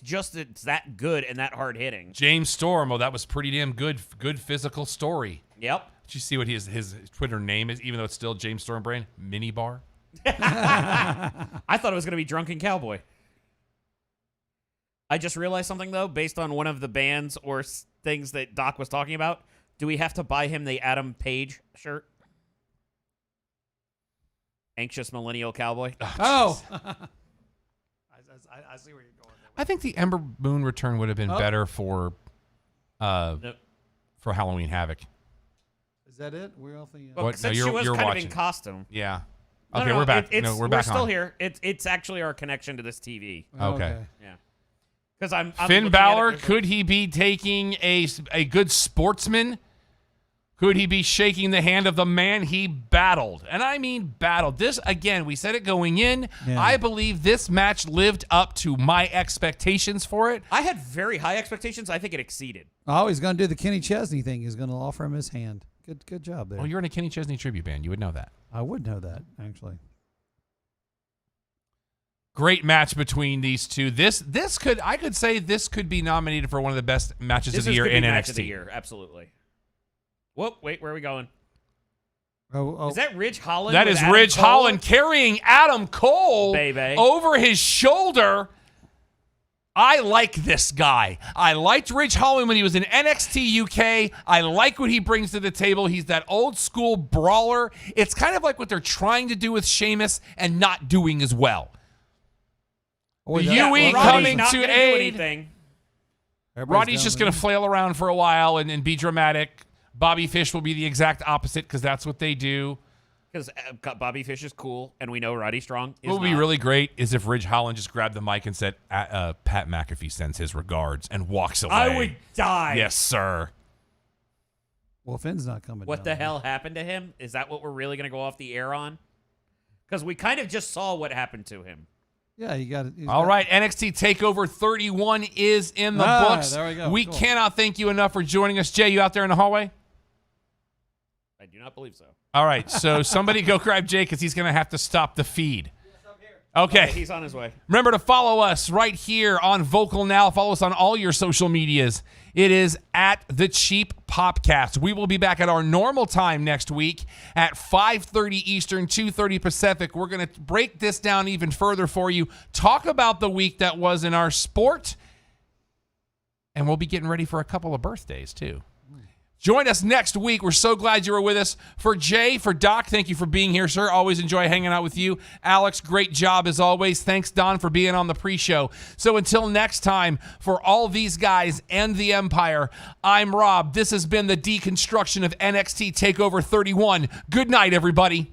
[SPEAKER 3] that good and that hard hitting.
[SPEAKER 1] James Storm, that was pretty damn good physical story.
[SPEAKER 3] Yep.
[SPEAKER 1] Did you see what his Twitter name is, even though it's still James Storm brand? Minibar.
[SPEAKER 3] I thought it was going to be Drunken Cowboy. I just realized something, though, based on one of the bands or things that Doc was talking about. Do we have to buy him the Adam Page shirt? Anxious Millennial Cowboy?
[SPEAKER 2] Oh. I see where you're going.
[SPEAKER 1] I think the Ember Moon return would have been better for Halloween Havoc.
[SPEAKER 2] Is that it? We're off the.
[SPEAKER 3] Well,
[SPEAKER 1] What? No,
[SPEAKER 3] since she was
[SPEAKER 1] you're
[SPEAKER 3] kind
[SPEAKER 1] watching.
[SPEAKER 3] of in costume.
[SPEAKER 1] Yeah.
[SPEAKER 3] No,
[SPEAKER 1] Okay,
[SPEAKER 3] no,
[SPEAKER 1] we're back.
[SPEAKER 3] We're
[SPEAKER 1] back
[SPEAKER 3] still
[SPEAKER 1] on.
[SPEAKER 3] here. It's actually our connection to this TV.
[SPEAKER 1] Okay.
[SPEAKER 3] Yeah. Because I'm
[SPEAKER 1] Finn
[SPEAKER 3] looking
[SPEAKER 1] Balor,
[SPEAKER 3] at it,
[SPEAKER 1] could he be taking a good sportsman Could he be shaking the hand of the man he battled? And I mean battled. This, again, we said it going in.
[SPEAKER 2] Yeah.
[SPEAKER 1] I believe this match lived up to my expectations for it.
[SPEAKER 3] I had very high expectations. I think it exceeded.
[SPEAKER 2] Oh, he's going to do the Kenny Chesney thing. He's going to offer him his hand. Good job there.
[SPEAKER 1] Well, you're in a Kenny Chesney tribute band. You would know that.
[SPEAKER 2] I would know that, actually.
[SPEAKER 1] Great match between these two. I could say this could be nominated for one of the best matches of the year in NXT.
[SPEAKER 3] Match of the year, absolutely. Whoop, wait, where are we going?
[SPEAKER 2] Oh.
[SPEAKER 3] Is that Ridge Holland?
[SPEAKER 1] That
[SPEAKER 3] with
[SPEAKER 1] is
[SPEAKER 3] Adam
[SPEAKER 1] Ridge
[SPEAKER 3] Cole?
[SPEAKER 1] Holland carrying Adam Cole
[SPEAKER 3] Baby.
[SPEAKER 1] over his shoulder. I like this guy. I liked Ridge Holland when he was in NXT UK. I like what he brings to the table. He's that old school brawler. It's kind of like what they're trying to do with Sheamus and not doing as well.
[SPEAKER 2] Oh,
[SPEAKER 1] The
[SPEAKER 2] yeah.
[SPEAKER 1] UE
[SPEAKER 3] Roddy's
[SPEAKER 1] coming
[SPEAKER 3] not
[SPEAKER 1] to
[SPEAKER 3] gonna do
[SPEAKER 1] aid.
[SPEAKER 3] anything.
[SPEAKER 1] Roddy's just going to flail around for a while and be dramatic. Bobby Fish will be the exact opposite because that's what they do.
[SPEAKER 3] Because Bobby Fish is cool, and we know Roddy Strong is
[SPEAKER 1] What would be
[SPEAKER 3] not.
[SPEAKER 1] really great is if Ridge Holland just grabbed the mic and said, Pat McAfee sends his regards and walks away.
[SPEAKER 3] I would die.
[SPEAKER 1] Yes, sir.
[SPEAKER 2] Well, Finn's not coming
[SPEAKER 3] What
[SPEAKER 2] down
[SPEAKER 3] the
[SPEAKER 2] there.
[SPEAKER 3] hell happened to him? Is that what we're really going to go off the air on? Because we kind of just saw what happened to him.
[SPEAKER 2] Yeah, you got it.
[SPEAKER 1] All right, NXT TakeOver 31 is in the books.
[SPEAKER 2] There we go.
[SPEAKER 1] We
[SPEAKER 2] Cool.
[SPEAKER 1] cannot thank you enough for joining us. Jay, you out there in the hallway?
[SPEAKER 3] I do not believe so.
[SPEAKER 1] All right, so somebody go grab Jay because he's going to have to stop the feed. Okay.
[SPEAKER 3] He's on his way.
[SPEAKER 1] Remember to follow us right here on Vocal Now. Follow us on all your social medias. It is at The Cheap Popcast. We will be back at our normal time next week at 5:30 Eastern, 2:30 Pacific. We're going to break this down even further for you, talk about the week that was in our sport, and we'll be getting ready for a couple of birthdays, too. Join us next week. We're so glad you were with us. For Jay, for Doc, thank you for being here, sir. Always enjoy hanging out with you. Alex, great job as always. Thanks, Don, for being on the pre-show. So until next time, for all these guys and the Empire, I'm Rob. This has been the deconstruction of NXT TakeOver 31. Good night, everybody.